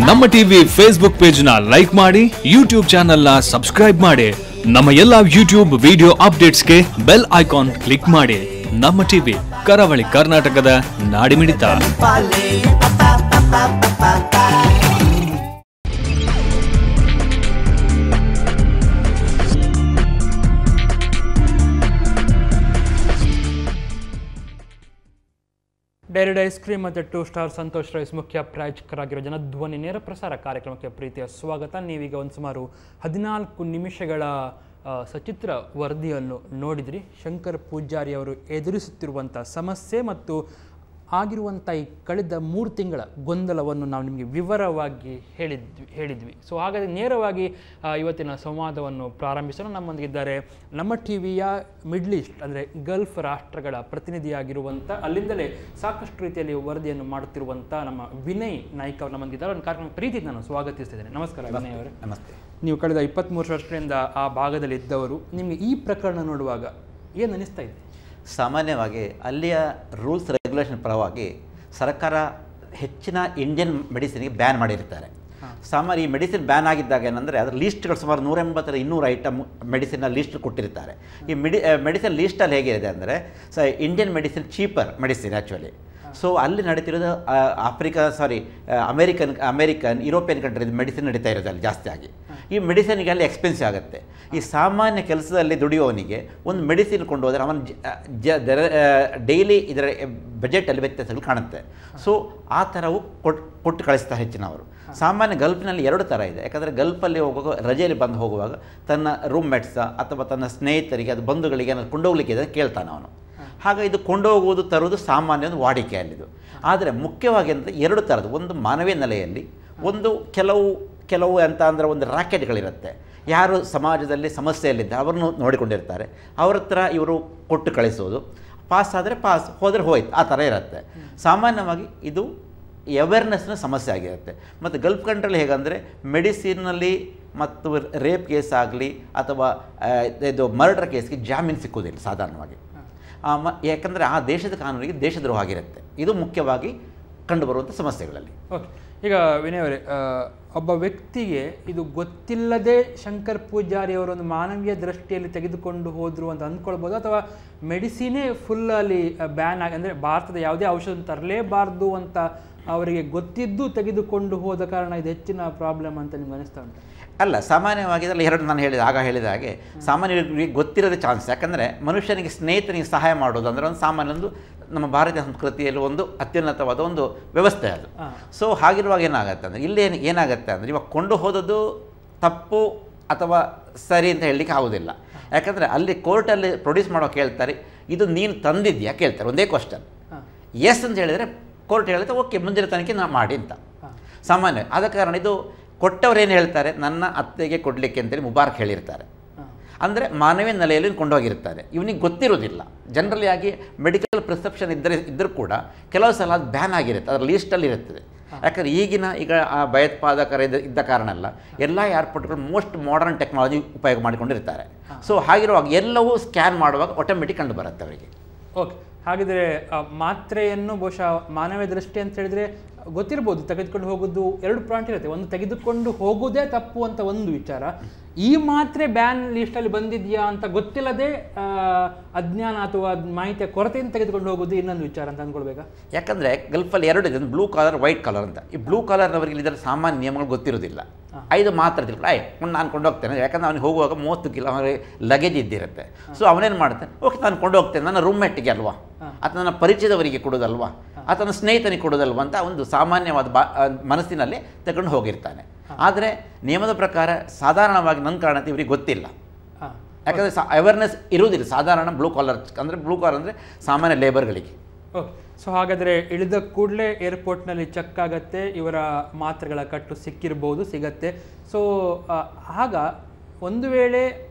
ನಮ್ಮ TV Facebook page ನ like ಮಾಡಿ, ಯೂಟ್ಯೂಬ್ ಚಾನೆಲ್ ನ ಸಬ್ಸ್ಕ್ರೈಬ್ ಮಾಡಿ. ನಮ್ಮ ಎಲ್ಲಾ ಯೂಟ್ಯೂಬ್ ವಿಡಿಯೋ ಅಪ್ಡೇಟ್ಸ್ಗೆ ಬೆಲ್ ಐಕಾನ್ ಕ್ಲಿಕ್ ಮಾಡಿ. ನಮ್ಮ ಟಿವಿ ಕರಾವಳಿ ಕರ್ನಾಟಕದ ನಾಡಿಮಿಡಿತ. ಡೈರಿ ಐಸ್ ಕ್ರೀಮ್ ಮತ್ತು 2 ಸ್ಟಾರ್ ಸಂತೋಷ್ ರೈಸ್ ಮುಖ್ಯ ಪ್ರಾಯೋಜಕರಾಗಿರೋ ಜನಧ್ವನಿ ನೇರ ಪ್ರಸಾರ ಕಾರ್ಯಕ್ರಮಕ್ಕೆ ಪ್ರೀತಿಯ ಸ್ವಾಗತ. ನೀವೀಗ ಒಂದು ಸುಮಾರು 14 ನಿಮಿಷಗಳ ಸಚಿತ್ರ ವರದಿಯನ್ನು ನೋಡಿದ್ರಿ. ಶಂಕರ್ ಪೂಜಾರಿ ಅವರು ಎದುರಿಸುತ್ತಿರುವಂಥ ಸಮಸ್ಯೆ ಮತ್ತು ಆಗಿರುವಂಥ ಈ ಕಳೆದ 3 ತಿಂಗಳ ಗೊಂದಲವನ್ನು ನಾವು ನಿಮಗೆ ವಿವರವಾಗಿ ಹೇಳಿದ್ವಿ. ಸೊ ಹಾಗಾದರೆ ನೇರವಾಗಿ ಇವತ್ತಿನ ಸಂವಾದವನ್ನು ಪ್ರಾರಂಭಿಸೋಣ. ನಮ್ಮೊಂದಿಗಿದ್ದಾರೆ ನಮ್ಮ ಟಿವಿಯ ಮಿಡ್ಲ್ ಈಸ್ಟ್ ಅಂದರೆ ಗಲ್ಫ್ ರಾಷ್ಟ್ರಗಳ ಪ್ರತಿನಿಧಿಯಾಗಿರುವಂಥ, ಅಲ್ಲಿಂದಲೇ ಸಾಕಷ್ಟು ರೀತಿಯಲ್ಲಿ ವರದಿಯನ್ನು ಮಾಡುತ್ತಿರುವಂಥ ನಮ್ಮ ವಿನಯ್ ನಾಯ್ಕ ಅವರು ನಮ್ಮೊಂದಿಗಿದ್ದಾರೆ. ಒಂದು ಕಾರ್ಯಕ್ರಮ ಪ್ರೀತಿ ನಾನು ಸ್ವಾಗತಿಸ್ತಿದ್ದೇನೆ. ನಮಸ್ಕಾರ ವಿನಯ್ ಅವರೇ. ನಮಸ್ತೆ. ನೀವು ಕಳೆದ 23 ವರ್ಷಗಳಿಂದ ಆ ಭಾಗದಲ್ಲಿ ಇದ್ದವರು, ನಿಮಗೆ ಈ ಪ್ರಕರಣ ನೋಡುವಾಗ ಏನು ಅನಿಸ್ತಾ ಇದೆ? ಸಾಮಾನ್ಯವಾಗಿ ಅಲ್ಲಿಯ ರೂಲ್ಸ್ ರೆಗ್ಯುಲೇಷನ್ ಪರವಾಗಿ ಸರ್ಕಾರ ಹೆಚ್ಚಿನ ಇಂಡಿಯನ್ ಮೆಡಿಸಿನ್ಗೆ ಬ್ಯಾನ್ ಮಾಡಿರ್ತಾರೆ. ಸಾಮಾನ್ಯ ಈ ಮೆಡಿಸಿನ್ ಬ್ಯಾನ್ ಆಗಿದ್ದಾಗ ಏನಂದರೆ ಅದರ ಲೀಸ್ಟ್ಗಳು ಸುಮಾರು 180-200 ಐಟಮ್ ಮೆಡಿಸಿನ್ನ ಲೀಸ್ಟ್ ಕೊಟ್ಟಿರ್ತಾರೆ. ಈ ಮೆಡಿಸಿನ್ ಲೀಸ್ಟಲ್ಲಿ ಹೇಗಿದೆ ಅಂದರೆ Indian medicine cheaper medicine actually. So ಅಲ್ಲಿ ನಡೀತಿರೋದು ಅಮೇರಿಕನ್ ಯುರೋಪಿಯನ್ ಕಂಟ್ರೀಸ್ ಮೆಡಿಸಿನ್ ನಡೀತಾ ಇರೋದು ಅಲ್ಲಿ ಜಾಸ್ತಿ ಆಗಿ. ಈ ಮೆಡಿಸಿನ್ಗೆ ಅಲ್ಲಿ ಎಕ್ಸ್ಪೆನ್ಸಿವ್ ಆಗುತ್ತೆ. ಈ ಸಾಮಾನ್ಯ ಕೆಲಸದಲ್ಲಿ ದುಡಿಯೋವನಿಗೆ ಒಂದು ಮೆಡಿಸಿನ್ ಕೊಂಡು ಹೋದರೆ ಅವನ ಡೈಲಿ ಇದರ ಬಜೆಟಲ್ಲಿ ವ್ಯತ್ಯಾಸಗಳು ಕಾಣುತ್ತೆ. ಸೊ ಆ ಥರವು ಕೊಟ್ಟು ಕಳಿಸ್ತಾರೆ ಹೆಚ್ಚಿನವರು. ಸಾಮಾನ್ಯ ಗಲ್ಫ್ನಲ್ಲಿ 2 ಥರ ಇದೆ. ಯಾಕಂದರೆ ಗಲ್ಫಲ್ಲಿ ಹೋಗುವಾಗ ರಜೆಯಲ್ಲಿ ಬಂದು ಹೋಗುವಾಗ ತನ್ನ ರೂಮ್ಮೇಟ್ಸ ಅಥವಾ ತನ್ನ ಸ್ನೇಹಿತರಿಗೆ ಅದು ಬಂಧುಗಳಿಗೆ ಏನಾದ್ರು ಕೊಂಡೋಗ್ಲಿಕ್ಕೆ ಇದೆ ಕೇಳ್ತಾನೆ ಅವನು. ಹಾಗೆ ಇದು ಕೊಂಡೋಗುವುದು ತರುವುದು ಸಾಮಾನ್ಯ ಒಂದು ವಾಡಿಕೆ ಅಲ್ಲಿದು. ಆದರೆ ಮುಖ್ಯವಾಗಿ ಅಂತ 2 ಥರದ್ದು, ಒಂದು ಮಾನವೀಯ ನೆಲೆಯಲ್ಲಿ, ಒಂದು ಕೆಲವು ಅಂತ ಅಂದರೆ ಒಂದು ರಾಕೆಟ್ಗಳಿರುತ್ತೆ. ಯಾರು ಸಮಾಜದಲ್ಲಿ ಸಮಸ್ಯೆಯಲ್ಲಿದ್ದ ಅವರನ್ನು ನೋಡಿಕೊಂಡಿರ್ತಾರೆ, ಅವ್ರ ಹತ್ರ ಇವರು ಕೊಟ್ಟು ಕಳಿಸೋದು. ಪಾಸ್ ಆದರೆ ಪಾಸ್, ಹೋದರೆ ಹೋಯ್ತು, ಆ ಥರ ಇರುತ್ತೆ. ಸಾಮಾನ್ಯವಾಗಿ ಇದು ಅವೇರ್ನೆಸ್ನ ಸಮಸ್ಯೆ ಆಗಿರುತ್ತೆ. ಮತ್ತು ಗಲ್ಫ್ ಕಂಟ್ರಿಯಲ್ಲಿ ಹೇಗಂದರೆ ಮೆಡಿಸಿನ್ನಲ್ಲಿ ಮತ್ತು ರೇಪ್ ಕೇಸ್ ಆಗಲಿ ಅಥವಾ ಇದು ಮರ್ಡರ್ ಕೇಸ್ಗೆ ಜಾಮೀನು ಸಿಕ್ಕುವುದಿಲ್ಲ ಸಾಧಾರಣವಾಗಿ. ಯಾಕಂದರೆ ಆ ದೇಶದ ಕಾನೂನಿಗೆ ದೇಶದ್ರೋಹ ಆಗಿರುತ್ತೆ. ಇದು ಮುಖ್ಯವಾಗಿ ಕಂಡುಬರುವಂಥ ಸಮಸ್ಯೆಗಳಲ್ಲಿ. ಓಕೆ, ಈಗ ವಿನಯ್ ಅವರೇ, ಒಬ್ಬ ವ್ಯಕ್ತಿಗೆ ಇದು ಗೊತ್ತಿಲ್ಲದೆ ಶಂಕರ್ ಪೂಜಾರಿ ಅವರೊಂದು ಮಾನವೀಯ ದೃಷ್ಟಿಯಲ್ಲಿ ತೆಗೆದುಕೊಂಡು ಹೋದರು ಅಂತ ಅಂದ್ಕೊಳ್ಬೋದು, ಅಥವಾ ಮೆಡಿಸಿನೇ ಫುಲ್ಲಲ್ಲಿ ಬ್ಯಾನ್ ಆಗಿ, ಅಂದರೆ ಭಾರತದ ಯಾವುದೇ ಔಷಧ ತರಲೇಬಾರ್ದು ಅಂತ ಅವರಿಗೆ ಗೊತ್ತಿದ್ದು ತೆಗೆದುಕೊಂಡು ಹೋದ ಕಾರಣ ಇದು ಹೆಚ್ಚಿನ ಪ್ರಾಬ್ಲಮ್ ಅಂತ ನಿಮ್ಗೆ ಅನಿಸ್ತಾ ಉಂಟು? ಅಲ್ಲ, ಸಾಮಾನ್ಯವಾಗಿ ಇದರಲ್ಲಿ 2 ನಾನು ಹೇಳಿದ ಹಾಗೆ ಸಾಮಾನ್ಯರಿಗೆ ಗೊತ್ತಿರೋದೇ ಚಾನ್ಸ್. ಯಾಕಂದರೆ ಮನುಷ್ಯನಿಗೆ ಸ್ನೇಹಿತನಿಗೆ ಸಹಾಯ ಮಾಡೋದು ಅಂದರೆ ಒಂದು ಸಾಮಾನ್ಯ ನಮ್ಮ ಭಾರತೀಯ ಸಂಸ್ಕೃತಿಯಲ್ಲಿ ಒಂದು ಅತ್ಯುನ್ನತವಾದ ಒಂದು ವ್ಯವಸ್ಥೆ ಅದು. ಸೊ ಹಾಗಿರುವಾಗ ಏನಾಗುತ್ತೆ ಅಂದರೆ ಇಲ್ಲಿ ಏನಾಗುತ್ತೆ ಅಂದರೆ ಇವಾಗ ಕೊಂಡು ಹೋದದ್ದು ತಪ್ಪು ಅಥವಾ ಸರಿ ಅಂತ ಹೇಳಲಿಕ್ಕೆ ಆಗೋದಿಲ್ಲ. ಯಾಕಂದರೆ ಅಲ್ಲಿ ಕೋರ್ಟಲ್ಲಿ ಪ್ರೊಡ್ಯೂಸ್ ಮಾಡೋ ಕೇಳ್ತಾರೆ, ಇದು ನೀನು ತಂದಿದ್ಯಾ ಕೇಳ್ತಾರೆ, ಒಂದೇ ಕ್ವಶನ್. ಎಸ್ ಅಂತ ಹೇಳಿದರೆ ಕೋರ್ಟ್ ಹೇಳುತ್ತೆ ಓಕೆ ಮುಂದಿನ ತನಿಖೆ ನಾ ಮಾಡಿ ಅಂತ ಸಾಮಾನ್ಯ. ಆದ ಕಾರಣ ಇದು ಕೊಟ್ಟವ್ರು ಏನು ಹೇಳ್ತಾರೆ, ನನ್ನ ಅತ್ತೆಗೆ ಕೊಡಲಿಕ್ಕೆ ಅಂತೇಳಿ ಮುಬಾರಕ್ ಹೇಳಿರ್ತಾರೆ. ಅಂದರೆ ಮಾನವೀಯ ನೆಲೆಯಲ್ಲಿ ಕೊಂಡೋಗಿರ್ತಾರೆ. ಇವನಿಗೆ ಗೊತ್ತಿರೋದಿಲ್ಲ. ಜನರಲಿ ಆಗಿ ಮೆಡಿಕಲ್ ಪ್ರಿಸ್ಕ್ರಿಪ್ಷನ್ ಇದ್ದರೂ ಕೂಡ ಕೆಲವು ಸಲ ಅದು ಬ್ಯಾನ್ ಆಗಿರುತ್ತೆ, ಅದರ ಲೀಸ್ಟಲ್ಲಿ ಇರುತ್ತದೆ. ಯಾಕಂದರೆ ಈಗ ಭಯೋತ್ಪಾದಕರ ಇದ್ದ ಕಾರಣ ಅಲ್ಲ, ಎಲ್ಲ ಏರ್ಪೋರ್ಟ್ಗಳು ಮೋಸ್ಟ್ ಮಾಡರ್ನ್ ಟೆಕ್ನಾಲಜಿ ಉಪಯೋಗ ಮಾಡಿಕೊಂಡಿರ್ತಾರೆ. ಸೊ ಹಾಗಿರುವಾಗ ಎಲ್ಲವೂ ಸ್ಕ್ಯಾನ್ ಮಾಡುವಾಗ ಆಟೋಮೆಟಿಕ್ ಕಂಡು ಬರುತ್ತೆ ಅವರಿಗೆ. ಓಕೆ, ಹಾಗಿದ್ರೆ ಮಾತ್ರೆಯನ್ನು ಬಹುಶಃ ಮಾನವೀಯ ದೃಷ್ಟಿ ಅಂತ ಹೇಳಿದರೆ ಗೊತ್ತಿರ್ಬೋದು, ತೆಗೆದುಕೊಂಡು ಹೋಗೋದು 2 ಪಾಯಿಂಟ್ ಇರುತ್ತೆ. ಒಂದು ತೆಗೆದುಕೊಂಡು ಹೋಗೋದೇ ತಪ್ಪು ಅಂತ ಒಂದು ವಿಚಾರ, ಈ ಮಾತ್ರೆ ಬ್ಯಾನ್ ಲಿಸ್ಟಲ್ಲಿ ಬಂದಿದೆಯಾ ಅಂತ ಗೊತ್ತಿಲ್ಲದೆ ಅಜ್ಞಾನ ಅಥವಾ ಮಾಹಿತಿಯ ಕೊರತೆಯಿಂದ ತೆಗೆದುಕೊಂಡು ಹೋಗೋದು ಇನ್ನೊಂದು ವಿಚಾರ ಅಂತ ಅಂದ್ಕೊಳ್ಬೇಕಾ? ಯಾಕಂದರೆ ಗಲ್ಫಲ್ಲಿ 2 ಇದೆ, ಬ್ಲೂ ಕಾಲರ್, ವೈಟ್ ಕಾಲರ್ ಅಂತ. ಈ ಬ್ಲೂ ಕಾಲರ್ನವರಿಗೆ ಇದರ ಸಾಮಾನ್ಯ ನಿಯಮಗಳು ಗೊತ್ತಿರೋದಿಲ್ಲ. 5 ಮಾತ್ರ ತಿಳ್ಕೊಂಡು ನಾನು ಕೊಂಡೋಗ್ತೇನೆ, ಯಾಕಂದರೆ ಅವನಿಗೆ ಹೋಗುವಾಗ 30 ಕಿಲೋ ಅವನಿಗೆ ಲಗೇಜ್ ಇದ್ದಿರುತ್ತೆ. ಸೊ ಅವನೇನು ಮಾಡ್ತಾನೆ, ಓಕೆ ನಾನು ಕೊಂಡೋಗ್ತೇನೆ, ನನ್ನ ರೂಮ್ಮೇಟಿಗೆ ಅಲ್ವಾ, ಅಥವಾ ನನ್ನ ಪರಿಚಯದವರಿಗೆ ಕೊಡೋದಲ್ವಾ, ಅಥವಾ ನನ್ನ ಸ್ನೇಹಿತನಿಗೆ ಕೊಡೋದಲ್ವಾ ಅಂತ ಒಂದು ಸಾಮಾನ್ಯವಾದ ಮನಸ್ಸಿನಲ್ಲಿ ತಗೊಂಡು ಹೋಗಿರ್ತಾನೆ. ಆದರೆ ನಿಯಮದ ಪ್ರಕಾರ ಸಾಧಾರಣವಾಗಿ ನನ್ನ ಕಾರಣತೆ ಇವರಿಗೆ ಗೊತ್ತಿಲ್ಲ. ಯಾಕಂದರೆ ಅವೇರ್ನೆಸ್ ಇರುವುದಿಲ್ಲ ಸಾಧಾರಣ ಬ್ಲೂ ಕಾಲರ್ ಅಂದರೆ ಸಾಮಾನ್ಯ ಲೇಬರ್ಗಳಿಗೆ. ಓಕೆ, ಸೊ ಹಾಗಾದರೆ ಇಳಿದ ಕೂಡಲೇ ಏರ್ಪೋರ್ಟ್ನಲ್ಲಿ ಚೆಕ್ ಆಗುತ್ತೆ, ಇವರ ಮಾತ್ರೆಗಳ ಕಟ್ಟು ಸಿಗತ್ತೆ. ಸೊ ಆಗ ಒಂದು ವೇಳೆ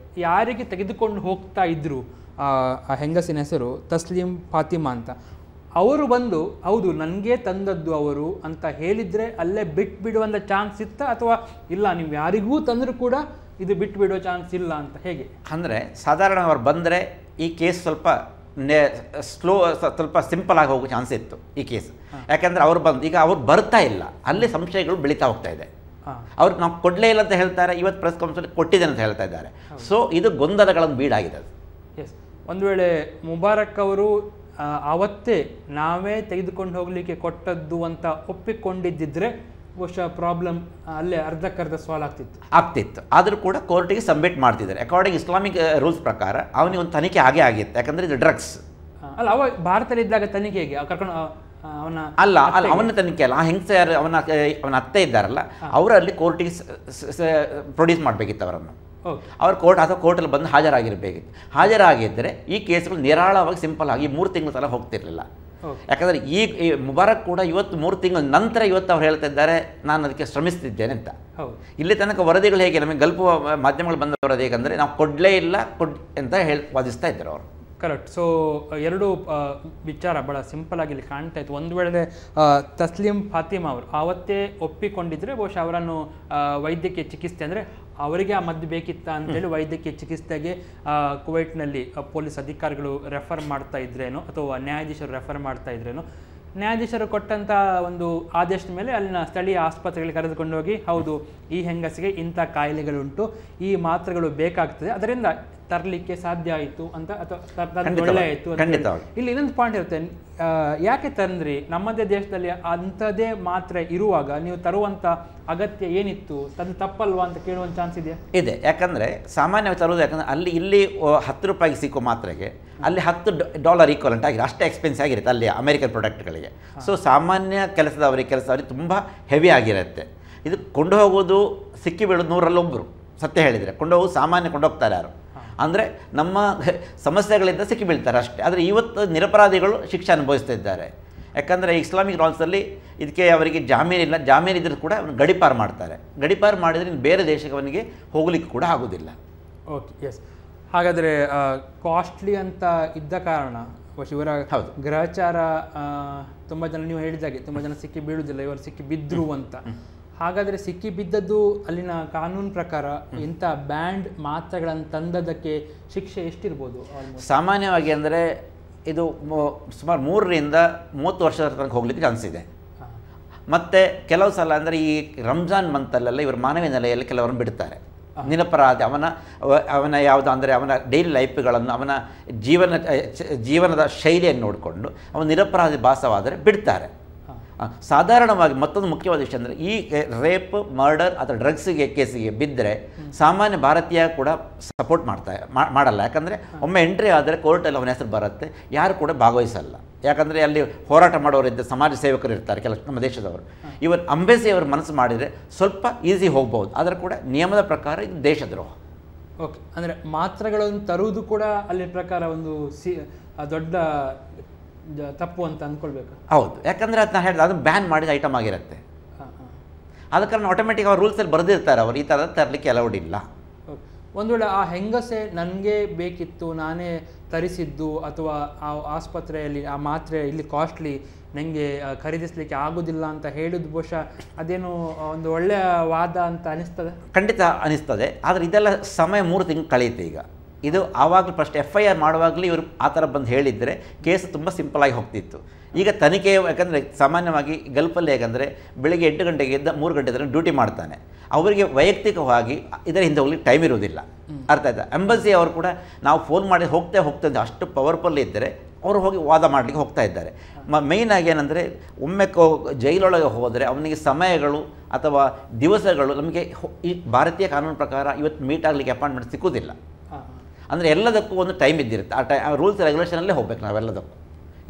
ಯಾರಿಗೆ ತೆಗೆದುಕೊಂಡು ಹೋಗ್ತಾ ಇದ್ರು, ಆ ಹೆಂಗಸಿನ ಹೆಸರು ತಸ್ಲೀಂ ಫಾತಿಮಾ ಅಂತ, ಅವರು ಬಂದು ಹೌದು ನನಗೆ ತಂದದ್ದು ಅವರು ಅಂತ ಹೇಳಿದರೆ ಅಲ್ಲೇ ಬಿಡುವಂಥ ಚಾನ್ಸ್ ಇತ್ತಾ, ಅಥವಾ ಇಲ್ಲ ನೀವು ಯಾರಿಗೂ ತಂದರೂ ಕೂಡ ಇದು ಬಿಡುವ ಚಾನ್ಸ್ ಇಲ್ಲ ಅಂತ ಹೇಗೆ? ಅಂದರೆ ಸಾಧಾರಣ ಅವ್ರು ಬಂದರೆ ಈ ಕೇಸ್ ಸ್ವಲ್ಪ ಸ್ವಲ್ಪ ಸಿಂಪಲ್ ಆಗಿ ಹೋಗೋ ಚಾನ್ಸ್ ಇತ್ತು ಈ ಕೇಸ್. ಯಾಕಂದರೆ ಈಗ ಅವ್ರು ಬರ್ತಾ ಇಲ್ಲ, ಅಲ್ಲಿ ಸಂಶಯಗಳು ಬೆಳೀತಾ ಹೋಗ್ತಾ ಇದೆ. ಅವ್ರಿಗೆ ನಾವು ಕೊಡಲೇ ಇಲ್ಲ ಅಂತ ಹೇಳ್ತಾರೆ, ಇವತ್ತು ಪ್ರೆಸ್ ಕಾನ್ಫರೆನ್ಸ್ ಕೊಟ್ಟಿದೆ ಅಂತ ಹೇಳ್ತಾ ಇದ್ದಾರೆ. ಸೊ ಇದು ಗೊಂದಲಗಳನ್ನು ಬೀಡಾಗಿದೆ. ಎಸ್, ಒಂದು ವೇಳೆ ಮುಬಾರಕ್ ಅವರು ಆವತ್ತೇ ನಾವೇ ತೆಗೆದುಕೊಂಡು ಹೋಗಲಿಕ್ಕೆ ಕೊಟ್ಟದ್ದು ಅಂತ ಒಪ್ಪಿಕೊಂಡಿದ್ದಿದ್ರೆ ಬಹುಶಃ ಪ್ರಾಬ್ಲಮ್ ಅಲ್ಲೇ ಅರ್ಧಕ್ಕರ್ಧ ಸಾಲ್ವ್ ಆಗ್ತಿತ್ತು. ಆದರೂ ಕೂಡ ಕೋರ್ಟಿಗೆ ಸಬ್ಮಿಟ್ ಮಾಡ್ತಿದ್ದಾರೆ. ಅಕಾರ್ಡಿಂಗ್ ಇಸ್ಲಾಮಿಕ್ ರೂಲ್ಸ್ ಪ್ರಕಾರ ಅವನಿಗೆ ಒಂದು ತನಿಖೆ ಆಗೇ ಆಗಿತ್ತು, ಯಾಕಂದರೆ ಇದು ಡ್ರಗ್ಸ್ ಅಲ್ಲ. ಅವ ಭಾರತದಲ್ಲಿದ್ದಾಗ ತನಿಖೆಗೆ ಕರ್ಕೊಂಡು ಅವನ ತನಿಖೆ ಅಲ್ಲ, ಆ ಹೆಂಗಸ ಯಾರು ಅವನ ಅತ್ತೆ ಇದ್ದಾರಲ್ಲ ಅವರಲ್ಲಿ ಕೋರ್ಟಿಗೆ ಪ್ರೊಡ್ಯೂಸ್ ಮಾಡಬೇಕಿತ್ತು ಅವರನ್ನು. ಅವ್ರು ಕೋರ್ಟಲ್ಲಿ ಬಂದು ಹಾಜರಾಗಿರಬೇಕಿತ್ತು. ಹಾಜರಾಗಿದ್ದರೆ ಈ ಕೇಸ್ಗಳು ನಿರಾಳವಾಗಿ ಸಿಂಪಲ್ ಆಗಿ 3 ತಿಂಗಳ ತನಕ ಹೋಗ್ತಿರ್ಲಿಲ್ಲ. ಯಾಕಂದರೆ ಈ ಮುಬಾರಕ್ ಕೂಡ ಇವತ್ತು 3 ತಿಂಗಳ ನಂತರ ಇವತ್ತು ಅವ್ರು ಹೇಳ್ತಾ ಇದ್ದಾರೆ ನಾನು ಅದಕ್ಕೆ ಶ್ರಮಿಸ್ತಿದ್ದೇನೆ ಅಂತ. ಇಲ್ಲಿ ತನಕ ವರದಿಗಳು ಹೇಗೆ ನಮಗೆ ಗಲ್ಫು ಮಾಧ್ಯಮಗಳು ಬಂದ ವರದಿ ಹೇಗೆಂದರೆ ನಾವು ಕೊಡಲೇ ಇಲ್ಲ ಅಂತ ವಾದಿಸ್ತಾ ಇದ್ದಾರೆ ಅವರು. ಕರೆಕ್ಟ್. ಸೊ ಎರಡು ವಿಚಾರ ಭಾಳ ಸಿಂಪಲ್ ಆಗಿ ಇಲ್ಲಿ ಕಾಣ್ತಾ ಇತ್ತು. ಒಂದು ವೇಳೆ ತಸ್ಲೀಂ ಫಾತಿಮಾ ಅವರು ಆವತ್ತೇ ಒಪ್ಪಿಕೊಂಡಿದ್ರೆ ಬಹುಶಃ ಅವರನ್ನು ವೈದ್ಯಕೀಯ ಚಿಕಿತ್ಸೆ ಅಂದರೆ ಅವರಿಗೆ ಆ ಮದ್ದು ಬೇಕಿತ್ತ ಅಂತೇಳಿ ವೈದ್ಯಕೀಯ ಚಿಕಿತ್ಸೆಗೆ ಕುವೈಟ್ನಲ್ಲಿ ಪೊಲೀಸ್ ಅಧಿಕಾರಿಗಳು ರೆಫರ್ ಮಾಡ್ತಾ ಇದ್ರೇನೋ ಅಥವಾ ನ್ಯಾಯಾಧೀಶರು ರೆಫರ್ ಮಾಡ್ತಾ ಇದ್ರೇನೋ, ನ್ಯಾಯಾಧೀಶರು ಕೊಟ್ಟಂಥ ಒಂದು ಆದೇಶದ ಮೇಲೆ ಅಲ್ಲಿನ ಸ್ಥಳೀಯ ಆಸ್ಪತ್ರೆಗಳಿಗೆ ಕರೆದುಕೊಂಡು ಹೋಗಿ ಹೌದು ಈ ಹೆಂಗಸಿಗೆ ಇಂಥ ಕಾಯಿಲೆಗಳುಂಟು, ಈ ಮಾತ್ರೆಗಳು ಬೇಕಾಗ್ತದೆ, ಅದರಿಂದ ತರಲಿಕ್ಕೆ ಸಾಧ್ಯ ಆಯಿತು ಅಂತ ಅಥವಾ ಒಳ್ಳೆ ಆಯಿತು ಅಂತ. ಇಲ್ಲಿ ಇನ್ನೊಂದು ಪಾಯಿಂಟ್ ಇರುತ್ತೆ, ಯಾಕೆ ತಂದ್ರಿ ನಮ್ಮದೇ ದೇಶದಲ್ಲಿ ಅಂಥದ್ದೇ ಮಾತ್ರೆ ಇರುವಾಗ ನೀವು ತರುವಂಥ ಅಗತ್ಯ ಏನಿತ್ತು, ಅದು ತಪ್ಪಲ್ವಾ ಅಂತ ಕೇಳುವಂಥ ಚಾನ್ಸ್ ಇದೆ. ಯಾಕಂದರೆ ಸಾಮಾನ್ಯವಾಗಿ ತರುವುದು, ಯಾಕಂದರೆ ಇಲ್ಲಿ 10 ರೂಪಾಯಿಗೆ ಸಿಕ್ಕೋ ಮಾತ್ರೆಗೆ ಅಲ್ಲಿ $10 ಈಕ್ವಲೆಂಟ್ ಆಗಿದೆ, ಅಷ್ಟೇ ಎಕ್ಸ್ಪೆನ್ಸ್ ಆಗಿರುತ್ತೆ ಅಲ್ಲಿ ಅಮೆರಿಕನ್ ಪ್ರಾಡಕ್ಟ್ಗಳಿಗೆ. ಸೊ ಸಾಮಾನ್ಯ ಕೆಲಸದವರಿಗೆ ತುಂಬ ಹೆವಿ ಆಗಿರುತ್ತೆ. ಇದು ಕೊಂಡು ಹೋಗೋದು ಸಿಕ್ಕಿ ಬೀಳೋದು 100ರಲ್ಲಿ 1 ಸತ್ಯ ಹೇಳಿದರೆ ಕೊಂಡೋಗೋದು ಸಾಮಾನ್ಯ ಕೊಂಡೋಗ್ತಾರೆ ಯಾರು ಅಂದರೆ ನಮ್ಮ ಸಮಸ್ಯೆಗಳಿಂದ ಸಿಕ್ಕಿ ಬೀಳ್ತಾರೆ ಅಷ್ಟೇ. ಆದರೆ ಇವತ್ತು ನಿರಪರಾಧಿಗಳು ಶಿಕ್ಷೆ ಅನುಭವಿಸ್ತಾ ಇದ್ದಾರೆ. ಯಾಕಂದರೆ ಇಸ್ಲಾಮಿಕ್ ರಾಲ್ಸಲ್ಲಿ ಇದಕ್ಕೆ ಅವರಿಗೆ ಜಾಮೀನಿಲ್ಲ, ಜಾಮೀನಿದ್ರೂ ಕೂಡ ಅವನು ಗಡಿಪಾರು ಮಾಡ್ತಾರೆ. ಗಡಿಪಾರು ಮಾಡಿದರೆ ಬೇರೆ ದೇಶಕ್ಕೆ ಅವನಿಗೆ ಹೋಗಲಿಕ್ಕೆ ಕೂಡ ಆಗೋದಿಲ್ಲ. Okay, yes. ಹಾಗಾದರೆ ಕಾಸ್ಟ್ಲಿ ಅಂತ ಇದ್ದ ಕಾರಣ ಇವರ ಗ್ರಹಚಾರ ತುಂಬ ಜನ ನೀವು ಹೇಳಿದಾಗೆ ತುಂಬ ಜನ ಸಿಕ್ಕಿ ಬೀಳುವುದಿಲ್ಲ, ಇವರು ಸಿಕ್ಕಿ ಬಿದ್ದರು ಅಂತ. ಹಾಗಾದರೆ ಸಿಕ್ಕಿ ಬಿದ್ದದ್ದು ಅಲ್ಲಿನ ಕಾನೂನು ಪ್ರಕಾರ ಇಂಥ ಬ್ಯಾಂಡ್ ಮಾತ್ರೆಗಳನ್ನು ತಂದದಕ್ಕೆ ಶಿಕ್ಷೆ ಎಷ್ಟಿರ್ಬೋದು? ಸಾಮಾನ್ಯವಾಗಿ ಅಂದರೆ ಇದು ಸುಮಾರು 3ರಿಂದ 30 ವರ್ಷದ ತನಕ ಹೋಗ್ಲಿಕ್ಕೆ ಚಾನ್ಸ್ ಇದೆ. ಮತ್ತು ಕೆಲವು ಸಲ ಅಂದರೆ ಈ ರಂಜಾನ್ ಮಂತಲ್ಲೆಲ್ಲ ಇವರು ಮಾನವೀಯ ನೆಲೆಯಲ್ಲಿ ಕೆಲವರನ್ನು ಬಿಡ್ತಾರೆ. ನಿರಪರಾಧಿ ಅವನ ಯಾವುದು ಅಂದರೆ ಅವನ ಡೈಲಿ ಲೈಫ್ಗಳನ್ನು ಅವನ ಜೀವನದ ಶೈಲಿಯನ್ನು ನೋಡಿಕೊಂಡು ಅವನ ನಿರಪರಾಧಿ ಭಾಸವಾದರೆ ಬಿಡ್ತಾರೆ. ಸಾಧಾರಣವಾಗಿ ಮತ್ತೊಂದು ಮುಖ್ಯವಾದ ವಿಷಯ ಅಂದರೆ ಈ ರೇಪ್, ಮರ್ಡರ್ ಅಥವಾ ಡ್ರಗ್ಸಿಗೆ ಕೇಸಿಗೆ ಬಿದ್ದರೆ ಸಾಮಾನ್ಯ ಭಾರತೀಯ ಕೂಡ ಸಪೋರ್ಟ್ ಮಾಡಲ್ಲ. ಯಾಕಂದರೆ ಒಮ್ಮೆ ಎಂಟ್ರಿ ಆದರೆ ಕೋರ್ಟಲ್ಲಿ ಅವನ ಹೆಸರು ಬರುತ್ತೆ, ಯಾರು ಕೂಡ ಭಾಗವಹಿಸಲ್ಲ. ಯಾಕಂದರೆ ಅಲ್ಲಿ ಹೋರಾಟ ಮಾಡೋರಿದ್ದ ಸಮಾಜ ಸೇವಕರು ಇರ್ತಾರೆ ಕೆಲವು ನಮ್ಮ ದೇಶದವರು. ಇವನ್ ಅಂಬೆಸಿ ಅವರು ಮನಸ್ಸು ಮಾಡಿದರೆ ಸ್ವಲ್ಪ ಈಸಿ ಹೋಗ್ಬೋದು, ಆದರೆ ಕೂಡ ನಿಯಮದ ಪ್ರಕಾರ ಇದು ದೇಶದ್ರೋಹ. ಓಕೆ, ಅಂದರೆ ಮಾತ್ರೆಗಳನ್ನು ತರುವುದು ಕೂಡ ಅಲ್ಲಿ ಪ್ರಕಾರ ಒಂದು ದೊಡ್ಡ ತಪ್ಪು ಅಂತ ಅಂದ್ಕೊಳ್ಬೇಕು. ಹೌದು, ಯಾಕಂದರೆ ಅದು ನಾನು ಹೇಳಿದೆ ಅದು ಬ್ಯಾನ್ ಮಾಡಿದ ಐಟಮ್ ಆಗಿರುತ್ತೆ. ಆದ ಕಾರಣ ಆಟೋಮೆಟಿಕ್ ಅವ್ರು ರೂಲ್ಸಲ್ಲಿ ಬರೆದಿರ್ತಾರೆ ಅವರು ಈ ಥರದ ತರಲಿಕ್ಕೆ ಅಲೌಡ್ ಇಲ್ಲ. ಒಂದು ವೇಳೆ ಆ ಹೆಂಗಸೆ ನನಗೆ ಬೇಕಿತ್ತು, ನಾನೇ ತರಿಸಿದ್ದು, ಅಥವಾ ಆ ಆಸ್ಪತ್ರೆಯಲ್ಲಿ ಆ ಮಾತ್ರೆ ಇಲ್ಲಿ ಕಾಸ್ಟ್ಲಿ ನನಗೆ ಖರೀದಿಸಲಿಕ್ಕೆ ಆಗೋದಿಲ್ಲ ಅಂತ ಹೇಳಿದ್ದು ಬಹುಶಃ ಅದೇನು ಒಂದು ಒಳ್ಳೆಯ ವಾದ ಅಂತ ಅನಿಸ್ತದೆ? ಖಂಡಿತ ಅನಿಸ್ತದೆ. ಆದರೆ ಇದೆಲ್ಲ ಸಮಯ 3 ತಿಂಗಳು ಕಳೆಯುತ್ತೆ. ಈಗ ಇದು ಆವಾಗಲೂ ಫಸ್ಟ್ FIR ಮಾಡುವಾಗಲೇ ಇವರು ಆ ಥರ ಬಂದು ಹೇಳಿದರೆ ಕೇಸ್ ತುಂಬ ಸಿಂಪಲಾಗಿ ಹೋಗ್ತಿತ್ತು. ಈಗ ತನಿಖೆ, ಯಾಕಂದರೆ ಸಾಮಾನ್ಯವಾಗಿ ಗಲ್ಫಲ್ಲಿ ಹೇಗೆಂದರೆ ಬೆಳಿಗ್ಗೆ 8 ಗಂಟೆಗೆ ಎದ್ದ 3 ಗಂಟೆ ತನಕ ಡ್ಯೂಟಿ ಮಾಡ್ತಾನೆ. ಅವರಿಗೆ ವೈಯಕ್ತಿಕವಾಗಿ ಇದರ ಹಿಂದೆ ಹೋಗ್ಲಿಕ್ಕೆ ಟೈಮ್ ಇರೋದಿಲ್ಲ. ಅರ್ಥ ಆಯ್ತಾ? ಎಂಬಸಿ ಅವರು ಕೂಡ ನಾವು ಫೋನ್ ಮಾಡಿ ಹೋಗ್ತಾ ಅಷ್ಟು ಪವರ್ಫುಲ್ ಇದ್ದರೆ ಅವರು ಹೋಗಿ ವಾದ ಮಾಡಲಿಕ್ಕೆ ಹೋಗ್ತಾ ಇದ್ದಾರೆ. ಮೇಯ್ನಾಗಿ ಏನಂದರೆ ಒಮ್ಮೆ ಜೈಲೊಳಗೆ ಹೋದರೆ ಅವನಿಗೆ ಸಮಯಗಳು ಅಥವಾ ದಿವಸಗಳು ನಮಗೆ ಈ ಭಾರತೀಯ ಕಾನೂನು ಪ್ರಕಾರ ಇವತ್ತು ಮೀಟ್ ಆಗಲಿಕ್ಕೆ ಅಪಾಯಿಂಟ್ಮೆಂಟ್ ಸಿಕ್ಕುವುದಿಲ್ಲ. ಅಂದರೆ ಎಲ್ಲದಕ್ಕೂ ಒಂದು ಟೈಮ್ ಇದ್ದಿರುತ್ತೆ. ಆ ರೂಲ್ಸ್ ರೆಗ್ಯುಲೇಷನಲ್ಲೇ ಹೋಗ್ಬೇಕು ನಾವೆಲ್ಲದಕ್ಕೂ.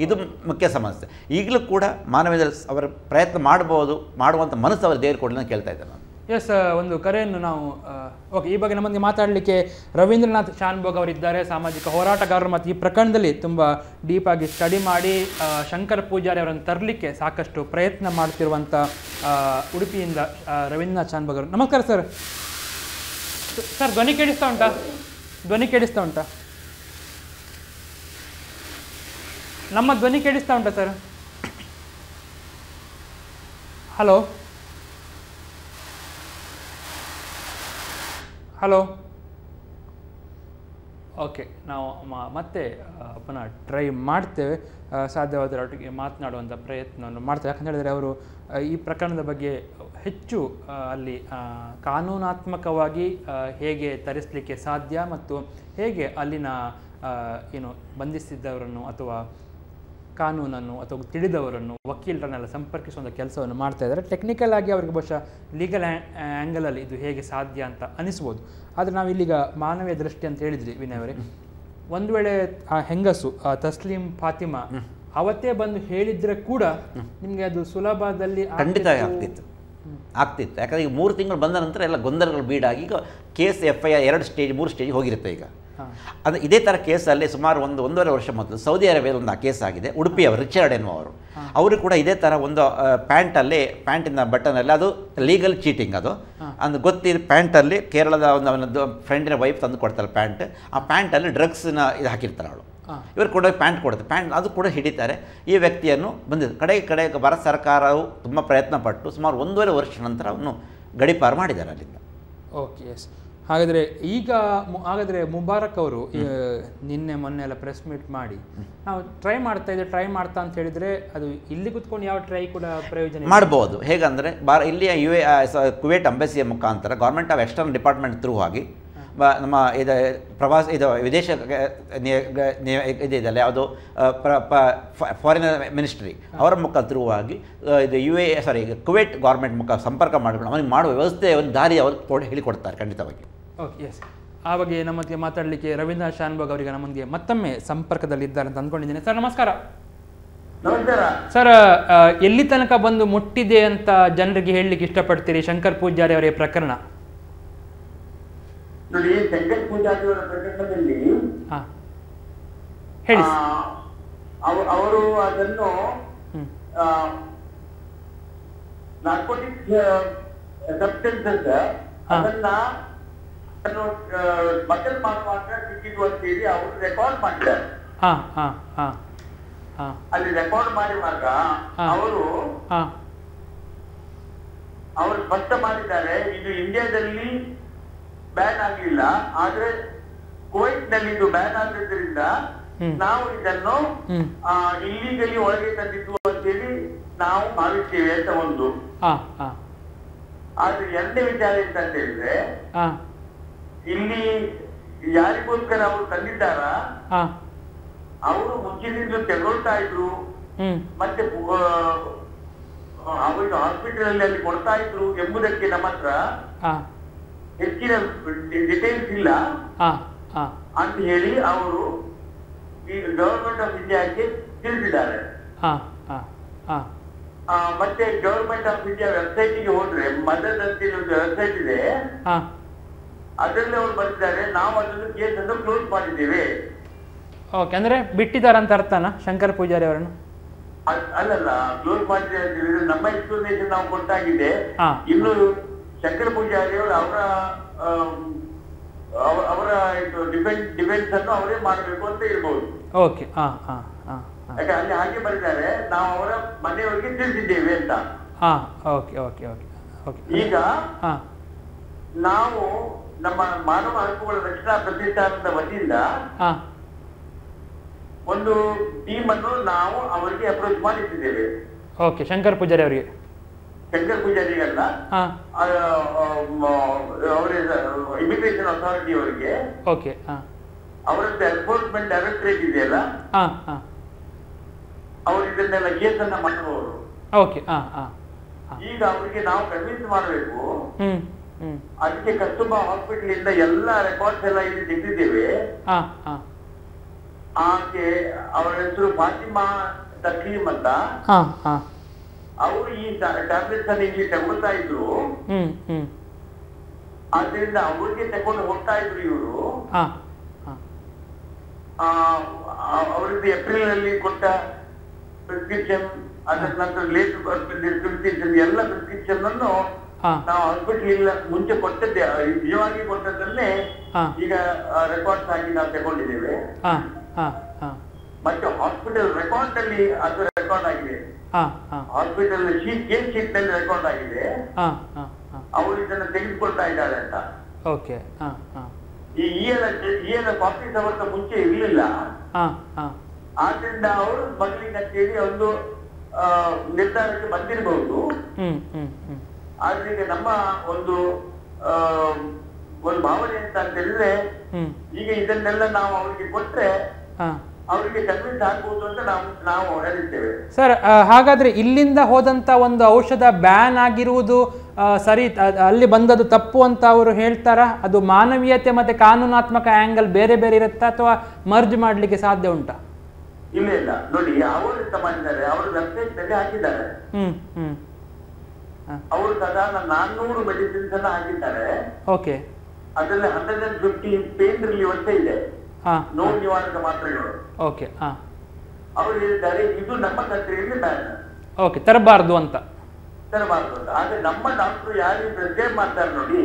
ಇದು ಮುಖ್ಯ ಸಮಸ್ಯೆ. ಈಗಲೂ ಕೂಡ ಮಾನವೀಯ ಅವರ ಪ್ರಯತ್ನ ಮಾಡುವಂಥ ಮನಸ್ಸು ಅವರು ದೇವರು ಕೊಡಲಿ ಅಂತ ಕೇಳ್ತಾ ಇದ್ದಾರೆ ನಾನು. ಎಸ್, ಒಂದು ಕರೆಯನ್ನು ನಾವು ಓಕೆ, ಈ ಬಗ್ಗೆ ನಮ್ಮೊಂದಿಗೆ ಮಾತಾಡಲಿಕ್ಕೆ ರವೀಂದ್ರನಾಥ್ ಶಾನ್ಭೋಗ್ ಅವರಿದ್ದಾರೆ, ಸಾಮಾಜಿಕ ಹೋರಾಟಗಾರರು, ಮತ್ತು ಈ ಪ್ರಕರಣದಲ್ಲಿ ತುಂಬ ಡೀಪಾಗಿ ಸ್ಟಡಿ ಮಾಡಿ ಶಂಕರ್ ಪೂಜಾರಿ ಅವರನ್ನು ತರಲಿಕ್ಕೆ ಸಾಕಷ್ಟು ಪ್ರಯತ್ನ ಮಾಡ್ತಿರುವಂಥ ಉಡುಪಿಯಿಂದ ರವೀಂದ್ರನಾಥ್ ಶಾನ್ಭೋಗ್ ಅವರು. ನಮಸ್ಕಾರ ಸರ್. ಸರ್, ಧ್ವನಿ ಕೇಳಿಸ್ತಾ ಉಂಟಾ? ನಮ್ಮ ಧ್ವನಿ ಕೇಳಿಸ್ತಾ ಉಂಟಾ ಸರ್? ಹಲೋ ಹಲೋ ಓಕೆ, ನಾವು ಮತ್ತೆ ಪುನಃ ಟ್ರೈ ಮಾಡ್ತೇವೆ, ಸಾಧ್ಯವಾದರೊಟ್ಟಿಗೆ ಮಾತನಾಡುವಂಥ ಪ್ರಯತ್ನವನ್ನು ಮಾಡ್ತೇವೆ. ಯಾಕಂತ ಹೇಳಿದರೆ ಅವರು ಈ ಪ್ರಕರಣದ ಬಗ್ಗೆ ಹೆಚ್ಚು ಅಲ್ಲಿ ಕಾನೂನಾತ್ಮಕವಾಗಿ ಹೇಗೆ ತರಿಸಲಿಕ್ಕೆ ಸಾಧ್ಯ ಮತ್ತು ಹೇಗೆ ಅಲ್ಲಿನ ಏನು ಬಂಧಿಸಿದ್ದವರನ್ನು ಅಥವಾ ಕಾನೂನನ್ನು ಅಥವಾ ತಿಳಿದವರನ್ನು ವಕೀಲರನ್ನೆಲ್ಲ ಸಂಪರ್ಕಿಸುವಂಥ ಕೆಲಸವನ್ನು ಮಾಡ್ತಾ ಇದ್ದಾರೆ. ಟೆಕ್ನಿಕಲ್ ಆಗಿ ಅವರಿಗೆ ಬಹುಶಃ ಲೀಗಲ್ ಆ್ಯಂಗಲಲ್ಲಿ ಇದು ಹೇಗೆ ಸಾಧ್ಯ ಅಂತ ಅನಿಸ್ಬೋದು. ಆದರೆ ನಾವು ಇಲ್ಲಿಗ ಮಾನವೀಯ ದೃಷ್ಟಿ ಅಂತ ಹೇಳಿದ್ರಿ ವಿನಯ್ ಅವರೇ, ಒಂದು ವೇಳೆ ಆ ಹೆಂಗಸು ತಸ್ಲೀಂ ಫಾತಿಮಾ ಅವತ್ತೇ ಬಂದು ಹೇಳಿದ್ರೆ ಕೂಡ ನಿಮಗೆ ಅದು ಸುಲಭದಲ್ಲಿ ಖಂಡಿತ ಆಗ್ತಿತ್ತು. ಯಾಕಂದರೆ ಈಗ 3 ತಿಂಗಳು ಬಂದ ನಂತರ ಎಲ್ಲ ಗೊಂದಲಗಳು ಬೀಡಾಗಿ ಈಗ ಕೇಸ್ FIR 2 ಸ್ಟೇಜ್ 3 ಸ್ಟೇಜ್ ಹೋಗಿರುತ್ತೆ. ಈಗ ಅದು ಇದೇ ಥರ ಕೇಸಲ್ಲಿ ಸುಮಾರು 1.5 ವರ್ಷ ಮೊದಲು ಸೌದಿ ಅರೇಬಿಯಾದ ಒಂದು ಕೇಸ್ ಆಗಿದೆ. ಉಡುಪಿಯವರು ರಿಚರ್ಡ್ ಎನ್ನುವರು, ಅವರು ಕೂಡ ಇದೇ ಥರ ಒಂದು ಪ್ಯಾಂಟಿನ ಬಟನಲ್ಲಿ ಅದು ಲೀಗಲ್ ಚೀಟಿಂಗ್. ಅದು ಗೊತ್ತಿದೆ. ಪ್ಯಾಂಟಲ್ಲಿ ಕೇರಳದ ಒಂದು ಫ್ರೆಂಡಿನ ವೈಫ್ ತಂದು ಕೊಡ್ತಾರೆ ಪ್ಯಾಂಟ್. ಆ ಪ್ಯಾಂಟಲ್ಲಿ ಡ್ರಗ್ಸ್ನ ಇದು ಹಾಕಿರ್ತಾರೆ ಅವಳು. ಇವರು ಕೂಡ ಪ್ಯಾಂಟ್ ಕೊಡುತ್ತೆ, ಪ್ಯಾಂಟ್ ಅದು ಕೂಡ ಹಿಡಿತಾರೆ. ಈ ವ್ಯಕ್ತಿಯನ್ನು ಬಂದಿದ್ದು ಕಡೆ ಭಾರತ ಸರ್ಕಾರವು ತುಂಬ ಪ್ರಯತ್ನ ಪಟ್ಟು ಸುಮಾರು 1.5 ವರ್ಷ ನಂತರ ಅವನು ಗಡೀಪಾರು ಮಾಡಿದ್ದಾರೆ ಅಲ್ಲಿಂದ. Okay, yes. ಹಾಗಾದರೆ ಮುಬಾರಕ್ ಅವರು ನಿನ್ನೆ ಮೊನ್ನೆ ಎಲ್ಲ ಪ್ರೆಸ್ ಮೀಟ್ ಮಾಡಿ ನಾವು ಟ್ರೈ ಮಾಡ್ತಾ ಅಂತ ಹೇಳಿದರೆ ಅದು ಇಲ್ಲಿ ಕುತ್ಕೊಂಡು ಯಾವ ಟ್ರೈ ಕೂಡ ಪ್ರಯೋಜನ ಮಾಡ್ಬೋದು. ಹೇಗಂದರೆ ಇಲ್ಲಿಯ ಕುವೈಟ್ ಅಂಬೆಸಿಯ ಮುಖಾಂತರ government of external department through ಆಗಿ ನಮ್ಮ ವಿದೇಶ ಇದೆಯಲ್ಲ ಯಾವುದು ಫಾರಿನ್ ಮಿನಿಸ್ಟ್ರಿ ಅವರ ಮುಖಾಂತರವಾಗಿ ಇದು ಕುವೈಟ್ ಗೌರ್ಮೆಂಟ್ ಮುಖ ಸಂಪರ್ಕ ಮಾಡಿಕೊಂಡು ಅವನಿಗೆ ಮಾಡುವ ವ್ಯವಸ್ಥೆ ಒಂದು ದಾರಿ ಅವರು ಹೇಳಿಕೊಡ್ತಾರೆ ಖಂಡಿತವಾಗಿ. Okay, yes. ಆ ಬಗ್ಗೆ ನಮ್ಮೊಂದಿಗೆ ಮಾತಾಡಲಿಕ್ಕೆ ರವೀಂದ್ರ ಶಾನ್ಭೋಗ್ ಅವರಿಗೆ ನಮ್ಮೊಂದಿಗೆ ಮತ್ತೊಮ್ಮೆ ಸಂಪರ್ಕದಲ್ಲಿದ್ದಾರೆ ಅಂತ ಅಂದ್ಕೊಂಡಿದ್ದೀನಿ. ಸರ್ ನಮಸ್ಕಾರ. ಸರ್, ಎಲ್ಲಿ ತನಕ ಬಂದು ಮುಟ್ಟಿದೆ ಅಂತ ಜನರಿಗೆ ಹೇಳಲಿಕ್ಕೆ ಇಷ್ಟಪಡ್ತೀರಿ ಶಂಕರ್ ಪೂಜಾರಿ ಅವರ ಪ್ರಕರಣ? ನೋಡಿ, ಶಂಕರ್ ಪೂಜಾರಿ ಅವರ ಪ್ರಕರಣದಲ್ಲಿ ಹೇಳಿ. ಅವರು ಅದನ್ನು ನಾರ್ಕೋಟಿಕ್ಸ್ ಸಬ್ಸ್ಟೆನ್ಸಸ್ ಅದನ್ನ ಮಕ್ಕಳು ಮಾಡುವಾಗ ಸಿಕ್ಕಿದ್ದು ಅಂತೇಳಿ ಅವರು ರೆಕಾರ್ಡ್ ಮಾಡಿದ್ದಾರೆ. ಅಲ್ಲಿ ರೆಕಾರ್ಡ್ ಮಾಡುವಾಗ ಅವರು ಸ್ಪಷ್ಟ ಮಾಡಿದ್ದಾರೆ, ಇದು ಇಂಡಿಯಾದಲ್ಲಿ ಬ್ಯಾನ್ ಆಗಲಿಲ್ಲ, ಆದ್ರೆ ಕುವೈಟ್ ನಲ್ಲಿ ಇದು ಬ್ಯಾನ್ ಆಗಿದ್ದರಿಂದ ನಾವು ಇದನ್ನು ಇಲ್ಲಿಗಲಿ ಒಳಗೆ ತಂದಿದ್ದು ಅಂತೇಳಿ ನಾವು ಭಾವಿಸ್ತೇವೆ ಅಂತ ಒಂದು. ಆದ್ರೆ ಎರಡನೇ ವಿಚಾರ ಎಂತ ಹೇಳಿದ್ರೆ, ಇಲ್ಲಿ ಯಾರಿಗೋಸ್ಕರ ಅವರು ತಂದಿದ್ದಾರ ಅವರು ಮುಂಚಿನಿಂದ ತೆಗೊಳ್ತಾ ಇದ್ರು, ಮತ್ತೆ ಅವರಿಗೆ ಹಾಸ್ಪಿಟಲ್ ಅಲ್ಲಿ ಕೊಡ್ತಾ ಇದ್ರು ಎಂಬುದಕ್ಕೆ ನಮ್ಮ ಹತ್ರ ಹೆಚ್ಚಿನ ಡಿಟೇಲ್ಸ್ ಇಲ್ಲ ಅಂತ ಹೇಳಿ ಅವರು ಈ ಗವರ್ಮೆಂಟ್ ಆಫ್ ಇಂಡಿಯಾಕ್ಕೆ ತಿಳಿಸಿದ್ದಾರೆ. ಮತ್ತೆ ಗವರ್ಮೆಂಟ್ ಆಫ್ ಇಂಡಿಯಾ ವೆಬ್ಸೈಟ್ಗೆ ಹೋದ್ರೆ ಮದರ್ ಅಂತ ಒಂದು ವೆಬ್ಸೈಟ್ ಇದೆ, ಅದರಲ್ಲಿ ಅವರು ಬಂದಿದ್ದಾರೆ, ನಾವು ಅದನ್ನು ಕೇಸ್ ಅನ್ನು ಕ್ಲೋಸ್ ಮಾಡಿದ್ದೇವೆ. ಓಕೆ, ಅಂದ್ರೆ ಬಿಟ್ಟಿದ್ದಾರೆ ಅಂತ ಅರ್ಥನಾ ಶಂಕರ್ ಪೂಜಾರಿ ಅವರನ್ನು? ಅಲ್ಲಲ್ಲ, ಕ್ಲೋಸ್ ಮಾಡಿದ್ದೇವೆ ಅಂತ ಹೇಳಿದ್ರೆ ನಮ್ಮ ಎಕ್ಸ್ಪ್ಲನೇಷನ್ ನಾವು ಕೊಟ್ಟಾಗಿದೆ. ಇನ್ನು ಶಂಕರ್ ಪೂಜಾರಿ ಅವರು ಅವರ ಡಿಫೆನ್ಸ್ ಅನ್ನು ಅವರೇ ಮಾಡಬೇಕು ಅಂತ ಇರ್ಬೋದು. ಓಕೆ, ಯಾಕೆ ಅಲ್ಲಿ ಹಾಗೆ ಬರೆದಿದ್ದಾರೆ, ನಾವು ಅವರ ಮನೆಯವರಿಗೆ ತಿಳಿಸಿದ್ದೇವೆ ಅಂತ. Okay okay okay okay. ಈಗ ನಾವು ನಮ್ಮ ಮಾನವ ಹಕ್ಕುಗಳ ರಕ್ಷಣಾ ಪ್ರತಿಷ್ಠಾನದ ವತಿಯಿಂದ ಒಂದು ಟೀಮ್ ಅನ್ನು ನಾವು ಅವರಿಗೆ ಅಪ್ರೋಚ್ ಮಾಡಿದ್ದೇವೆ. ಓಕೆ, ಶಂಕರ್ ಪೂಜಾರಿ ಅವರಿಗೆ? ಶಂಕರ್ ಪೂಜಾರಿಗಲ್ಲ, ಅವರ ಇಮಿಗ್ರೇಷನ್ ಅಥಾರಿಟಿ ಅವರಿಗೆ. ಓಕೆ, ಅವರದ್ದು ಎನ್ಫೋರ್ಸ್ಮೆಂಟ್ ಡೈರೆಕ್ಟರೇಟ್ ಇದೆಯಲ್ಲ, ಅವರು ಇದನ್ನೆಲ್ಲ ಕೇಸನ್ನ ಮಾಡುವವರು. ಓಕೆ, ಈಗ ಅವರಿಗೆ ನಾವು ಕನ್ವಿನ್ಸ್ ಮಾಡಬೇಕು. ಅದಕ್ಕೆ ಕಸ್ತೂರ್ಬಾ ಹಾಸ್ಪಿಟಲ್ ಇಂದ ಎಲ್ಲ ರೆಕಾರ್ಡ್ಸ್ ಎಲ್ಲ ಇಲ್ಲಿ ತೆಗೆದಿದ್ದೇವೆ. ಆಕೆ ಅವರ ಹೆಸರು ಫಾತಿಮಾ ತಸ್ಲೀಮ್ ಅಂತ. ಅವರು ಈ ಟ್ಯಾಬ್ಲೆಟ್ಸ್ ಅನ್ನು ಇಲ್ಲಿ ತಗೊಳ್ತಾ ಇದ್ರು, ಆದ್ರಿಂದ ಅವ್ರಿಗೆ ತಗೊಂಡು ಹೋಗ್ತಾ ಇದ್ರು ಇವರು. ಅವರದ್ದು ಏಪ್ರಿಲ್ ನಲ್ಲಿ ಕೊಟ್ಟ ಪ್ರಿಸ್ಕ್ರಿಪ್ಷನ್, ಅದರ ನಂತರ ಲೇಟ್ ಪ್ರಿಸ್ಕ್ರಿಪ್ಷನ್, ಎಲ್ಲ ಪ್ರಿಸ್ಕ್ರಿಪ್ಷನ್ ಅನ್ನು ನಾವು ಹಾಸ್ಪಿಟಲ್ ಇಲ್ಲ ಮುಂಚೆ ಕೊಟ್ಟದ್ದೇ, ನಿಜವಾಗಿ ಕೊಟ್ಟದನ್ನೇ ಈಗ ರೆಕಾರ್ಡ್ಸ್ ಆಗಿ ನಾವು ತಗೊಂಡಿದ್ದೇವೆ. ಮತ್ತೆ ಹಾಸ್ಪಿಟಲ್ ರೆಕಾರ್ಡ್ ಅಲ್ಲಿ ಅದು ರೆಕಾರ್ಡ್ ಆಗಿದೆ, ಹಾಸ್ಪಿಟಲ್ ಕೇಸ್ ಶೀಟ್ ನಲ್ಲಿ ರೆಕಾರ್ಡ್ ಆಗಿದೆ. ಅವರು ಇದನ್ನು ತೆಗೆದುಕೊಳ್ತಾ ಇದ್ದಾರೆ ಅಂತ. ಓಕೆ, ಈ ಕಾಫಿ ಅವರ್ತ ಮುಂಚೆ ಇರ್ಲಿಲ್ಲ. ಆದ್ರಿಂದ ಅವರು ಮಗಳಿಗೆ ಅಂತೇಳಿ ಒಂದು ನಿರ್ಧಾರಕ್ಕೆ ಬಂದಿರಬಹುದು. ಆದ್ರೆ ಈಗ ನಮ್ಮ ಒಂದು ಭಾವನೆ ಅಂತ ಹೇಳಿದ್ರೆ ಈಗ ಇದನ್ನೆಲ್ಲ ನಾವು ಅವರಿಗೆ ಕೊಟ್ರೆ ಅವರಿಗೆ ಕನ್ವಿನ್ಸ್ ಆಗ್ಬಹುದು ಅಂತ ನಾವು ಹೇಳಿದ್ದೇವೆ. ಸರ್, ಹಾಗಾದ್ರೆ ಇಲ್ಲಿಂದ ಹೋದಂತ ಒಂದು ಔಷಧ ಬ್ಯಾನ್ ಆಗಿರುವುದು ಸರಿ, ಅಲ್ಲಿ ಬಂದದ್ದು ತಪ್ಪು ಅಂತ ಅವರು ಹೇಳ್ತಾರಾ? ಅದು ಮಾನವೀಯತೆ ಮತ್ತೆ ಕಾನೂನಾತ್ಮಕ ಆಂಗಲ್ ಬೇರೆ ಬೇರೆ ಇರುತ್ತಾ ಅಥವಾ ಮರ್ಜ್ ಮಾಡ್ಲಿಕ್ಕೆ ಸಾಧ್ಯ ಉಂಟಾ? ಇಲ್ಲ ನೋಡಿ, ಅವರು ಎಂತ ಮಾಡಿದ್ದಾರೆ, ಅವರು ವೆಬ್ಸೈಟ್ ನಲ್ಲಿ ಹಾಕಿದ್ದಾರೆ. ಅವರು ಸಾಧಾರಣ 400 ಮೆಡಿಸಿನ್ಸ್ ಅನ್ನ ಹಾಕಿದ್ದಾರೆ. ಓಕೆ. ಅದರಲ್ಲಿ 150 ಪೇನ್ ರಿಲೀವರ್ಸ್ ಇದೆ, ನೋವು ನಿವಾರಕ ಮಾತ್ರೆಗಳು. ಓಕೆ. ಅವರು ಹೇಳಿದ್ದಾರೆ ಇದು ನಮ್ಮ ಕಂಟ್ರಿಯಲ್ಲಿ ಬ್ಯಾನ್. ಓಕೆ, ತರಬಾರ್ದು ಅಂತ. ಆದ್ರೆ ನಮ್ಮ ಡಾಕ್ಟರ್ ಯಾರು ಪ್ರಿಸ್ಕ್ರೈಬ್ ಮಾಡ್ತಾರೆ ನೋಡಿ,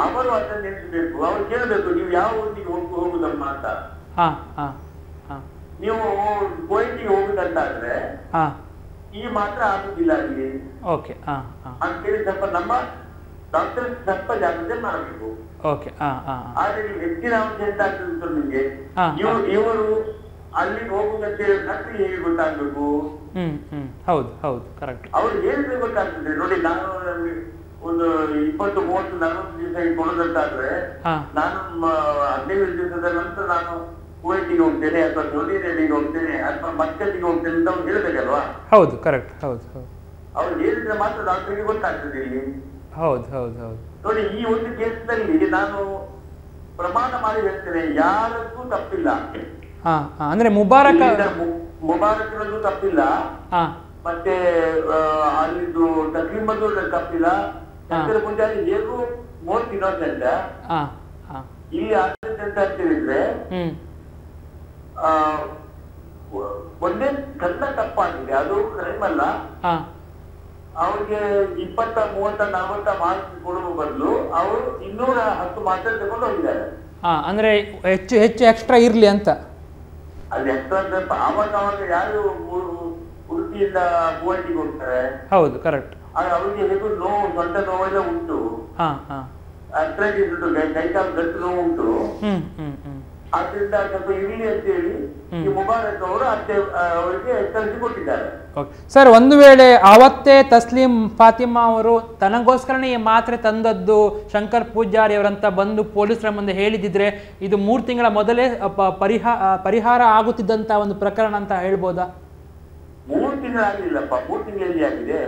ಅವರು ಅದನ್ನ ನೆನೆಸಬೇಕು. ಅವ್ರು ಕೇಳಬೇಕು, ನೀವು ಯಾವ ಊರಿಗೆ ಹೋಗುದಮ್ಮ ಅಂತ. ನೀವು ಕೋಯಿಟಿಗೆ ಹೋಗುದಂತಾದ್ರೆ ಈ ಮಾತ್ರ ಆಗುದಿಲ್ಲ ಅಲ್ಲಿ ಅಂತೇಳಿ ಸ್ವಲ್ಪ ನಮ್ಮ ಡಾಕ್ಟರ್ ಸ್ವಲ್ಪ ಜಾಗ್ರತೆ ಮಾಡಬೇಕು. ಆದ್ರೆ ಹೆಚ್ಚಿನ ಅಂಶ ಎಂತ ಆಗ್ತದೆ ನಿಮ್ಗೆ, ಇವರು ಅಲ್ಲಿಗೆ ಹೋಗುದಂತೆ ಡಾಕ್ಟರ್ ಹೇಗೆ ಗೊತ್ತಾಗ್ಬೇಕು? ಹೌದು ಹೌದು, ಕರೆಕ್ಟ್. ಅವ್ರು ಹೇಳಿದ್ರೆ ಗೊತ್ತಾಗ್ತದೆ ನೋಡಿ. ನಾನು ಒಂದು 20-30-40 ದಿವಸ ಕೊಡೋದಂತಾದ್ರೆ ನಾನು 15 ದಿವಸದ ನಂತರ ನಾನು ಕುವೈಟಿಗೆ ಹೋಗ್ತೇನೆ ಅಥವಾ ಸೌದಿ ಅರೇಬಿಯಾಗೆ ಹೋಗ್ತೇನೆ ಅಥವಾ ಮಸ್ಕತ್ತಿಗೆ ಹೋಗ್ತೇನೆ ಅಂತ ಅವ್ರು ಹೇಳ್ಬೇಕಲ್ವಾ? ಹೌದು, ಕರೆಕ್ಟ್. ಹೌದು ಹೌದು, ಅವ್ರು ಹೇಳಿದ್ರೆ ಮಾತ್ರ ಡಾಕ್ಟರ್ಗೆ ಗೊತ್ತಾಗ್ತದೆ ಇಲ್ಲಿ. ಹೌದು ಹೌದು ಹೌದು. ನೋಡಿ, ಈ ಒಂದು ಕೇಸ್ನಲ್ಲಿ ನಾನು ಪ್ರಮಾಣ ಮಾಡಿ ಹೇಳ್ತೇನೆ, ಯಾರಕ್ಕೂ ತಪ್ಪಿಲ್ಲ. ಅಂದ್ರೆ ಮುಬಾರಕ್ರದ್ದು ತಪ್ಪಿಲ್ಲ, ಮತ್ತೆ ಅಲ್ಲಿದ್ದು ತಕ್ಲೀಮದ್ದು ತಪ್ಪಿಲ್ಲ. ಶಂಕರ ಪೂಜಾರಿ ಹೇಗೂ ಮೋಸ್ಟ್ ಇನ್ನೋಸೆಂಟ್. ಇಲ್ಲಿ ಆಗುತ್ತೆ ಅಂತ ಹೇಳಿದ್ರೆ ಒಂದೇ ಸಣ್ಣ ತಪ್ಪಾಗಿದೆ, ಅದು ಕ್ರೈಮ್ ಅಲ್ಲ. ಅವ್ರಿಗೆ 20, 30, 40 ಮಾರ್ಕ್ಸ್ ಕೊಡುವ ಬದಲು ಅವರು 210 ಮಾತ್ರ ತಗೊಂಡು ಹೋಗಿದ್ದಾರೆ. ಅಂದ್ರೆ ಹೆಚ್ಚು ಹೆಚ್ಚು ಎಕ್ಸ್ಟ್ರಾ ಇರ್ಲಿ ಅಂತ. ಅಲ್ಲಿ ಎಕ್ಸ್ಟ್ರಾ ಆವಾಗ ಯಾರು ಉಡುಪಿಯಿಂದ ಕುವೈಟಿಗೆ ಹೋಗ್ತಾರೆ. ಹೌದು, ಕರೆಕ್ಟ್. ಅವರಿಗೆ ಹೇಗೂ ನೋವು, ಸೊಂಟ ನೋವೆಲ್ಲ ಉಂಟು, ಅರ್ಥ್ರೈಟಿಸ್ ಉಂಟು, ಕೈಕಾಲು ಗಂಟು ನೋವು ಉಂಟು. ಆದ್ರಿಂದ ಸ್ವಲ್ಪ ಇರಲಿ ಅಂತೇಳಿ ಈ ಮುಬಾರಕ್ ಅವರು ಅವರಿಗೆ ಕಳಿಸಿಕೊಟ್ಟಿದ್ದಾರೆ. ಸರ್, ಒಂದು ವೇಳೆ ಅವತ್ತೇ ತಸ್ಲೀಂ ಫಾತಿಮಾ ಅವರು ತನಗೋಸ್ಕರನೇ ಈ ಮಾತ್ರೆ ತಂದದ್ದು ಶಂಕರ್ ಪೂಜಾರಿ ಅವರಂತ ಬಂದು ಪೊಲೀಸರ ಮುಂದೆ ಹೇಳಿದಿದ್ರೆ ಇದು 3 ತಿಂಗಳ ಮೊದಲೇ ಪರಿಹಾರ ಆಗುತ್ತಿದ್ದಂತ ಒಂದು ಪ್ರಕರಣ ಅಂತ ಹೇಳ್ಬೋದಾ? 3 ತಿಂಗಳಾಗಲಿಲ್ಲಪ್ಪ, 3 ತಿಂಗಳಲ್ಲಿ ಆಗಿದೆ.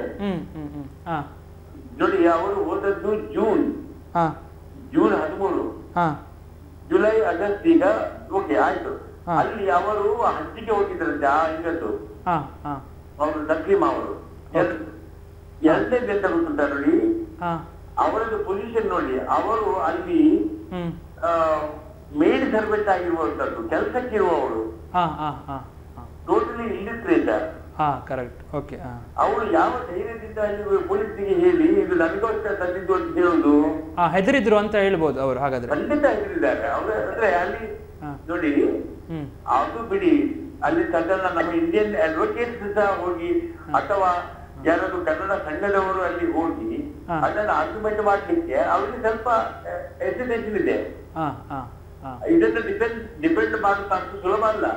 ನೋಡಿ, ಅವರು ಹೋದದ್ದು ಜೂನ್ 13, ಜುಲೈ, ಆಗಸ್ಟ್, ಈಗ ಓಕೆ ಆಯ್ತು. ಅಲ್ಲಿ ಅವರು ಹಜ್ಜಿಗೆ ಹೋಗಿದ್ರಂತೆ. ಇದದ್ದು ಅವರು ತಕ್ಲೀಮ್ ಅವರು ಎರಡನೇದು ಎಂತ ಗೊತ್ತುಂಟ ನೋಡಿ, ಅವರದ್ದು ಪೊಸಿಷನ್ ನೋಡಿ. ಅವರು ಅಲ್ಲಿ ಮೇಡ್ ಸರ್ವೆಂಟ್ ಆಗಿರುವಂತದ್ದು, ಕೆಲಸಕ್ಕೆ ಇರುವವರು, ಟೋಟಲಿ ಇಲ್ಲಿಟ್ರೇಟರ್. ಅವರು ಯಾವ ಧೈರ್ಯದಿಂದ ಅಲ್ಲಿ ಪೊಲೀಸರಿಗೆ ಹೇಳಿ ಇದು ನನಗೋಸ್ಕರ ತಂದಿದ್ದು ಅಂತ ಹೇಳುದು? ಹೆದರಿದ್ರು ಅಂತ ಹೇಳ್ಬೋದು ಅವರು. ಹಾಗಾದ್ರೆ ಖಂಡಿತ ಹೆದರಿದ್ದಾರೆ ಅವರು. ಅಂದ್ರೆ ಅಲ್ಲಿ ನೋಡಿ, ಅದು ಬಿಡಿ, ಅಲ್ಲಿ ಸಾಧಾರಣ ನಮ್ಮ ಇಂಡಿಯನ್ ಅಡ್ವೊಕೇಟ್ಸ್ ಸಹ ಹೋಗಿ ಅಥವಾ ಯಾರಾದ್ರೂ ಕನ್ನಡ ಸಂಘದವರು ಅಲ್ಲಿ ಹೋಗಿ ಅದನ್ನ ಆರ್ಗ್ಯುಮೆಂಟ್ ಮಾಡ್ಲಿಕ್ಕೆ ಅವರಿಗೆ ಸ್ವಲ್ಪ ಹೆಸಿಟೇಷನ್ ಇದೆ. ಇದನ್ನ ಡಿಪೆಂಡ್ ಮಾಡುತ್ತ ಅಷ್ಟು ಸುಲಭ ಅಲ್ಲ.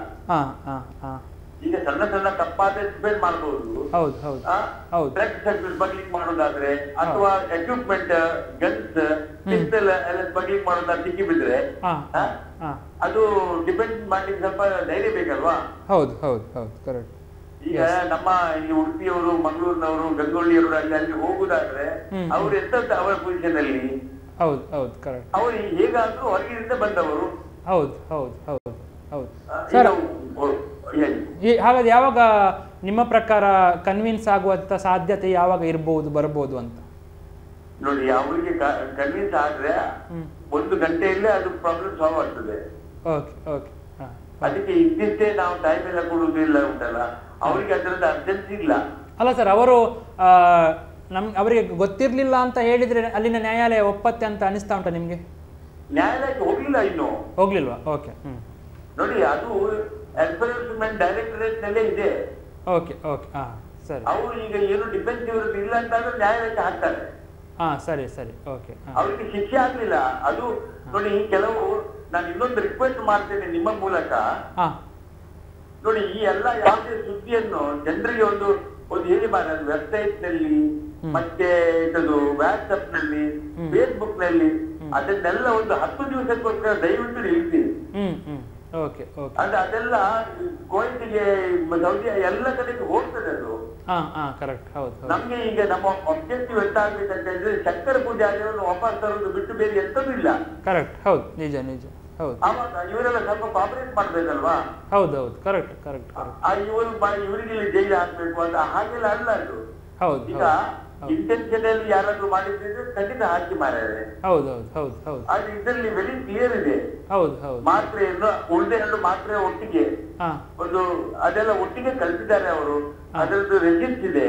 ಈಗ ಸಣ್ಣ ಸಣ್ಣ ತಪ್ಪಾದ ಡಿಪೆಂಡ್ ಮಾಡಬಹುದು. ಡ್ರಗ್ಸ್ ಸ್ಮಗ್ಲಿಂಗ್ ಮಾಡೋದಾದ್ರೆ ಅಥವಾ ಎಕ್ವಿಪ್ಮೆಂಟ್, ಗನ್ಸ್, ಪಿಸ್ತಲ್ ಎಲ್ಲ ಸ್ಮಗ್ಲಿಂಗ್ ಮಾಡೋದಾದ್ರೆ ಸಿಕ್ಕಿ ಬಿದ್ರೆ ಅದು ಡಿಪೆಂಡ್ ಮಾಡ್ಲಿಕ್ಕೆ ಸ್ವಲ್ಪ ಧೈರ್ಯ ಬೇಕಲ್ವಾ? ಹೌದು ಹೌದು ಹೌದು, ಕರೆಕ್ಟ್. ಈಗ ನಮ್ಮ ಇಲ್ಲಿ ಉಡುಪಿಯವರು, ಮಂಗಳೂರಿನವರು, ಗಂಗೊಳ್ಳಿಯವರು ಅಲ್ಲಿ ಹೋಗುದಾದ್ರೆ ಅವ್ರು ಎಂತ ಅವರ ಪೊಸಿಷನ್ ಅಲ್ಲಿ ಅವರು ಹೇಗಾದ್ರೂ ಹೊರಗಿನಿಂದ ಬಂದವರು. ಹೌದು ಹೌದು ಹೌದು ಹೌದು ಸರ್. ಹಾಗಾದ್ರೆ ಯಾವಾಗ ನಿಮ್ಮ ಪ್ರಕಾರ ಕನ್ವಿನ್ಸ್ ಆಗುವಂತ ಸಾಧ್ಯತೆ ಯಾವಾಗ ಬರ್ಬೋದು ಅಂತ ನೋಡಿ? ಅವರಿಗೆ ಕನ್ವಿನ್ಸ್ ಆದ್ರೆ 1 ಗಂಟೆಯಲ್ಲೇ ಅದು ಪ್ರಾಬ್ಲಮ್ ಸಾಲ್ವ್ ಆಗ್ತದೆ. ಅದಕ್ಕೆ ಇದ್ದಿಷ್ಟೇ ನಾವು ಟೈಮ್ ಎಲ್ಲ ಕೊಡುವುದಿಲ್ಲ ಉಂಟಲ್ಲ, ಅವರಿಗೆ ಅದರದ ಅರ್ಜೆನ್ಸಿ ಇಲ್ಲ. ಅಲ್ಲ ಸರ್, ಅವರು ಅವರಿಗೆ ಗೊತ್ತಿರ್ಲಿಲ್ಲ ಅಂತ ಹೇಳಿದ್ರೆ ಅಲ್ಲಿನ ನ್ಯಾಯಾಲಯ ಒಪ್ಪತ್ತೆ ಅಂತ ಅನಿಸ್ತಾ ಉಂಟಾ ನಿಮ್ಗೆ? ನ್ಯಾಯಾಲಯಕ್ಕೆ ಹೋಗ್ಲಿಲ್ಲ, ಇನ್ನು ಹೋಗ್ಲಿಲ್ವಾ? ಓಕೆ. ನೋಡಿ, ಅದು ಎನ್ಫೋರ್ಸ್ಮೆಂಟ್ ಡೈರೆಕ್ಟರೇಟ್ ನಲ್ಲೇ ಇದೆ. ಸರಿ. ಅವರು ಈಗ ಏನು ಡಿಫೆನ್ಸ್ ಇವ್ರದ್ದು ಇಲ್ಲ ಅಂತಂದ್ರೆ ನ್ಯಾಯಾಲಯಕ್ಕೆ ಹಾಕ್ತಾರೆ. ಸರಿ ಸರಿ, ಓಕೆ. ಅವ್ರಿಗೆ ಶಿಕ್ಷೆ ಆಗ್ಲಿಲ್ಲ. ಅದು ನೋಡಿ, ಕೆಲವು ನಾನು ಇನ್ನೊಂದು ರಿಕ್ವೆಸ್ಟ್ ಮಾಡ್ತೇನೆ ನಿಮ್ಮ ಮೂಲಕ. ನೋಡಿ, ಈ ಎಲ್ಲ ಯಾವುದೇ ಸುದ್ದಿಯನ್ನು ಜನರಿಗೆ ಒಂದು ಹೇಳಿ ಮಾಡಿ, ವೆಬ್ಸೈಟ್ ನಲ್ಲಿ ಮತ್ತೆ ಇದು ವಾಟ್ಸ್ಆಪ್ ನಲ್ಲಿ, ಫೇಸ್ಬುಕ್ ನಲ್ಲಿ, ಅದನ್ನೆಲ್ಲ ಒಂದು 10 ದಿವಸಕ್ಕೋಸ್ಕರ ದಯವಿಟ್ಟು ನಿಲ್ಲಿಸಿ. ಅಂದ್ರೆ ಅದೆಲ್ಲ ಕೋರ್ಟಿಗೆ, ಸೌದಿ ಎಲ್ಲ ಕಡೆಗೆ ಹೋಗ್ತದೆ ಅದು. ನಮ್ಗೆ ಈಗ ನಮ್ಮ ಆಬ್ಜೆಕ್ಟಿವ್ ಎಂತ ಆಗ್ಬೇಕಂತ ಹೇಳಿದ್ರೆ, ಶಂಕರ ಪೂಜೆ ಆಚರಣೆ ವಾಪಸ್ ತರೋದು ಬಿಟ್ಟು ಬೇರೆ ಎಂತದೂ ಇಲ್ಲ. ಕರೆಕ್ಟ್, ಹೌದು, ನಿಜ ನಿಜ. ಆವಾಗ ಇವರೆಲ್ಲ ಸ್ವಲ್ಪ ಕಾಪರೇಟ್ ಮಾಡ್ಬೇಕಲ್ವಾ? ಹೌದೌದು, ಕರೆಕ್ಟ್ ಕರೆಕ್ಟ್. ಇವರಿಗೆ ಜೈಲು ಹಾಕ್ಬೇಕು ಅಂತ ಹಾಗೆಲ್ಲ ಅಲ್ಲ ಅದು. ಈಗ ಇಂಟೆನ್ಷನಲಿ ಯಾರಾದ್ರೂ ಮಾಡಿದ್ರೆ ಖಂಡಿತ ಹಾಕಿ ಮಾರಾರೆ. ಆದ್ರೆ ಇದರಲ್ಲಿ ವೆರಿ ಕ್ಲಿಯರ್ ಇದೆ. ಮಾತ್ರೆಯನ್ನು ಉಳಿದ 2 ಮಾತ್ರೆ ಒಟ್ಟಿಗೆ ಒಂದು ಅದೆಲ್ಲ ಒಟ್ಟಿಗೆ ಕಲ್ಪಿದ್ದಾರೆ ಅವರು, ಅದರದ್ದು ರೆಜಿಸ್ಟ್ ಇದೆ.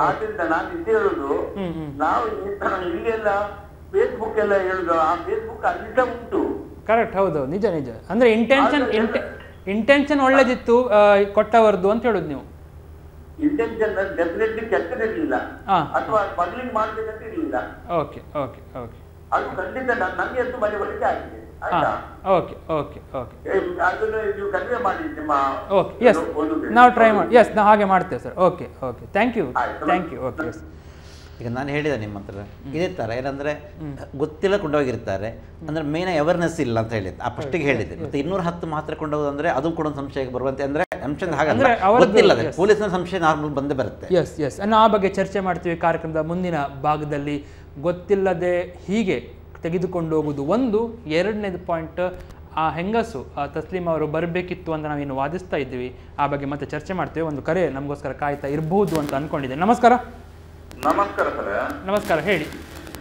ಆದ್ರಿಂದ ನಾನು ಇದು ಹೇಳುದು, ನಾವು ಇಲ್ಲೆಲ್ಲ ಫೇಸ್ಬುಕ್ ಎಲ್ಲ ಹೇಳುದು, ಆ ಫೇಸ್ಬುಕ್ ಅಲ್ಲಿಂದ ಉಂಟು. ಕರೆಕ್ಟ್, ಹೌದೌದು, ನಿಜ ನಿಜ. ಅಂದ್ರೆ ಇಂಟೆನ್ಷನ್ ಒಳ್ಳೇದಿತ್ತು ಕೊಟ್ಟವರದ್ದು ಅಂತ ಹೇಳುದು ನೀವು. ಇಂಟೆನ್ಷನ್ ಡೆಫಿನೆಟ್ಲಿ ಕೆಟ್ಟದಿರಲಿಲ್ಲ, ಅಥವಾ ಸ್ಮಗ್ಲಿಂಗ್ ಮಾಡ್ಬೇಕಂತ ಇರಲಿಲ್ಲ. Okay okay okay. ಅದು ಖಂಡಿತ ನನಗೆ ಅಂತೂ ಮನೆ ಒಳಗೆ ಆಗಿದೆ. Okay okay okay. ಅದನ್ನು ನೀವು ಕನ್ವೆ ಮಾಡಿ ನಿಮ್ಮ. ಓಕೆ, ಎಸ್, ನಾವು ಟ್ರೈ ಮಾಡಿ. ಎಸ್, ನಾವು ಹಾಗೆ ಮಾಡ್ತೇವೆ sir. Okay okay, thank you thank you. Okay, yes. ಈಗ ನಾನು ಹೇಳಿದೆ ನಿಮ್ಮ ಹತ್ರ ಇದೇ ಥರ ಏನಂದರೆ ಗೊತ್ತಿಲ್ಲ ಕೊಂಡೋಗಿರ್ತಾರೆ, ಅಂದರೆ ಮೇನ್ ಅವೇರ್ನೆಸ್ ಇಲ್ಲ ಅಂತ ಹೇಳಿದ್ದು ಆ ಫಸ್ಟಿಗೆ ಹೇಳಿದೆ. ಮತ್ತು 210 ಮಾತ್ರೆ ಕೊಂಡೋಗೋದಂದರೆ ಅದು ಕೂಡ ಒಂದು ಸಂಶಯಕ್ಕೆ ಬರುವಂತೆ, ಅಂದರೆ ಅಂಶದ ಹಾಗಂದ್ರೆ ಗೊತ್ತಿಲ್ಲ, ಪೊಲೀಸ್ನ ಸಂಶಯ ನಾರ್ಮಲ್ ಬಂದೇ ಬರುತ್ತೆ. ಎಸ್ ಎಸ್, ಆ ಬಗ್ಗೆ ಚರ್ಚೆ ಮಾಡ್ತೀವಿ ಕಾರ್ಯಕ್ರಮದ ಮುಂದಿನ ಭಾಗದಲ್ಲಿ. ಗೊತ್ತಿಲ್ಲದೆ ಹೀಗೆ ತೆಗೆದುಕೊಂಡು ಹೋಗುವುದು ಒಂದು. 2ನೇದು ಪಾಯಿಂಟ್, ಆ ಹೆಂಗಸು ತಸ್ಲೀಮ್ ಅವರು ಬರಬೇಕಿತ್ತು ಅಂತ ನಾವೇನು ವಾದಿಸ್ತಾ ಇದ್ದೀವಿ, ಆ ಬಗ್ಗೆ ಮತ್ತೆ ಚರ್ಚೆ ಮಾಡ್ತೀವಿ. ಒಂದು ಕರೆ ನಮಗೋಸ್ಕರ ಕಾಯ್ತಾ ಇರಬಹುದು ಅಂತ ಅನ್ಕೊಂಡಿದ್ದೆ. ನಮಸ್ಕಾರ. ನಮಸ್ಕಾರ ಸರ್. ನಮಸ್ಕಾರ, ಹೇಳಿ.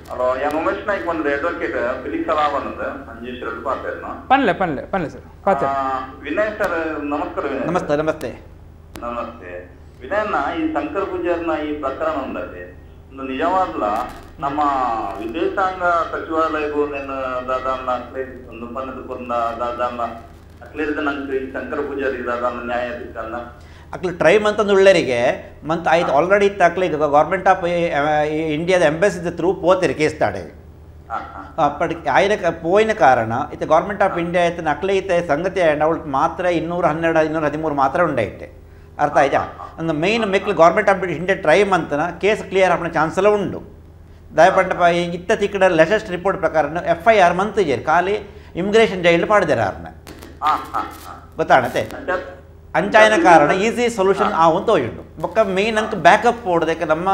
ಹಲೋ, ഞാൻ ഉമേഷ് നായിക് വന്നത് അഡ്വക്കേറ്റ് ഫിലിക്സ് അലാ വന്നത് അഞ്ചേശ്വരം പാത്തായിരുന്നു. ಪನ್ಲೆ ಪನ್ಲೆ ಪನ್ಲೆ ಸರ್. ವಿನಯ್ ಸರ್, ನಮಸ್ಕಾರ. ನಮಸ್ತೆ ನಮಸ್ತೆ ನಮಸ್ತೆ. ವಿನಯನ್ನ ಈ ಶಂಕರ ಪೂಜಾರಿನ ಈ ಪ್ರಕರಣ ಉಂಟದೆ ಒಂದು ನಿಜವಾಗ್ಲ ನಮ್ಮ ವಿದೇಶಾಂಗ ಸಚಿವಾಲಯಗೂ నేను దాదాపు ಒಂದು ಪನ್ನದು ಕೊಂದ ದಾದಾಮ ಅಕ್ಲೇರಿದ ನಂಗೆ ಈ ಶಂಕರ ಪೂಜಾರಿ ದಾದಾಮ ನ್ಯಾಯ ಸಿಕ್ಕಲ್ಲ ಅಕ್ಲೆ ಟ್ರೈ ಮಂತಂದು ಉಳ್ಳರಿಗೆ ಮಂತ್ ಆಯ್ತು ಆಲ್ರೆಡಿ ಇತ್ತು. ಅಕ್ಲೆ ಈಗ ಗೌರ್ಮೆಂಟ್ ಆಫ್ ಇಂಡಿಯಾದ ಎಂಬಸಿದ ತ್ರೂ ಪೋತಿರಿ ಕೇಸ್ ತಾಡೆ ಅಪ್ಪಡಿ ಆಯ್ನ ಪೋಯಿನ ಕಾರಣ ಇತ್ತೆ ಗೌರ್ಮೆಂಟ್ ಆಫ್ ಇಂಡಿಯಾ ಇತ್ತು ಅಕ್ಲೆ ಇತ್ತೆ ಸಂಗತಿ ಅವಳು ಮಾತ್ರ 212 213 ಮಾತ್ರ ಉಂಡೈತೆ. ಅರ್ಥ ಆಯ್ತಾ? ಒಂದು ಮೇಯ್ನ್ ಮೆಕ್ಲು ಗೌರ್ಮೆಂಟ್ ಆಫ್ ಇಂಡಿಯಾ ಟ್ರೈ ಮಂತನ ಕೇಸ್ ಕ್ಲಿಯರ್ ಆಪಣ ಚಾನ್ಸ್ ಎಲ್ಲ ಉಂಡು. ದಯಪಂಡ ಇತ್ತ ತಿಕ್ಕಡ ಲೇಟೆಸ್ಟ್ ರಿಪೋರ್ಟ್ ಪ್ರಕಾರ FIR ಮಂತಿಜೇರು ಖಾಲಿ ಇಮಿಗ್ರೇಷನ್ ಜೈಲು ಪಾಡಿದಾರೆ ಅವ್ರನ್ನ. ಗೊತ್ತಾಣತೆ ಅಂಚಾಯನ ಕಾರಣ ಈಸಿ ಸೊಲ್ಯೂಷನ್ ಆವಂತ ಹೋಗಿಟ್ಟು ಬೊಕ್ಕ ಮೇನ್ ಅಂಕ ಬ್ಯಾಕಪ್ ಪೋಡೋದಕ್ಕೆ ನಮ್ಮ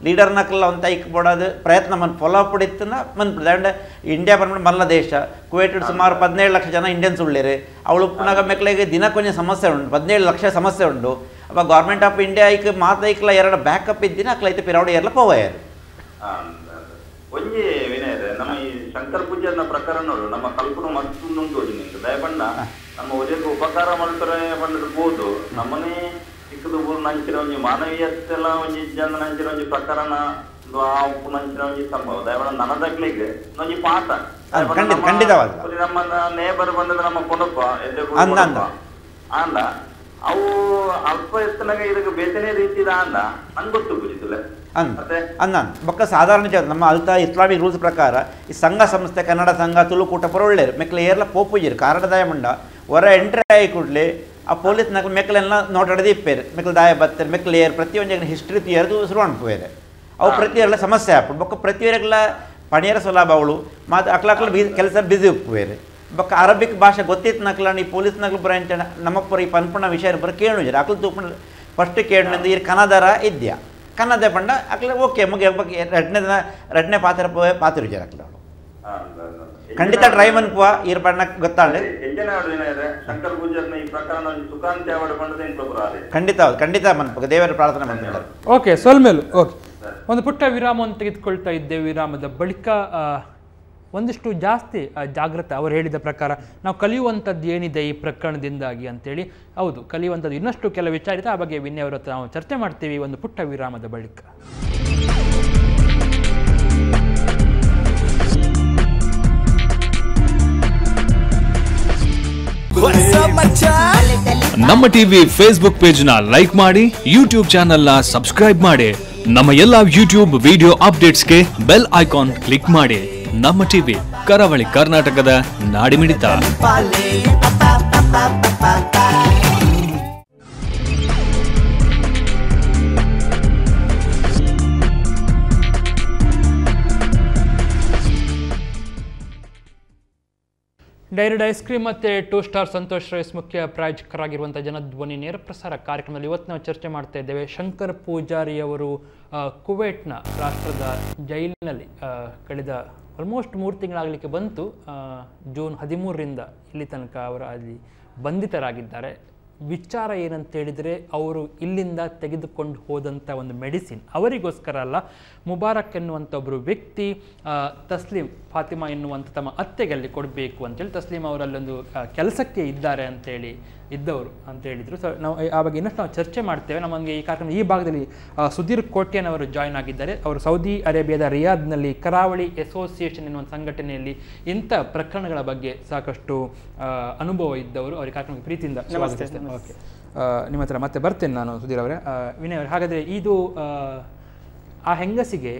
ಲೀಡರ್ನಕ್ಕೆಲ್ಲ ಅಂತ ಇಕ್ಬೋಡೋದು ಪ್ರಯತ್ನ ಮನ್ ಫಾಲೋ ಅಪ್ ಇತ್ತನ ಮನ್ಪುದು. ಆ್ಯಂಡ್ ಇಂಡಿಯಾ ಬಂದ್ಬಿಟ್ಟು ಮಲ್ಲ ದೇಶ ಕುವೈಟ್ ಸುಮಾರು 17 ಲಕ್ಷ ಜನ ಇಂಡಿಯನ್ಸ್ ಉಳ್ಳಿರಿ. ಅವಳು ಪುನಃ ಮೆಕ್ಳಿಗೆ ದಿನಕ್ಕೊಂದು ಸಮಸ್ಯೆ ಉಂಟು, 17 ಲಕ್ಷ ಸಮಸ್ಯೆ ಉಂಟು. ಅಪ್ಪ ಗೌರ್ಮೆಂಟ್ ಆಫ್ ಇಂಡಿಯಾ ಈಗ ಮಾತೈಕ್ಲ 2 ಬ್ಯಾಕಪ್ ಇದ್ದಿನ ಅಕ್ಲೈತೆ ಪಿರೌಡಿ ಎಲ್ಲ ಪೋವಾಯರು. ಒಂಜಿ ವಿನಯದ ನಮ್ಮ ಈ ಶಂಕರ ಪೂಜಾರಿನ ಪ್ರಕರಣ ನಮ್ಮ ಕಲ್ಪನೆ ಮತ್ತೊಂದು ನಿಂಗೆ ದಯಪಂಡ ನಮ್ಮ ಒದಕ್ಕೆ ಉಪಕಾರ ಮಾಡ್ತಾರೆ ಬಂದಬಹುದು. ನಮ್ಮನೆ ಚಿಕ್ಕದು ಊರು ನಂಚಿರ ಒಂಜಿ ಮಾನವೀಯತೆ ಎಲ್ಲ ಒಂಜಿ ಜನ ನಂಚಿರ ಒಂಜಿ ಪ್ರಕರಣ ಆ ಉಪ್ಪು ನಂಚಿರ ಒಂಜಿ ಸಂಭವ ದಯಪಂಡ ನನದಕ್ಲಿಗೆ ಒಂಜಿ ಪಾಠ ನಮ್ಮ ನೇಬರ್ ಬಂದದ ನಮ್ಮ ಕೊಡಪ್ಪ ಎದ್ದೆ ಆಂಡ ಅವು ಅಲ್ಪ ಎತ್ತನಾಗ ಇದಕ್ಕೆ ಬೇತನೆ ರೀತಿದ ಆಂಡ ನಂಗೆ ಗೊತ್ತು ಬುಜಿದಿಲ್ಲ ಅಂದ ಬೊಕ್ಕ ಸಾಧಾರಣ ನಮ್ಮ ಅಲ್ತಾ ಇಸ್ಲಾಮಿಕ್ ರೂಲ್ಸ್ ಪ್ರಕಾರ ಈ ಸಂಘ ಸಂಸ್ಥೆ ಕನ್ನಡ ಸಂಘ ತುಳುಕೂಟ ಪರೊಳ್ಳೆರು ಮೆಕ್ಲೆ ಏರ್ಲ ಪೋಪುಜಿರು ಕಾರಣ ದಾಯ ಮುಂಡ ಹೊರ ಎಂಟ್ರಿ ಆಗಿ ಕೂಡಲೇ ಆ ಪೊಲೀಸ್ ನಕ್ಲು ಮೆಕ್ಲೆಲ್ಲ ನೋಟಾಡದೆ ಇಪ್ಪೇರು ಮೆಕ್ಲು ದಾಯ ಬತ್ತೇರು ಮೆಕ್ಲು ಏರು ಪ್ರತಿಯೊಂದು ಹಿಸ್ಟ್ರಿ ತೀಯರ್ದು ಶುರು ಅನ್ಪೋಯರು ಅವು ಪ್ರತಿಯೊಲ್ಲ ಸಮಸ್ಯೆ ಹಾಕ್ಬಿಟ್ಟು ಬೊಕ್ಕ ಪ್ರತಿಯೊರೆಲ್ಲ ಪಣಿಯರ ಸುಲಭ ಅವಳು ಮತ್ತು ಅಕ್ಲಕ್ಲ ಕೆಲಸ ಬಿಸಿ ಉಪ್ಪುವೇರು ಬೊಕ್ಕ ಅರಬಿಕ್ ಭಾಷೆ ಗೊತ್ತಿತ್ತು ನಕ್ಲ ಈ ಪೊಲೀಸ್ ನಕ್ಲು ಬ್ರಾಂಚ್ ನಮ್ಮ ಪುರ ಈ ಪನ್ಪುಣ ವಿಷಯ ಬರ ಕೇಳುಜರು ಅಕ್ಲು ತೂಪಣ ಫಸ್ಟ್ ಕೇಳಿನಿಂದ ಈ ಕನ್ನದರ ಇದ್ಯಾ ಕನ್ನಡ ಪಂಡ ಅಕ್ಲೆ ಓಕೆ ಮುಗಿಯ ಬಗ್ಗೆ ಎರಡನೇ ಪಾತ್ರ ವಿಚಾರ ಅಕ್ಲ ಖಂಡಿತ ಟ್ರೈ ಮನ್ಪುವ ಈರ್ ಬಣ್ಣ ಗೊತ್ತಾಳೆ ಖಂಡಿತ ಹೌದು ಖಂಡಿತ ಮನ್ಪು ದೇವರ ಪ್ರಾರ್ಥನೆ ಮಾಡ್ತಾರೆ. ಓಕೆ ಸೊಲ್ಮೇಲು ಓಕೆ ಒಂದು ಪುಟ್ಟ ವಿರಾಮವನ್ನು ತೆಗೆದುಕೊಳ್ತಾ ಇದ್ದೇವೆ. ವಿರಾಮದ ಬಳಿಕ ಒಂದಿಷ್ಟು ಜಾಸ್ತಿ ಜಾಗೃತ ಅವರು ಹೇಳಿದ ಪ್ರಕಾರ ನಾವು ಕಲಿಯುವಂಥದ್ದು ಏನಿದೆ ಈ ಪ್ರಕರಣದಿಂದಾಗಿ ಅಂತೇಳಿ. ಹೌದು, ಕಲಿಯುವಂಥದ್ದು ಇನ್ನಷ್ಟು ಕೆಲವು ವಿಚಾರ ಇದೆ, ಆ ಬಗ್ಗೆ ವಿನಯ್ ಅವರ ಹತ್ರ ನಾವು ಚರ್ಚೆ ಮಾಡ್ತೀವಿ ಒಂದು ಪುಟ್ಟ ವಿರಾಮದ ಬಳಿಕ. ನಮ್ಮ ಟಿವಿ ಫೇಸ್ಬುಕ್ ಪೇಜ್ ನ ಲೈಕ್ ಮಾಡಿ, ಯೂಟ್ಯೂಬ್ ಚಾನೆಲ್ ನ ಸಬ್ಸ್ಕ್ರೈಬ್ ಮಾಡಿ. ನಮ್ಮ ಎಲ್ಲಾ ಯೂಟ್ಯೂಬ್ ವಿಡಿಯೋ ಅಪ್ಡೇಟ್ಸ್ಗೆ ಬೆಲ್ ಐಕಾನ್ ಕ್ಲಿಕ್ ಮಾಡಿ. ನಮ್ಮ ಟಿವಿ ಕರಾವಳಿ ಕರ್ನಾಟಕದ ನಾಡಿಮಿಡಿತ. ಡೈರಿಡ್ ಐಸ್ ಕ್ರೀಮ್ ಮತ್ತು 2 ಸ್ಟಾರ್ ಸಂತೋಷ್ ರೈಸ್ ಮುಖ್ಯ ಪ್ರಾಯೋಜಕರಾಗಿರುವಂಥ ಜನಧ್ವನಿ ನೇರ ಪ್ರಸಾರ ಕಾರ್ಯಕ್ರಮದಲ್ಲಿ ಇವತ್ತು ನಾವು ಚರ್ಚೆ ಮಾಡ್ತಾ ಇದ್ದೇವೆ. ಶಂಕರ್ ಪೂಜಾರಿಯವರು ಕುವೈಟ್ನ ರಾಷ್ಟ್ರದ ಜೈಲಿನಲ್ಲಿ ಕಳೆದ ಆಲ್ಮೋಸ್ಟ್ 3 ತಿಂಗಳಾಗಲಿಕ್ಕೆ ಬಂತು. ಜೂನ್ 13ರಿಂದ ಇಲ್ಲಿ ತನಕ ಅವರು ಅಲ್ಲಿ ಬಂಧಿತರಾಗಿದ್ದಾರೆ. ವಿಚಾರ ಏನಂತ ಹೇಳಿದರೆ, ಅವರು ಇಲ್ಲಿಂದ ತೆಗೆದುಕೊಂಡು ಹೋದಂಥ ಒಂದು ಮೆಡಿಸಿನ್ ಅವರಿಗೋಸ್ಕರ ಅಲ್ಲ, ಮುಬಾರಕ್ ಎನ್ನುವಂಥ ಒಬ್ಬರು ವ್ಯಕ್ತಿ ತಸ್ಲೀಂ ಫಾತಿಮಾ ಎನ್ನುವಂಥ ತಮ್ಮ ಅತ್ತೆಗೆ ಅಲ್ಲಿ ಕೊಡಬೇಕು ಅಂತೇಳಿ, ತಸ್ಲೀಂ ಅವರಲ್ಲೊಂದು ಕೆಲಸಕ್ಕೆ ಇದ್ದಾರೆ ಅಂತೇಳಿ ಇದ್ದವರು ಅಂತ ಹೇಳಿದರು. ಸೊ ನಾವು ಆ ಬಗ್ಗೆ ಇನ್ನಷ್ಟು ನಾವು ಚರ್ಚೆ ಮಾಡ್ತೇವೆ. ನಮಗೆ ಈ ಕಾರ್ಯಕ್ರಮ ಈ ಭಾಗದಲ್ಲಿ ಸುಧೀರ್ ಕೋಟ್ಯನವರು ಜಾಯ್ನ್ ಆಗಿದ್ದಾರೆ. ಅವರು ಸೌದಿ ಅರೇಬಿಯಾದ ರಿಯಾದ್ನಲ್ಲಿ ಕರಾವಳಿ ಅಸೋಸಿಯೇಷನ್ ಎನ್ನುವ ಸಂಘಟನೆಯಲ್ಲಿ ಇಂಥ ಪ್ರಕರಣಗಳ ಬಗ್ಗೆ ಸಾಕಷ್ಟು ಅನುಭವ ಇದ್ದವರು. ಅವರಿಗೆ ಕಾರ್ಯಕ್ರಮಕ್ಕೆ ಪ್ರೀತಿಯಿಂದ ಸ್ವಾಗತಿಸ್ತೇನೆ. ಓಕೆ, ನಿಮ್ಮ ಹತ್ರ ಮತ್ತೆ ಬರ್ತೇನೆ ನಾನು ಸುಧೀರ್ ಅವರೇ. ವಿನಯ್ ಅವರೇ, ಹಾಗಾದರೆ ಇದು ಆ ಹೆಂಗಸಿಗೆ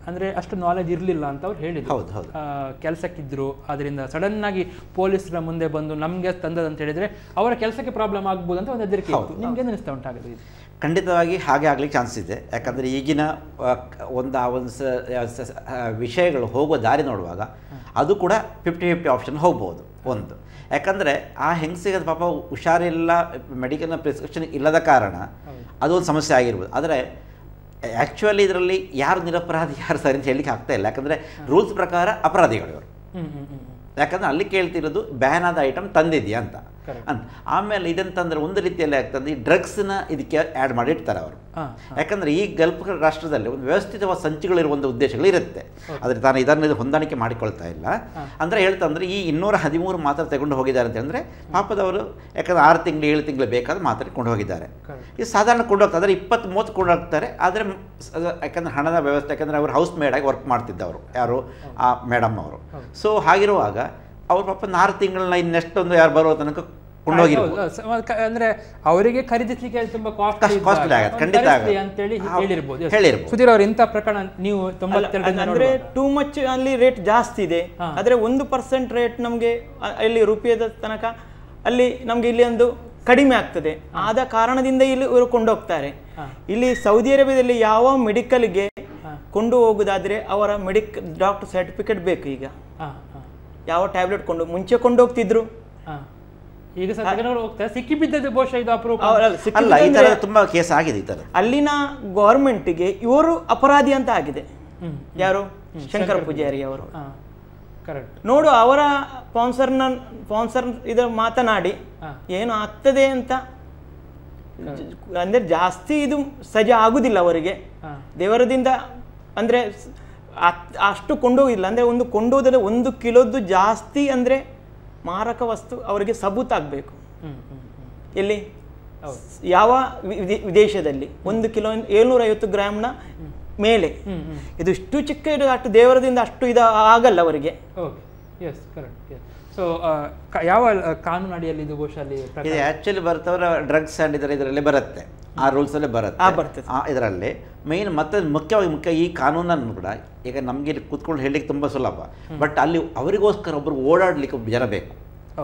ಅಂದರೆ ಅಷ್ಟು ನಾಲೆಜ್ ಇರಲಿಲ್ಲ ಅಂತ ಅವ್ರು ಹೇಳಿದ್ರು. ಕೆಲಸಕ್ಕಿದ್ರು, ಅದರಿಂದ ಸಡನ್ ಆಗಿ ಪೊಲೀಸರ ಮುಂದೆ ಬಂದು ನಮಗೆ ತಂದದಂತ ಹೇಳಿದರೆ ಅವರ ಕೆಲಸಕ್ಕೆ ಪ್ರಾಬ್ಲಮ್ ಆಗ್ಬೋದು ಅಂತ ಒಂದು ಹೆದರಿಕೆ ಇತ್ತು. ನಿಮ್ಗೆ ಅನಿಸ್ತಾ ಉಂಟಾಗಿದೆ? ಖಂಡಿತವಾಗಿ ಹಾಗೆ ಆಗಲಿಕ್ಕೆ ಚಾನ್ಸ್ ಇದೆ. ಯಾಕಂದರೆ ಈಗಿನ ಒಂದು ವಿಷಯಗಳು ಹೋಗೋ ದಾರಿ ನೋಡುವಾಗ ಅದು ಕೂಡ 50-50 ಆಪ್ಷನ್ ಹೋಗ್ಬೋದು. ಒಂದು, ಯಾಕಂದರೆ ಆ ಹೆಂಗಸಿಗೆ ಪಾಪ ಹುಷಾರಿಲ್ಲ, ಮೆಡಿಕಲ್ನ ಪ್ರಿಸ್ಕ್ರಿಪ್ಷನ್ ಇಲ್ಲದ ಕಾರಣ ಅದು ಒಂದು ಸಮಸ್ಯೆ ಆಗಿರ್ಬೋದು. ಆದರೆ ಆ್ಯಕ್ಚುಲಿ ಇದರಲ್ಲಿ ಯಾರು ನಿರಪರಾಧಿ ಯಾರು ಸರಿ ಅಂತ ಹೇಳಲಿಕ್ಕೆ ಆಗ್ತಾ ಇಲ್ಲ. ಯಾಕಂದರೆ ರೂಲ್ಸ್ ಪ್ರಕಾರ ಅಪರಾಧಿಗಳು ಇವರು. ಯಾಕಂದರೆ ಅಲ್ಲಿ ಕೇಳ್ತಿರೋದು ಬ್ಯಾನ್ ಆದ ಐಟಮ್ ತಂದಿದೆಯಾ ಅಂತ. ಆಮೇಲೆ ಇದಂತಂದರೆ ಒಂದು ರೀತಿಯಲ್ಲಿ ಆಗ್ತದೆ, ಈ ಡ್ರಗ್ಸ್ನ ಇದಕ್ಕೆ ಆ್ಯಡ್ ಮಾಡಿ ಇಡ್ತಾರೆ ಅವರು. ಯಾಕಂದರೆ ಈ ಗಲ್ಫ್ ರಾಷ್ಟ್ರದಲ್ಲಿ ಒಂದು ವ್ಯವಸ್ಥಿತವಾದ ಸಂಚಿಗಳಿರುವ ಒಂದು ಉದ್ದೇಶಗಳು ಇರುತ್ತೆ. ಆದರೆ ತಾನು ಇದನ್ನು ಹೊಂದಾಣಿಕೆ ಮಾಡಿಕೊಳ್ತಾ ಇಲ್ಲ. ಅಂದರೆ ಹೇಳ್ತಂದ್ರೆ ಈ 213 ಮಾತ್ರೆ ತಗೊಂಡು ಹೋಗಿದ್ದಾರೆ ಅಂತಂದರೆ ಪಾಪದವರು, ಯಾಕಂದರೆ 6 ತಿಂಗಳು 7 ತಿಂಗಳು ಬೇಕಾದ ಮಾತ್ರೆ ಕೊಂಡು ಹೋಗಿದ್ದಾರೆ. ಇದು ಸಾಧಾರಣ ಕೊಂಡು ಹೋಗ್ತಾರೆ, ಆದರೆ 20-30 ಕೊಂಡು ಹೋಗ್ತಾರೆ. ಆದರೆ ಯಾಕಂದರೆ ಹಣದ ವ್ಯವಸ್ಥೆ, ಯಾಕಂದರೆ ಅವರು ಹೌಸ್ ಮೇಡಾಗಿ ವರ್ಕ್ ಮಾಡ್ತಿದ್ದವರು, ಯಾರು ಆ ಮೇಡಮ್ ಅವರು. ಸೊ ಹಾಗಿರುವಾಗ ಅವ್ರ ಪಾಪ 6 ತಿಂಗಳನ್ನ ಇನ್ನೆಷ್ಟೊಂದು ಯಾರು ಬರೋ ತನಕ ಕೊಂಡೋಗಿರ್ಬೋದು. ಅಂದ್ರೆ ಅವರಿಗೆ ಖರೀದಿಸಲಿಕ್ಕೆ ತುಂಬಾ ಕಾಸ್ಟ್ಲಿ ಆಗುತ್ತೆ ಖಂಡಿತ ಅಂತೇಳಿ ಹೇಳಿರ್ಬೋದು. ಸುಧೀರ್ ಅವರು, ಇಂಥ ಪ್ರಕರಣ ನೀವು 92 ಅಂದ್ರೆ ಟೂ ಮಚ್ ಅಲ್ಲಿ ರೇಟ್ ಜಾಸ್ತಿ ಇದೆ. ಆದ್ರೆ 1% ರೇಟ್ ನಮ್ಗೆ ಇಲ್ಲಿ ರೂಪಾಯಿದ ತನಕ ಅಲ್ಲಿ ನಮ್ಗೆ ಇಲ್ಲಿ ಒಂದು ಕಡಿಮೆ ಆಗ್ತದೆ. ಆದ ಕಾರಣದಿಂದ ಇಲ್ಲಿ ಇವರು ಕೊಂಡೋಗ್ತಾರೆ. ಇಲ್ಲಿ ಸೌದಿ ಅರೇಬಿಯಾದಲ್ಲಿ ಯಾವ ಮೆಡಿಕಲ್ಗೆ ಕೊಂಡು ಹೋಗುದಾದ್ರೆ ಅವರ ಡಾಕ್ಟರ್ ಸರ್ಟಿಫಿಕೇಟ್ ಬೇಕು. ಈಗ ಯಾವ ಟ್ಯಾಬ್ಲೆಟ್ ಮುಂಚೆ ಕೊಂಡೋಗ್ತಿದ್ರು, ಈಗ ಸಿಕ್ಕಿಬಿದ್ದದ್ದು ಬಹುಶಃ ಇದು ಅಪರೂಪ ಅಲ್ಲ. ಈ ತರ ತುಂಬಾ ಕೇಸ್ ಆಗಿದೆ. ಈ ತರ ಅಲ್ಲಿನ ಗವರ್ಮೆಂಟ್ಗೆ ಇವರು ಅಪರಾಧಿ ಅಂತ ಆಗಿದೆ. ಯಾರು? ಶಂಕರ್ ಪೂಜಾರಿ ಅವರು. ನೋಡು, ಅವರ ಸ್ಪಾನ್ಸರ್ ಇದು ಮಾತನಾಡಿ ಏನು ಆಗ್ತದೆ ಅಂತ, ಅಂದ್ರೆ ಜಾಸ್ತಿ ಇದು ಸಜಾ ಆಗುದಿಲ್ಲ ಅವರಿಗೆ ದೇವರದಿಂದ. ಅಂದ್ರೆ ಅಷ್ಟು ಕೊಂಡೋಗಿಲ್ಲ. ಅಂದ್ರೆ ಒಂದು ಕೊಂಡೋದ್ರೆ 1 ಕಿಲೋದ್ದು ಜಾಸ್ತಿ ಅಂದ್ರೆ ಮಾರಕ ವಸ್ತು ಅವರಿಗೆ ಸಬೂತ್ ಆಗಬೇಕು. ಎಲ್ಲಿ ಯಾವ ವಿದೇಶದಲ್ಲಿ 1 ಕಿಲೋ 750 ಗ್ರಾಮ್ನ ಮೇಲೆ ಇದು ಇಷ್ಟು ಚಿಕ್ಕ ಇದು ಅಷ್ಟು ದೇವರದಿಂದ ಅಷ್ಟು ಇದು ಆಗಲ್ಲ ಅವರಿಗೆ. ಸೊ ಯಾವ ಕಾನೂನು ಅಡಿಯಲ್ಲಿ ಇದು ಬಹುಶಃ ಇದು ಆ್ಯಕ್ಚುಲಿ ಬರ್ತವರ ಡ್ರಗ್ಸ್ ಆ್ಯಂಡ್ ಇದರಲ್ಲಿ ಬರುತ್ತೆ, ಆ ರೂಲ್ಸಲ್ಲೇ ಬರುತ್ತೆ ಇದರಲ್ಲಿ ಮೇಯ್ನ್. ಮತ್ತೆ ಮುಖ್ಯ ಈ ಕಾನೂನನ್ನು ಕೂಡ ಈಗ ನಮಗೆ ಕೂತ್ಕೊಂಡು ಹೇಳಲಿಕ್ಕೆ ತುಂಬ ಸುಲಭ. ಬಟ್ ಅಲ್ಲಿ ಅವರಿಗೋಸ್ಕರ ಒಬ್ಬರು ಓಡಾಡಲಿಕ್ಕೆ ಜನ ಬೇಕು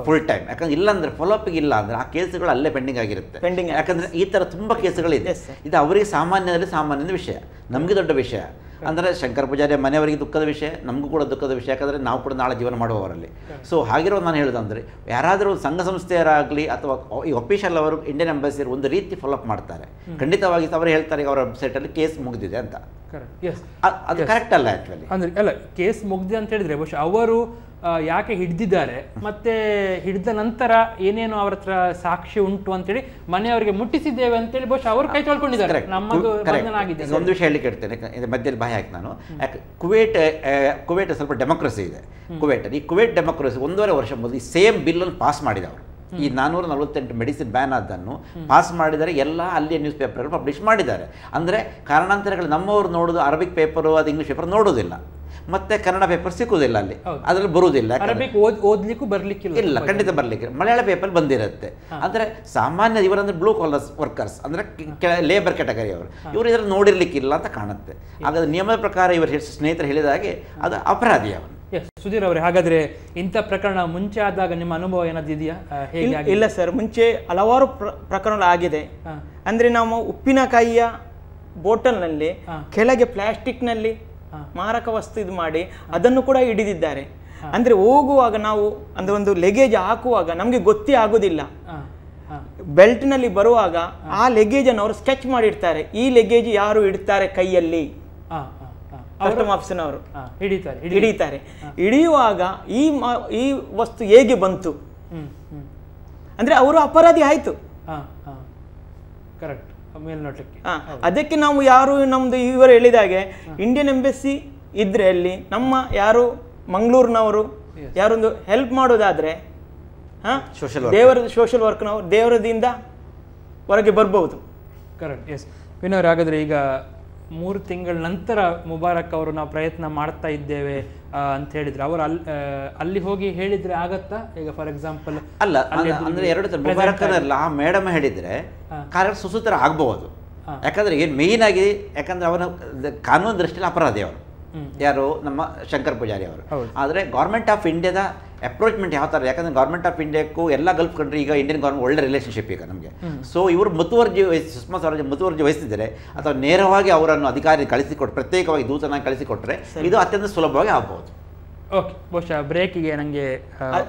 ಫುಲ್ ಟೈಮ್. ಯಾಕಂದ್ರೆ ಇಲ್ಲಾಂದ್ರೆ ಫಾಲೋಅಪ್ಗೆ ಇಲ್ಲ ಅಂದರೆ ಆ ಕೇಸುಗಳು ಅಲ್ಲೇ ಪೆಂಡಿಂಗ್ ಆಗಿರುತ್ತೆ. ಯಾಕಂದರೆ ಈ ಥರ ತುಂಬ ಕೇಸುಗಳಿದೆ. ಇದು ಅವರಿಗೆ ಸಾಮಾನ್ಯದ ವಿಷಯ, ನಮಗೆ ದೊಡ್ಡ ವಿಷಯ. ಅಂದರೆ ಶಂಕರ್ ಪೂಜಾರಿ ಮನೆಯವರಿಗೆ ದುಃಖದ ವಿಷಯ, ನಮಗೂ ಕೂಡ ದುಃಖದ ವಿಷಯ. ಯಾಕಂದರೆ ನಾವು ಕೂಡ ನಾಳೆ ಜೀವನ ಮಾಡುವವರಲ್ಲಿ. ಸೊ ಹಾಗಿರೋ ನಾನು ಹೇಳೋದಂದರೆ, ಯಾರಾದರೂ ಸಂಘ ಸಂಸ್ಥೆಯರಾಗಲಿ ಅಥವಾ ಈ ಅಫಿಷಿಯಲ್ ಅವರು ಇಂಡಿಯನ್ ಎಂಬಸಿಯರು ಒಂದು ರೀತಿ ಫಾಲೋಅಪ್ ಮಾಡ್ತಾರೆ. ಖಂಡಿತವಾಗಿ ಅವರು ಹೇಳ್ತಾರೆ ಅವರ ವೆಬ್ಸೈಟಲ್ಲಿ ಕೇಸ್ ಮುಗಿದಿದೆ ಅಂತ. ಅದು ಕರೆಕ್ಟ್ ಅಲ್ಲ ಆ್ಯಕ್ಚುಲಿ. ಅಂದರೆ ಅಲ್ಲ, ಕೇಸ್ ಮುಗಿದಿದೆ ಅಂತ ಹೇಳಿದರೆ ಬಹುಶಃ ಅವರು ಯಾಕೆ ಹಿಡಿದಿದ್ದಾರೆ, ಮತ್ತೆ ಹಿಡಿದ ನಂತರ ಏನೇನು ಅವ್ರ ಹತ್ರ ಸಾಕ್ಷಿ ಉಂಟು ಅಂತೇಳಿ ಮನೆಯವರಿಗೆ ಮುಟ್ಟಿಸಿದ್ದೇವೆ ಅಂತೇಳಿ ಬಹುಶಃ ಅವರು ಕೈ ತೊಳ್ಕೊಂಡಿದ್ದಾರೆ. ನಮ್ಮದು ಒಂದು ವಿಷಯ ಹೇಳಲಿಕ್ಕೆ ಇಡ್ತೇನೆ, ಮಧ್ಯದಲ್ಲಿ ಬಾಯಿ ಹಾಕಿ ನಾನು. ಯಾಕೆ ಕುವೈಟ್ ಸ್ವಲ್ಪ ಡೆಮೋಕ್ರಸಿ ಇದೆ. ಈ ಕುವೈಟ್ ಡೆಮೋಕ್ರಸಿ 1.5 ವರ್ಷ ಮೊದಲು ಈ ಸೇಮ್ ಬಿಲ್ಲನ್ನು ಪಾಸ್ ಮಾಡಿದವರು. ಈ 448 ಮೆಡಿಸಿನ್ ಬ್ಯಾನ್ ಆದನ್ನು ಪಾಸ್ ಮಾಡಿದರೆ ಎಲ್ಲ ಅಲ್ಲಿಯ ನ್ಯೂಸ್ ಪೇಪರ್ಗಳು ಪಬ್ಲಿಷ್ ಮಾಡಿದ್ದಾರೆ. ಅಂದರೆ ಕಾರಣಾಂತರಗಳು ನಮ್ಮವರು ನೋಡೋದು ಅರಬಿಕ್ ಪೇಪರು ಅದು ಇಂಗ್ಲೀಷ್ ಪೇಪರ್ ನೋಡೋದಿಲ್ಲ. ಮತ್ತೆ ಕನ್ನಡ ಪೇಪರ್ ಸಿಕ್ಕುವುದಿಲ್ಲ ಅಲ್ಲಿ, ಅದರಲ್ಲಿ ಬರುವುದಿಲ್ಲ, ಓದ್ಲಿಕ್ಕೂ ಬರ್ಲಿಕ್ಕಿಲ್ಲ, ಇಲ್ಲ ಖಂಡಿತ ಬರ್ಲಿಕ್ಕೆ. ಮಲಯಾಳ ಪೇಪರ್ ಬಂದಿರುತ್ತೆ. ಅಂದ್ರೆ ಸಾಮಾನ್ಯ ಇವರಂದ್ರೆ ಬ್ಲೂ ಕಾಲರ್ ವರ್ಕರ್ಸ್ ಅಂದ್ರೆ ಲೇಬರ್ ಕ್ಯಾಟಗರಿ ಅವರು, ಇವರು ಇದನ್ನು ನೋಡಿರ್ಲಿಕ್ಕಿಲ್ಲ ಅಂತ ಕಾಣುತ್ತೆ. ಹಾಗಾದ್ರೆ ನಿಯಮದ ಪ್ರಕಾರ ಇವರು ಸ್ನೇಹಿತರು ಹೇಳಿದ ಹಾಗೆ ಅದು ಅಪರಾಧಿ ಅವನು. ಸುಧೀರ್ ಅವರೇ, ಹಾಗಾದ್ರೆ ಇಂಥ ಪ್ರಕರಣ ಮುಂಚೆ ಆದಾಗ ನಿಮ್ಮ ಅನುಭವ ಏನಾದ್ರು ಇದೆಯಾ? ಇಲ್ಲ ಸರ್, ಮುಂಚೆ ಹಲವಾರು ಪ್ರಕರಣಗಳಾಗಿದೆ. ಅಂದ್ರೆ ನಾವು ಉಪ್ಪಿನಕಾಯಿಯ ಬೋಟಲ್ನಲ್ಲಿ ಕೆಳಗೆ ಪ್ಲಾಸ್ಟಿಕ್ನಲ್ಲಿ ಮಾರಕ ವಸ್ತು ಇದು ಮಾಡಿ ಅದನ್ನು ಕೂಡ ಹಿಡಿದಿದ್ದಾರೆ. ಅಂದ್ರೆ ಹೋಗುವಾಗ ನಾವು ಅಂದ್ರೆ ಒಂದು ಲಗೇಜ್ ಹಾಕುವಾಗ ನಮಗೆ ಗೊತ್ತೇ ಆಗುದಿಲ್ಲ. ಬೆಲ್ಟ್ನಲ್ಲಿ ಬರುವಾಗ ಆ ಲಗೇಜ್ ಅನ್ನು ಅವರು ಸ್ಕೆಚ್ ಮಾಡಿರ್ತಾರೆ, ಈ ಲಗೇಜ್ ಯಾರು ಇಡ್ತಾರೆ ಕೈಯಲ್ಲಿ, ಕಸ್ಟಮ್ ಆಫೀಸಿನವರು ಹಿಡಿತಾರೆ. ಹಿಡಿಯುವಾಗ ಈ ವಸ್ತು ಹೇಗೆ ಬಂತು ಅಂದ್ರೆ ಅವರು ಅಪರಾಧಿ ಆಯ್ತು. ಕರೆಕ್ಟ್. ಮೇಲ್ನೋಟಕ್ಕೆ ಅದಕ್ಕೆ ನಾವು ಯಾರು ನಮ್ದು ಇವರು ಹೇಳಿದಾಗೆ ಇಂಡಿಯನ್ ಎಂಬಸಿ ಇದ್ರೆ ಅಲ್ಲಿ ನಮ್ಮ ಯಾರು ಮಂಗಳೂರಿನವರು ಯಾರೊಂದು ಹೆಲ್ಪ್ ಮಾಡೋದಾದ್ರೆ ಸೋಷಿಯಲ್ ವರ್ಕ್ನವರು ದೇವರದಿಂದ ಹೊರಗೆ ಬರ್ಬಹುದು. ಕರೆಕ್ಟ್. ಎಸ್ ವಿನೋರ್, ಹಾಗಾದ್ರೆ ಈಗ 3 ತಿಂಗಳ ನಂತರ ಮುಬಾರಕ್ ಅವರು ನಾವು ಪ್ರಯತ್ನ ಮಾಡ್ತಾ ಇದ್ದೇವೆ ಅಂತ ಹೇಳಿದ್ರೆ ಅವರು ಅಲ್ಲಿ ಹೋಗಿ ಹೇಳಿದ್ರೆ ಆಗತ್ತಾ? ಈಗ ಫಾರ್ ಎಕ್ಸಾಂಪಲ್ ಅಲ್ಲ ಅಂದ್ರೆ ಎರಡು ಮುಬಾರಕ್ನಲ್ಲ, ಆ ಮೇಡಮ್ ಹೇಳಿದ್ರೆ ಕಾರ್ಯ ಸುಸೂತ್ರ ಆಗ್ಬಹುದು. ಯಾಕಂದ್ರೆ ಏನು ಮೇಯ್ನ್ ಆಗಿ, ಯಾಕಂದ್ರೆ ಅವನ ಕಾನೂನು ದೃಷ್ಟಿಯಲ್ಲಿ ಅಪರಾಧಿ ಅವರು ಯಾರು, ನಮ್ಮ ಶಂಕರ್ ಪೂಜಾರಿ ಅವರು. ಆದರೆ ಗೌರ್ಮೆಂಟ್ ಆಫ್ ಇಂಡಿಯಾದ ಅಪ್ರೋಚ್ಮೆಂಟ್ ಯಾವ ಥರ, ಯಾಕಂದರೆ ಗೌರ್ಮೆಂಟ್ ಆಫ್ ಇಂಡಿಯಾಕ್ಕೂ ಎಲ್ಲ ಗಲ್ಫ್ ಕಂಟ್ರಿ ಈಗ ಇಂಡಿಯನ್ ಗೌರ್ಮೆಂಟ್ ಒಳ್ಳೆ ರಿಲೇಷನ್ಶಿಪ್ ಈಗ ನಮಗೆ. ಸೊ ಇವರು ಮುತುವರ್ಜಿ ಸುಷ್ಮಾ ಸ್ವರಾಜ್ ಮುತುವರ್ಜಿ ವಹಿಸಿದರೆ ಅಥವಾ ನೇರವಾಗಿ ಅವರನ್ನು ಅಧಿಕಾರಿ ಕಳಿಸಿಕೊಟ್ಟು ಪ್ರತ್ಯೇಕವಾಗಿ ದೂತನಾಗಿ ಕಳಿಸಿಕೊಟ್ರೆ ಇದು ಅತ್ಯಂತ ಸುಲಭವಾಗಿ ಆಗ್ಬೋದು. ಓಕೆ, ಬಹುಶಃ ಬ್ರೇಕಿಗೆ ನನಗೆ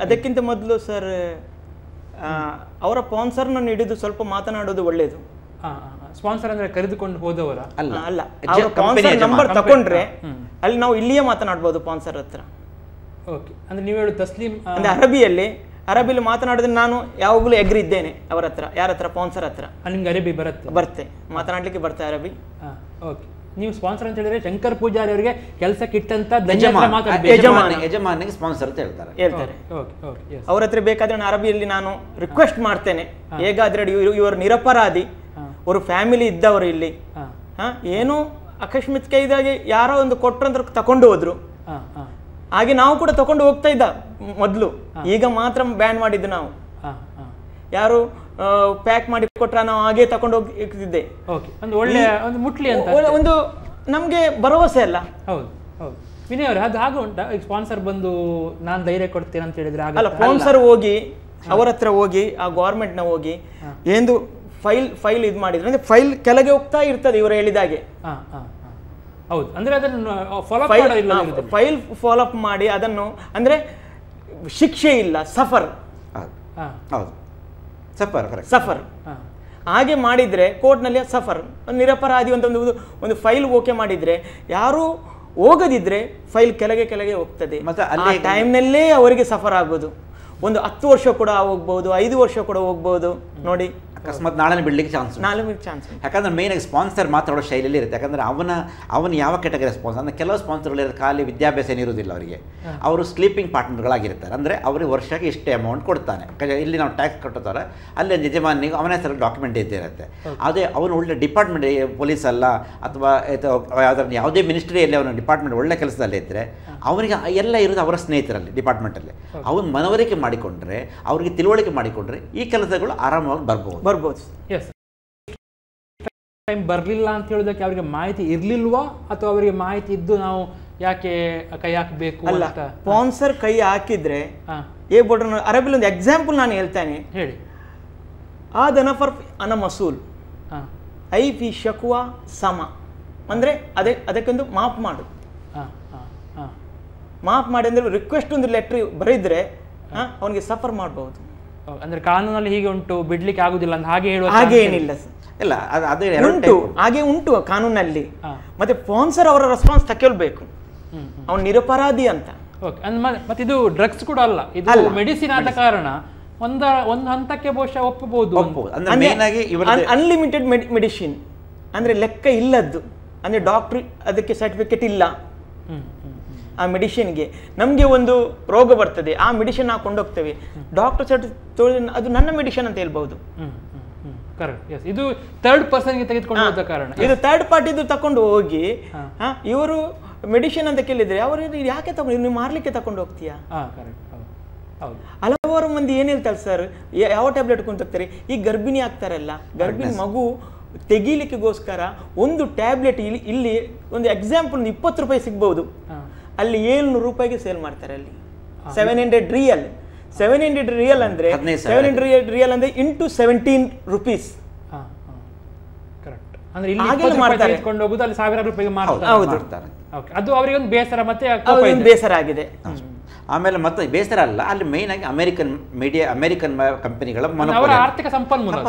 ಅದಕ್ಕಿಂತ ಮೊದಲು ಸರ್ ಅವರ ಸ್ಪಾನ್ಸರ್ನ ಹಿಡಿದು ಸ್ವಲ್ಪ ಮಾತನಾಡೋದು ಒಳ್ಳೆಯದು. ಸ್ಪಾನ್ಸರ್ ಅಂದ್ರೆ ಕರೆದುಕೊಂಡು ಹೋದವರ ಅಲ್ಲ, ನಂಬರ್ ತಗೊಂಡ್ರೆ ಅಲ್ಲಿ ನಾವು ಇಲ್ಲಿಯೇ ಮಾತನಾಡ್ಬೋದು ಸ್ಪಾನ್ಸರ್ ಹತ್ರ. ಓಕೆ, ಅಂದ್ರೆ ನೀವು ಹೇಳು ತಸ್ಲೀಮ್ ಅಂದ್ರೆ ಅರಬಿಯಲ್ಲಿ ಮಾತನಾಡಿದ್ರೆ ನಾನು ಯಾವಾಗಲೂ ಎಗ್ರಿ ಇದ್ದೇನೆ ಅವರ ಹತ್ರ, ಯಾರ ಹತ್ರ, ಸ್ಪಾನ್ಸರ್ ಹತ್ರ. ನಿಮ್ಗೆ ಅರಬಿ ಬರುತ್ತೆ ಮಾತನಾಡ್ಲಿಕ್ಕೆ ಬರುತ್ತೆ ಅರಬಿ. ಓಕೆ, ನೀವು ಸ್ಪಾನ್ಸರ್ ಅಂತ ಹೇಳಿದ್ರೆ ಶಂಕರ್ ಪೂಜಾರಿ ಅವರಿಗೆ ಕೆಲಸಕ್ಕೆ ಇಟ್ಟಂತ ಯಜಮಾನಿಗೆ ಸ್ಪಾನ್ಸರ್ ಅಂತ ಹೇಳ್ತಾರೆ. ಅವ್ರ ಹತ್ರ ಬೇಕಾದ್ರೆ ನಾನು ಅರಬಿಯಲ್ಲಿ ನಾನು ರಿಕ್ವೆಸ್ಟ್ ಮಾಡ್ತೇನೆ, ಹೇಗಾದ್ರೆ ಇವರು ನಿರಪರಾಧಿ, ಅವರು ಫ್ಯಾಮಿಲಿ ಇದ್ದವರು ಇಲ್ಲಿ, ಏನು ಅಕಸ್ಮಾತ್ ಇದಾಗಿ ಯಾರೋ ಒಂದು ಕೊಟ್ಟರಂತ ತಕೊಂಡು ಹೋದ್ರು, ಹಾಗೆ ನಾವು ಕೂಡ ತಕೊಂಡು ಹೋಗ್ತಾ ಇದ್ದ ಮೊದಲು, ಈಗ ಮಾತ್ರ ಬ್ಯಾನ್ ಮಾಡಿದ್ದು ನಾವು. ಯಾರು ಪ್ಯಾಕ್ ಮಾಡಿ ಕೊಟ್ರ ನಾವು ಹಾಗೆ ತಕೊಂಡು ಹೋಗ್ತಿದ್ದೆ. ಒಂದು ನಮ್ಗೆ ಭರವಸೆ ಅಲ್ಲ. ಹೌದು ಹೌದು ವಿನಯ್ ಅವ್ರೆ, ಅದು ಹಾಗೆ ಉಂಟಾ? ಈಗ ಸ್ಪಾನ್ಸರ್ ಬಂದು ನಾನು ಧೈರ್ಯ ಕೊಡ್ತೇನೆ ಅಂತ ಹೇಳಿದ್ರೆ ಅಲ್ಲ, ಸ್ಪಾನ್ಸರ್ ಹೋಗಿ ಅವರ ಹತ್ರ ಹೋಗಿ ಆ ಗೌರ್ಮೆಂಟ್ನ ಹೋಗಿ ಎಂದು ಫೈಲ್ ಇದು ಮಾಡಿದ್ರೆ ಅಂದ್ರೆ ಫೈಲ್ ಕೆಳಗೆ ಹೋಗ್ತಾ ಇರ್ತದೆ ಇವರು ಹೇಳಿದಾಗೆ. ಹೌದು, ಅಂದ್ರೆ ಅದನ್ನು ಫೈಲ್ ಫಾಲೋ ಅಪ್ ಮಾಡಿ ಅದನ್ನು ಅಂದ್ರೆ ಶಿಕ್ಷೆ ಇಲ್ಲ, ಸಫರ್ ಹಾಗೆ ಮಾಡಿದ್ರೆ ಕೋರ್ಟ್ನಲ್ಲಿ ಸಫರ್, ನಿರಪರಾಧಿ ಅಂತ ಒಂದು ಫೈಲ್ ಓಕೆ ಮಾಡಿದ್ರೆ ಯಾರು ಹೋಗದಿದ್ರೆ ಫೈಲ್ ಕೆಳಗೆ ಹೋಗ್ತದೆ. ಆ ಟೈಮ್ನಲ್ಲೇ ಅವರಿಗೆ ಸಫರ್ ಆಗೋದು. ಒಂದು 10 ವರ್ಷ ಕೂಡ ಹೋಗ್ಬಹುದು, 5 ವರ್ಷ ಕೂಡ ಹೋಗ್ಬಹುದು. ನೋಡಿ, ಅಕಸ್ಮಾತ್ ನಾಳೆ ಬಿಡ್ಲಿಕ್ಕೆ ಚಾನ್ಸ್. ಯಾಕಂದ್ರೆ ಮೇನ್ ಆಗಿ ಸ್ಪಾನ್ಸರ್ ಮಾತಾಡೋ ಶೈಲಿಯಲ್ಲಿ ಇರುತ್ತೆ. ಯಾಕಂದ್ರೆ ಅವನು ಯಾವ ಕೆಟಗರಿ ಸ್ಪಾನ್ಸರ್ ಅಂದ್ರೆ ಕೆಲವು ಸ್ಪಾನ್ಸರ್ಗಳು ಖಾಲಿ ವಿದ್ಯಾಭ್ಯಾಸ ಏನಿರೋದಿಲ್ಲ ಅವರಿಗೆ, ಅವರು ಸ್ಲೀಪಿಂಗ್ ಪಾರ್ಟ್ನರ್ಗಳಾಗಿರ್ತಾರೆ. ಅಂದ್ರೆ ಅವ್ರಿಗೆ ವರ್ಷಕ್ಕೆ ಇಷ್ಟೇ ಅಮೌಂಟ್ ಕೊಡ್ತಾನೆ. ಇಲ್ಲಿ ನಾವು ಟ್ಯಾಕ್ಸ್ ಕಟ್ಟುತ್ತಾರೆ, ಅಲ್ಲಿ ಯಜಮಾನಿಗೆ ಅವನ ಹೆಸರು ಡಾಕ್ಯುಮೆಂಟ್ ಇದ್ದಿರುತ್ತೆ. ಅದೇ ಅವನು ಒಳ್ಳೆ ಡಿಪಾರ್ಟ್ಮೆಂಟ್, ಪೊಲೀಸ್ ಅಲ್ಲ ಅಥವಾ ಯಾವ್ದಾದ್ರು ಯಾವುದೇ ಮಿನಿಸ್ಟ್ರಿಯಲ್ಲಿ ಅವನ ಡಿಪಾರ್ಟ್ಮೆಂಟ್ ಒಳ್ಳೆ ಕೆಲಸದಲ್ಲಿ ಇದ್ದರೆ ಅವನಿಗೆ ಎಲ್ಲ ಇರೋದು ಅವರ ಸ್ನೇಹಿತರಲ್ಲಿ ಡಿಪಾರ್ಟ್ಮೆಂಟಲ್ಲಿ. ಅವನು ಮನವರಿಕೆ ಮಾಡಿಕೊಂಡ್ರೆ, ಅವ್ರಿಗೆ ತಿಳುವಳಿಕೆ ಮಾಡಿಕೊಂಡ್ರೆ ಈ ಕೆಲಸಗಳು ಆರಾಮವಾಗಿ ಬರ್ಬೋದು. ಎಸ್, ಟೈಮ್ ಬರಲಿಲ್ಲ ಅಂತ ಹೇಳೋದಕ್ಕೆ ಅವರಿಗೆ ಮಾಹಿತಿ ಇರಲಿಲ್ವಾ ಅಥವಾ ಅವರಿಗೆ ಮಾಹಿತಿ ಇದ್ದು ನಾವು ಯಾಕೆ ಕೈ ಹಾಕಬೇಕು ಅಂತ? ಸ್ಪಾನ್ಸರ್ ಕೈ ಹಾಕಿದ್ರೆ ಅರಬಿಲ್ ಒಂದು ಎಕ್ಸಾಂಪಲ್ ನಾನು ಹೇಳ್ತೇನೆ, ಹೇಳಿ. ಆ ದನಫರ್ ಅನ ಮಸೂಲ್ ಐ ಫಿ ಶಕುವಾ ಸಮ ಅಂದ್ರೆ ಅದಕ್ಕೊಂದು ಮಾಫ್ ಮಾಡು. ಮಾಫ್ ಮಾಡಿ ಅಂದ್ರೆ ರಿಕ್ವೆಸ್ಟ್ ಒಂದು ಲೆಟರ್ ಬರೆದ್ರೆ ಅವನಿಗೆ ಸಫರ್ ಮಾಡಬಹುದು. ಅಂದ್ರೆ ಕಾನೂನಲ್ಲಿ ಹೀಗೆ ಉಂಟು, ಬಿಡ್ಲಿಕ್ಕೆ ಆಗುದಿಲ್ಲ ಅಂತ ಹಾಗೆ ಹೇಳುವ ಹಾಗೆ ಏನಿಲ್ಲ ಇಲ್ಲ, ಉಂಟು, ಹಾಗೆ ಉಂಟು ಕಾನೂನಲ್ಲಿ. ಮತ್ತೆ ಸ್ಪಾನ್ಸರ್ ಅವರ ರೆಸ್ಪಾನ್ಸ್ ತಗೊಳ್ಬೇಕು, ಅವನು ನಿರಪರಾಧಿ ಅಂತ. ಮತ್ತೆ ಇದು ಡ್ರಗ್ಸ್ ಕೂಡ ಅಲ್ಲ, ಇದು ಮೆಡಿಸಿನ್ ಆದ ಕಾರಣ ಒಂದು ಹಂತಕ್ಕೆ ಬಹುಶಃ ಒಪ್ಪಬಹುದು. ಅನ್ಲಿಮಿಟೆಡ್ ಮೆಡಿಸಿನ್ ಅಂದ್ರೆ ಲೆಕ್ಕ ಇಲ್ಲದ್ದು, ಅಂದ್ರೆ ಡಾಕ್ಟರ್ ಅದಕ್ಕೆ ಸರ್ಟಿಫಿಕೇಟ್ ಇಲ್ಲ. ಆ ಮೆಡಿಸಿನ್ಗೆ ನಮಗೆ ಒಂದು ರೋಗ ಬರ್ತದೆ, ಆ ಮೆಡಿಸಿನ್ ನಾವು ಕೊಂಡೋಗ್ತೇವೆ, ಡಾಕ್ಟರ್ ಸರ್ಟಿಫಿಕೇಟ್ ಅದು ನನ್ನ ಮೆಡಿಸಿನ್ ಅಂತ ಹೇಳ್ಬಹುದು. ಇದು ಥರ್ಡ್ ಪರ್ಸನ್ಗೆ ತೆಗೆದುಕೊಂಡು ಹೋದ ಕಾರಣ, ಇದು ಥರ್ಡ್ ಪಾರ್ಟಿದು ತಕೊಂಡು ಹೋಗಿ ಇವರು ಮೆಡಿಸಿನ್ ಅಂತ ಕೇಳಿದ್ರೆ ಅವರು ಯಾಕೆ ತಗೊಂಡು ನೀವು ಮಾರ್ಲಿಕ್ಕೆ ತಗೊಂಡು ಹೋಗ್ತೀಯಾ? ಹೌದು. ಹಲವಾರು ಮಂದಿ ಏನ್ ಹೇಳ್ತಾರೆ ಸರ್, ಯಾವ ಟ್ಯಾಬ್ಲೆಟ್ ಕೊಂಡ್ತಾರೆ, ಈ ಗರ್ಭಿಣಿ ಆಗ್ತಾರಲ್ಲ, ಗರ್ಭಿಣಿ ಮಗು ತೆಗೀಲಿಕ್ಕೆಗೋಸ್ಕರ ಒಂದು ಟ್ಯಾಬ್ಲೆಟ್ ಇಲ್ಲಿ ಒಂದು ಎಕ್ಸಾಂಪಲ್ 20 ರೂಪಾಯಿ ಸಿಗ್ಬಹುದು, ಅಲ್ಲಿ 700 ರೂಪಾಯಿಗೆ ಸೇಲ್ ಮಾಡ್ತಾರೆ. ಅಲ್ಲಿ 700 ರಿಯಲ್, 700 ರಿಯಲ್ ಅಂದ್ರೆ 700 ರಿಯಲ್ ಅಂದ್ರೆ ಇಂಟು 17 ರೂಪೀಸ್. ಅಂದ್ರೆ ಇಲ್ಲಿ 20 ರೂಪಾಯಿ ತೆಗೆದುಕೊಂಡು ಹೋಗುದು, ಅಲ್ಲಿ 1000 ರೂಪಾಯಿಗೆ ಮಾರ್ತಾರೆ. ಅದು ಅವರಿಗೆ ಒಂದು ಬೇಸರ, ಮತ್ತೆ ಬೇಸರ ಆಗಿದೆ. ಆಮೇಲೆ ಮತ್ತೆ ಬೇಸರ ಅಲ್ಲ, ಅಲ್ಲಿ ಮೇನ್ ಆಗಿ ಅಮೆರಿಕನ್ ಕಂಪನಿಗಳ ಆರ್ಥಿಕ ಸಂಪನ್ಮೂಲ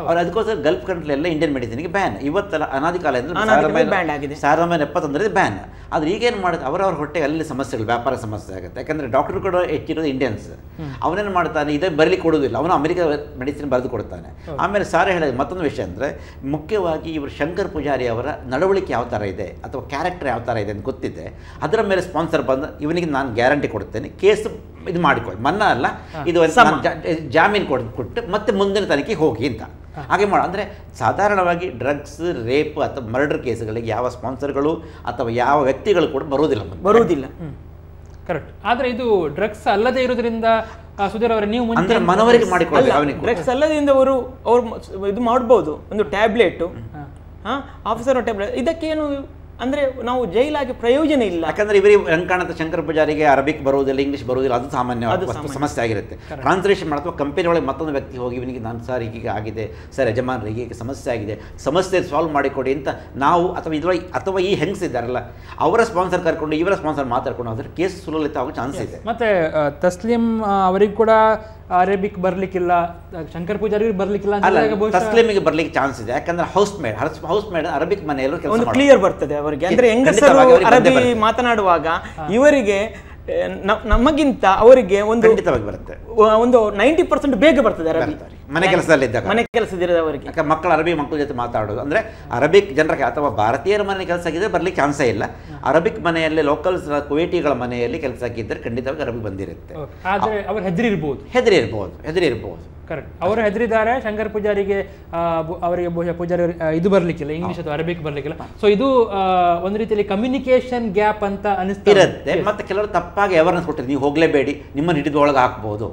ಅವ್ರು ಅದಕ್ಕೋಸ್ಕರ ಗಲ್ಫ್ ಕಂಟ್ರಿ ಎಲ್ಲ ಇಂಡಿಯನ್ ಮೆಡಿಸಿನ್ಗೆ ಬ್ಯಾನ್. ಇವತ್ತೆಲ್ಲ ಅನಾದಿ ಕಾಲದಿಂದ 1970 ಬ್ಯಾನ್. ಆದ್ರೆ ಈಗೇನು ಮಾಡುತ್ತೆ, ಅವರವ್ರ ಹೊಟ್ಟೆಗೆ ಅಲ್ಲಿ ಸಮಸ್ಯೆಗಳು, ವ್ಯಾಪಾರ ಸಮಸ್ಯೆ ಆಗುತ್ತೆ. ಯಾಕಂದ್ರೆ ಡಾಕ್ಟರ್ ಕೂಡ ಹೆಚ್ಚಿರೋದು ಇಂಡಿಯನ್ಸ್. ಅವನೇನು ಮಾಡ್ತಾನೆ, ಇದೇ ಬರಲಿಕ್ಕೆ ಕೊಡೋದಿಲ್ಲ, ಅವನು ಅಮೆರಿಕ ಮೆಡಿಸಿನ್ ಬರೆದು ಕೊಡ್ತಾನೆ. ಆಮೇಲೆ ಸಾರ್ ಹೇಳಿದ ಮತ್ತೊಂದು ವಿಷಯ ಅಂದರೆ, ಮುಖ್ಯವಾಗಿ ಇವರು ಶಂಕರ್ ಪೂಜಾರಿ ಅವರ ನಡವಳಿಕೆ ಯಾವ ಥರ ಇದೆ ಅಥವಾ ಕ್ಯಾರೆಕ್ಟರ್ ಯಾವ ಥರ ಇದೆ ಅಂತ ಗೊತ್ತಿದೆ. ಅದರ ಮೇಲೆ ಸ್ಪಾನ್ಸರ್ ಬಂದು ಇವನಿಗೆ ನಾನು ಗ್ಯಾರಂಟಿ ಕೊಡ್ತೇನೆ, ಕೇಸ್ ಇದು ಮಾಡಿಕೊಳ್ಳಿ, ಮನ್ನಾ ಅಲ್ಲ, ಇದು ಜಾಮೀನು ಕೊಟ್ಟು ಮತ್ತೆ ಮುಂದಿನ ತನಿಖೆ ಹೋಗಿ ಅಂತ ಹಾಗೆ ಮಾಡ. ಅಂದರೆ ಸಾಧಾರಣವಾಗಿ ಡ್ರಗ್ಸ್, ರೇಪ್ ಅಥವಾ ಮರ್ಡರ್ ಕೇಸ್ಗಳಿಗೆ ಯಾವ ಸ್ಪಾನ್ಸರ್ಗಳು ಅಥವಾ ಯಾವ ವ್ಯಕ್ತಿಗಳು ಕೂಡ ಬರುವುದಿಲ್ಲ. ಕರೆಕ್ಟ್. ಆದ್ರೆ ಇದು ಡ್ರಗ್ಸ್ ಅಲ್ಲದೆ ಇರೋದ್ರಿಂದ ಸುಧೀರ್ ಅವರೇ, ನೀವು ಅಂದ್ರೆ ಮನವರಿಕೆ ಮಾಡಿಕೊಳ್ಳಿ. ಡ್ರಗ್ಸ್ ಅಲ್ಲದಿಂದ ಅವರು ಇದು ಮಾಡಬಹುದು, ಒಂದು ಟ್ಯಾಬ್ಲೆಟ್, ಆಫೀಸರ್ ಟ್ಯಾಬ್ಲೆಟ್, ಇದಕ್ಕೇನು ಅಂದ್ರೆ ನಾವು ಜೈಲಾಗಿ ಪ್ರಯೋಜನ ಇಲ್ಲ. ಯಾಕಂದ್ರೆ ಇವರಿಗೆ ರಂಕಾಣದ ಶಂಕರ್ ಪೂಜಾರಿಗೆ ಅರಬಿಕ್ ಬರುವುದಿಲ್ಲ, ಇಂಗ್ಲಿಷ್ ಬರುವುದಿಲ್ಲ, ಅದು ಸಾಮಾನ್ಯ ಸಮಸ್ಯೆ ಆಗಿರುತ್ತೆ. ಟ್ರಾನ್ಸ್ಲೇಷನ್ ಮಾಡ್ತಾ ಕಂಪನಿ ಒಳಗೆ ಮತ್ತೊಂದು ವ್ಯಕ್ತಿ ಹೋಗಿ ಇವನಿಗೆ ನಾನು ಸರ್ ಹೀಗೆ ಆಗಿದೆ, ಸರ್ ಯಜಮಾನರಿಗೆ ಹೀಗೆ ಸಮಸ್ಯೆ ಆಗಿದೆ, ಸಮಸ್ಯೆ ಸಾಲ್ವ್ ಮಾಡಿಕೊಡಿ ಅಂತ ನಾವು ಅಥವಾ ಈ ಹೆಂಗಸಿದ್ದಾರಲ್ಲ ಅವರ ಸ್ಪಾನ್ಸರ್ ಕರ್ಕೊಂಡು ಇವರ ಸ್ಪಾನ್ಸರ್ ಮಾತಾಡ್ಕೊಂಡು ಹೋದ್ರೆ ಕೇಸ್ ಸುಲಲಿತ ಆಗೋ ಚಾನ್ಸ್ ಇದೆ. ಮತ್ತೆ ತಸ್ಲಿಂ ಅವರಿಗೆ ಕೂಡ ಅರೇಬಿಕ್ ಬರ್ಲಿಕ್ಕಿಲ್ಲ, ಶಂಕರ್ ಪೂಜಾರಿ ಬರ್ಲಿಕ್ಕಿಲ್ಲ, ತಸ್ಲಿಮಿಗೆ ಬರ್ಲಿಕ್ಕೆ ಚಾನ್ಸ್ ಇದೆ. ಯಾಕಂದ್ರೆ ಹೌಸ್ ಮೇಡ್ ಅರಬಿಕ್ ಮನೆಯಲ್ಲೂ ಒಂದು ಕ್ಲಿಯರ್ ಬರ್ತದೆ ಅವರಿಗೆ. ಅಂದ್ರೆ ಹೆಂಗಸರು ಅರಬಿ ಮಾತನಾಡುವಾಗ ಇವರಿಗೆ ನಮಗಿಂತ ಅವರಿಗೆ ಒಂದು ಖಂಡಿತವಾಗಿ ಬರುತ್ತೆ, ಒಂದು 90% ಬೇಗ ಬರ್ತದೆ ಅರಬಿ. ಮನೆ ಕೆಲಸದಲ್ಲಿದ್ದಾಗ, ಮನೆ ಕೆಲಸದಿರೋದು ಅವರಿಗೆ. ಯಾಕೆ ಮಕ್ಕಳು ಅರಬಿ ಮಕ್ಕಳ ಜೊತೆ ಮಾತಾಡೋದು ಅಂದ್ರೆ ಅರಬಿಕ್ ಜನರಿಗೆ ಅಥವಾ ಭಾರತೀಯರ ಮನೆ ಕೆಲಸ ಆಗಿದ್ರೆ ಬರ್ಲಿಕ್ಕೆ ಚಾನ್ಸೇ ಇಲ್ಲ. ಅರಬಿಕ್ ಮನೆಯಲ್ಲಿ ಲೋಕಲ್ಸ್ ಕುವೈಟಿಗಳ ಮನೆಯಲ್ಲಿ ಕೆಲಸ ಆಗಿದ್ದರೆ ಖಂಡಿತವಾಗಿ ಅರಬಿ ಬಂದಿರುತ್ತೆ. ಆದ್ರೆ ಅವರು ಹೆದರಿರ್ಬೋದು. ಕರೆಕ್ಟ್. ಅವರು ಹೆದರಿದ್ದಾರೆ. ಶಂಕರ್ ಪೂಜಾರಿಗೆ ಅವರಿಗೆ ಪೂಜಾರಿ ಇದು ಬರ್ಲಿಕ್ಕಿಲ್ಲ, ಇಂಗ್ಲಿಷ್ ಅಥವಾ ಅರಬಿಕ್ ಬರ್ಲಿಕ್ಕಿಲ್ಲ. ಸೊ ಇದು ಒಂದು ರೀತಿಯಲ್ಲಿ ಕಮ್ಯುನಿಕೇಶನ್ ಗ್ಯಾಪ್ ಅಂತ ಅನಿಸ್ತಿರುತ್ತೆ. ಮತ್ತೆ ಕೆಲವರು ತಪ್ಪಾಗಿ ಅವೇರ್ನೆಸ್ ಕೊಟ್ಟಿರ್ತಾರೆ, ನೀವು ಹೋಗ್ಲೇಬೇಡಿ, ನಿಮ್ಮನ್ನು ಹಿಡಿದೊಳಗೆ ಹಾಕ್ಬೋದು.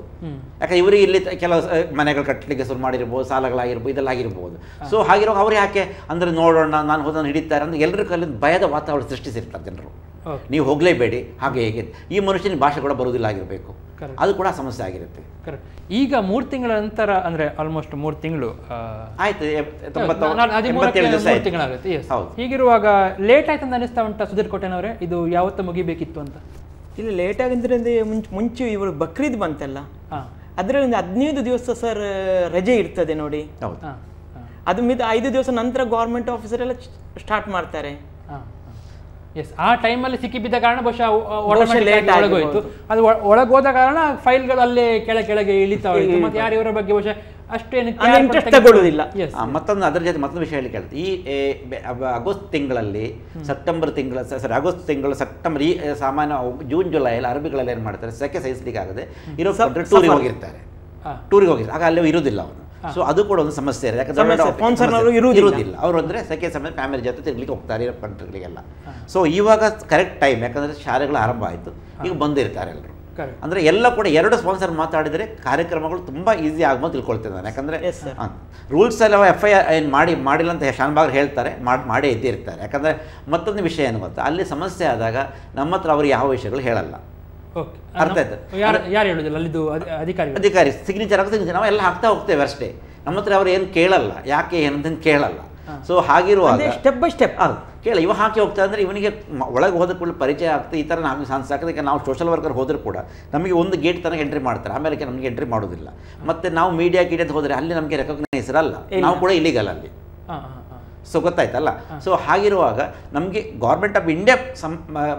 ಯಾಕಂದ್ರೆ ಇವರಿಗೆ ಇಲ್ಲಿ ಕೆಲವು ಮನೆಗಳು ಕಟ್ಟಲಿಕ್ಕೆ ಶುರು ಮಾಡಿರ್ಬೋದು, ಸಾಲಗಳಾಗಿರ್ಬೋದು, ಇದೆಲ್ಲ ಆಗಿರ್ಬೋದು. ಸೊ ಹಾಗಿರೋ ಅವ್ರು ಯಾಕೆ ಅಂದ್ರೆ ನೋಡೋಣ ನಾನು ಹೋದ ಹಿಡಿತಾರೆ ಅಂದ್ರೆ ಎಲ್ಲರ ಕಲ್ಲಿಂದ ಭಯದ ವಾತಾವರಣ ಸೃಷ್ಟಿಸಿರ್ತಾರೆ ಜನರು. ನೀವು ಹೋಗ್ಲೇಬೇಡಿ, ಹಾಗೆ ಹೇಗೆ ಈ ಮನುಷ್ಯನ ಭಾಷೆ ಕೂಡ ಬರುವುದಿಲ್ಲ ಆಗಿರಬೇಕು, ಅದು ಕೂಡ ಸಮಸ್ಯೆ ಆಗಿರುತ್ತೆ. ಈಗ 3 ತಿಂಗಳ ನಂತರ ಅಂದ್ರೆ ಆಲ್ಮೋಸ್ಟ್ 3 ತಿಂಗಳು ಆಯ್ತು, 3 ತಿಂಗಳಾಗುತ್ತೆ. ಹೀಗಿರುವಾಗ ಲೇಟ್ ಆಯ್ತು ಅಂತ ಅನಿಸ್ತಾ ಉಂಟಾ ಸುಧೀರ್ ಕೋಟೆನವರೇ? ಇದು ಯಾವತ್ತು ಮುಗಿಬೇಕಿತ್ತು ಅಂತ? ಇಲ್ಲಿ ಲೇಟ್ ಆಗಿದ್ರೆ ಮುಂಚೆ ಇವರು ಬಕ್ರೀದ್ ಬಂತಲ್ಲ, ಅದರಲ್ಲಿ 15 ದಿವಸ ಸರ್ ರಜೆ ಇರ್ತದೆ ನೋಡಿ. ಅದು 5 ದಿವಸ ನಂತರ ಗೌರ್ಮೆಂಟ್ ಆಫೀಸರ್ ಎಲ್ಲ ಸ್ಟಾರ್ಟ್ ಮಾಡ್ತಾರೆ. ಆ ಟೈಮಲ್ಲಿ ಸಿಕ್ಕಿಬಿದ್ದ ಕಾರಣ ಬಹುಶಃ ಒಳಗೋಯ್ತು. ಅದು ಒಳಗೋದ ಕಾರಣ ಫೈಲ್ಗಳು ಅಲ್ಲೇ ಕೆಳಗೆ ಇಳಿತಾ ಹೋಯಿತು. ಮತ್ತೆ ಯಾರು ಇವರ ಬಗ್ಗೆ ಬಹುಶಃ ಅಷ್ಟೇನು ತಗೊಳ್ಳೋದಿಲ್ಲ. ಮತ್ತೊಂದು ಅದರ ಜೊತೆ ಮತ್ತೊಂದು ವಿಷಯ ಹೇಳಿ ಕೇಳ್ತೀವಿ. ಈ ಆಗಸ್ಟ್ ತಿಂಗಳಲ್ಲಿ ಆಗಸ್ಟ್ ತಿಂಗಳು ಸೆಪ್ಟೆಂಬರ್, ಈ ಸಾಮಾನ್ಯ ಜೂನ್ ಜುಲೈಯಲ್ಲಿ ಅರಬಿಗಳಲ್ಲಿ ಏನು ಮಾಡ್ತಾರೆ, ಸೆಕೆ ಸಹಿಸಲಿಕ್ಕೆ ಆಗದೆ ಇರೋ ಟೂರಿಗೆ ಹೋಗಿರ್ತಾರೆ. ಆಗ ಅಲ್ಲೇ ಇರುವುದಿಲ್ಲ ಅವನು. ಸೊ ಅದು ಕೂಡ ಒಂದು ಸಮಸ್ಯೆ ಇದೆ. ಯಾಕಂದ್ರೆ ಇರುವುದಿಲ್ಲ ಅವರು ಅಂದರೆ ಸೆಕೆ ಸಮಯ ಫ್ಯಾಮಿಲಿ ಜೊತೆ ತಿರ್ಲಿಕ್ಕೆ ಹೋಗ್ತಾರೆ ಇರೋ ಕಂಟ್ರಿಗಳಿಗೆಲ್ಲ. ಸೊ ಇವಾಗ ಕರೆಕ್ಟ್ ಟೈಮ್, ಯಾಕಂದರೆ ಶಾಲೆಗಳು ಆರಂಭ ಆಯಿತು, ಈಗ ಬಂದಿರ್ತಾರೆ ಎಲ್ಲರೂ. ಅಂದರೆ ಎಲ್ಲ ಕೂಡ 2 ಸ್ಪಾನ್ಸರ್ ಮಾತಾಡಿದರೆ ಕಾರ್ಯಕ್ರಮಗಳು ತುಂಬ ಈಸಿ ಆಗ್ಬೋದು ತಿಳ್ಕೊಳ್ತೇನೆ ನಾನು. ಯಾಕಂದರೆ ರೂಲ್ಸ್ ಎಲ್ಲ FIR ಏನು ಮಾಡಿಲ್ಲ ಅಂತ ಶಾನ್ಭಾಗ್ ಹೇಳ್ತಾರೆ, ಮಾಡೇ ಇದ್ದಿರ್ತಾರೆ. ಯಾಕಂದರೆ ಮತ್ತೊಂದು ವಿಷಯ ಏನು ಗೊತ್ತಾ, ಅಲ್ಲಿ ಸಮಸ್ಯೆ ಆದಾಗ ನಮ್ಮ ಹತ್ರ ಅವರು ಯಾವ ವಿಷಯಗಳು ಹೇಳಲ್ಲ. ಅರ್ಥ ಆಯ್ತು? ಯಾರು ಹೇಳುದಿಲ್ಲ, ಅಲ್ಲಿದ್ದು ಅಧಿಕಾರಿ ಸಿಗ್ನೇಚರ್ ನಾವೆಲ್ಲ ಹಾಕ್ತಾ ಹೋಗ್ತೇವೆ ಅಷ್ಟೇ. ನಮ್ಮ ಹತ್ರ ಅವ್ರು ಏನು ಕೇಳಲ್ಲ, ಯಾಕೆ ಏನಂತ ಕೇಳಲ್ಲ. ಸೊ ಹಾಗಿರುವಾಗ ಸ್ಟೆಪ್ ಬೈ ಸ್ಟೆಪ್ ಕೇಳ ಇವ ಹಾಕಿ ಹೋಗ್ತಾ ಅಂದರೆ ಇವನಿಗೆ ಒಳಗೆ ಹೋದ ಕೂಡ ಪರಿಚಯ ಆಗ್ತದೆ, ಈ ಥರ ನಾವು ಚಾನ್ಸ್ ಆಗ್ತದೆ. ನಾವು ಸೋಷಲ್ ವರ್ಕರ್ ಹೋದರೂ ಕೂಡ ನಮಗೆ ಒಂದು ಗೇಟ್ ತನಕ ಎಂಟ್ರಿ ಮಾಡ್ತಾರೆ, ಆಮೇಲೆ ನಮಗೆ ಎಂಟ್ರಿ ಮಾಡೋದಿಲ್ಲ. ಮತ್ತು ನಾವು ಮೀಡಿಯಾ ಗೀಡಿಯಾ ಹೋದರೆ ಅಲ್ಲಿ ನಮಗೆ ರೆಕಗ್ನೈಸ್ ಇರಲ್ಲ, ನಾವು ಕೂಡ ಇಲ್ಲಿಗಲ್ ಅಲ್ಲಿ. ಸೊ ಗೊತ್ತಾಯ್ತಲ್ಲ. ಸೊ ಹಾಗಿರುವಾಗ ನಮಗೆ ಗೌರ್ಮೆಂಟ್ ಆಫ್ ಇಂಡಿಯಾ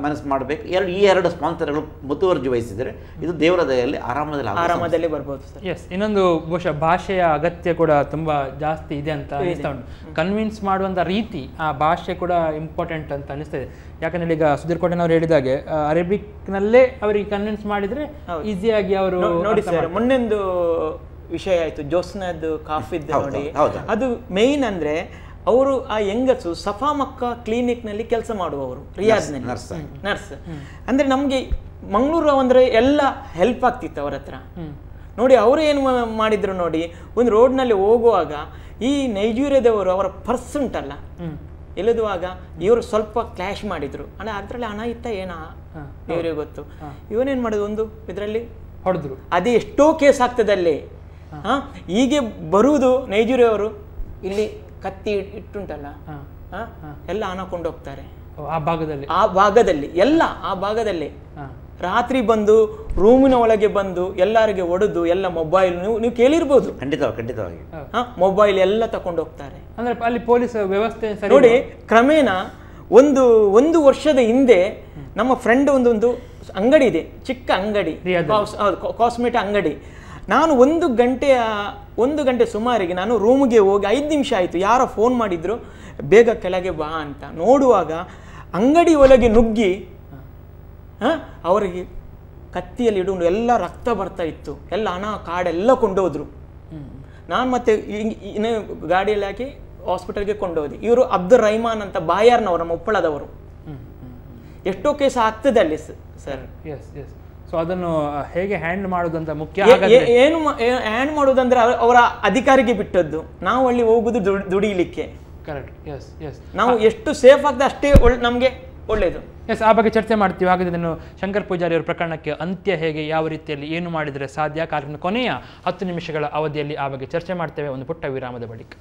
ಮನಸ್ಸು ಮಾಡಬೇಕು. ಈ 2 ಸ್ಪಾನ್ಸರ್ಗಳು ಮುತುವರ್ಜಿ ವಹಿಸಿದರೆ ಇದು ದೇವರ ದಯೆಯಲ್ಲಿ ಆರಾಮದಲ್ಲಿ ಬರ್ಬೋದು. ಎಸ್, ಇನ್ನೊಂದು ಬಹುಶಃ ಭಾಷೆಯ ಅಗತ್ಯ ಕೂಡ ತುಂಬಾ ಜಾಸ್ತಿ ಇದೆ ಅಂತ ಅನಿಸ್ತಾ ಉಂಟು. ಕನ್ವಿನ್ಸ್ ಮಾಡುವಂಥ ರೀತಿ, ಆ ಭಾಷೆ ಕೂಡ ಇಂಪಾರ್ಟೆಂಟ್ ಅಂತ ಅನಿಸ್ತದೆ. ಯಾಕಂದ್ರೆ ಈಗ ಸುಧೀರ್ ಕೋಟೆನವರು ಹೇಳಿದಾಗೆ ಅರೇಬಿಕ್ನಲ್ಲೇ ಅವರಿಗೆ ಕನ್ವಿನ್ಸ್ ಮಾಡಿದ್ರೆ ಈಸಿಯಾಗಿ ಅವರು ನೋಡಿ ಸರ್. ಮೊನ್ನೆಂದು ವಿಷಯ ಆಯಿತು, ಜೋಸ್ನದ್ದು ಕಾಫಿದ್ದು ನೋಡಿ. ಅದು ಮೇಯ್ನ್ ಅಂದರೆ ಅವರು ಆ ಹೆಂಗಸು ಸಫಾ ಮಕ್ಕ ಕ್ಲಿನಿಕ್ನಲ್ಲಿ ಕೆಲಸ ಮಾಡುವವರು, ರಿಯಾದ್ನಲ್ಲಿ ನರ್ಸ್. ಅಂದರೆ ನಮಗೆ ಮಂಗಳೂರು ಅಂದರೆ ಎಲ್ಲ ಹೆಲ್ಪ್ ಆಗ್ತಿತ್ತು ಅವರ ಹತ್ರ. ನೋಡಿ ಅವರು ಏನು ಮಾಡಿದ್ರು ನೋಡಿ, ಒಂದು ರೋಡ್ನಲ್ಲಿ ಹೋಗುವಾಗ ಈ ನೈಜೀರಿಯಾದವರು ಅವರ ಪರ್ಸ್ ಉಂಟಲ್ಲ ಇಲ್ಲದುವಾಗ ಇವರು ಸ್ವಲ್ಪ ಕ್ಲಾಶ್ ಮಾಡಿದ್ರು. ಅಂದರೆ ಅದರಲ್ಲಿ ಹಣ ಇತ್ತ ಏನಾ ಇವರಿಗೆ ಗೊತ್ತು. ಇವನೇನು ಮಾಡೋದು, ಒಂದು ಇದರಲ್ಲಿ ಹೊಡೆದ್ರು. ಅದೇ ಎಷ್ಟೋ ಕೇಸ್ ಆಗ್ತದೆ ಅಲ್ಲಿ. ಹೀಗೆ ಬರುವುದು ನೈಜೀರಿಯವರು ಇಲ್ಲಿ ಕತ್ತಿ ಇಟ್ಟುಂಟಲ್ಲ ಎಲ್ಲ ಹಣ ಕೊಂಡೋಗ್ತಾರೆ ಆ ಭಾಗದಲ್ಲಿ ಎಲ್ಲ ಆ ಭಾಗದಲ್ಲಿ. ರಾತ್ರಿ ಬಂದು ರೂಮಿನ ಒಳಗೆ ಬಂದು ಎಲ್ಲರಿಗೆ ಒಡೆದು ಎಲ್ಲ ಮೊಬೈಲ್ ನೀವು ಕೇಳಿರ್ಬೋದು, ಖಂಡಿತವಾಗಿ ಮೊಬೈಲ್ ಎಲ್ಲ ತಕೊಂಡು ಹೋಗ್ತಾರೆ. ಅಂದ್ರೆ ಅಲ್ಲಿ ಪೊಲೀಸ್ ವ್ಯವಸ್ಥೆ ನೋಡಿ ಕ್ರಮೇಣ ಒಂದು ವರ್ಷದ ಹಿಂದೆ ನಮ್ಮ ಫ್ರೆಂಡ್ ಒಂದು ಅಂಗಡಿ ಇದೆ, ಚಿಕ್ಕ ಅಂಗಡಿ, ಕಾಸ್ಮೆಟಿಕ್ ಅಂಗಡಿ. ನಾನು ಒಂದು ಗಂಟೆ ಸುಮಾರಿಗೆ ನಾನು ರೂಮ್ಗೆ ಹೋಗಿ 5 ನಿಮಿಷ ಆಯಿತು, ಯಾರೋ ಫೋನ್ ಮಾಡಿದ್ರು ಬೇಗ ಕೆಳಗೆ ಬಾ ಅಂತ. ನೋಡುವಾಗ ಅಂಗಡಿ ಒಳಗೆ ನುಗ್ಗಿ ಅವರಿಗೆ ಕತ್ತಿಯಲ್ಲಿ ಇಡುವುದು ಎಲ್ಲ ರಕ್ತ ಬರ್ತಾ ಇತ್ತು, ಎಲ್ಲ ಹಣ ಕಾಡೆಲ್ಲ ಕೊಂಡೋದ್ರು. ನಾನು ಮತ್ತೆ ಗಾಡಿಯಲ್ಲಿ ಹಾಕಿ ಹಾಸ್ಪಿಟಲ್ಗೆ ಕೊಂಡೋದೆ. ಇವರು ಅಬ್ದುಲ್ ರಹಮಾನ್ ಅಂತ ಬಾಯಾರ್ನವರು, ನಮ್ಮ ಉಪ್ಪಳದವರು. ಎಷ್ಟೋ ಕೇಸ್ ಆಗ್ತದೆ ಅಲ್ಲಿ ಸರ್. ಸೊ ಅದನ್ನು ಹೇಗೆ ಹ್ಯಾಂಡ್ ಮಾಡೋದಂತ ಮುಖ್ಯ. ಏನು ಹ್ಯಾಂಡ್ ಮಾಡೋದಂದ್ರೆ ಅವರ ಅಧಿಕಾರಿಗೆ ಬಿಟ್ಟದ್ದು, ನಾವು ಅಲ್ಲಿ ಹೋಗುದು ದುಡಿಲಿಕ್ಕೆ. ಕರೆಕ್ಟ್. ನಾವು ಎಷ್ಟು ಸೇಫ್ ಆಗ್ತದೆ ಅಷ್ಟೇ ನಮಗೆ ಒಳ್ಳೇದು. ಆ ಬಗ್ಗೆ ಚರ್ಚೆ ಮಾಡ್ತೀವಿ. ಹಾಗಾದ್ರೆ ಇದನ್ನು ಶಂಕರ್ ಪೂಜಾರಿ ಅವರ ಪ್ರಕರಣಕ್ಕೆ ಅಂತ್ಯ ಹೇಗೆ, ಯಾವ ರೀತಿಯಲ್ಲಿ ಏನು ಮಾಡಿದರೆ ಸಾಧ್ಯ, ಕಾರ್ಯಕ್ರಮದ ಕೊನೆಯ 10 ನಿಮಿಷಗಳ ಅವಧಿಯಲ್ಲಿ ಆ ಬಗ್ಗೆ ಚರ್ಚೆ ಮಾಡ್ತೇವೆ ಒಂದು ಪುಟ್ಟ ವಿರಾಮದ ಬಳಿಕ.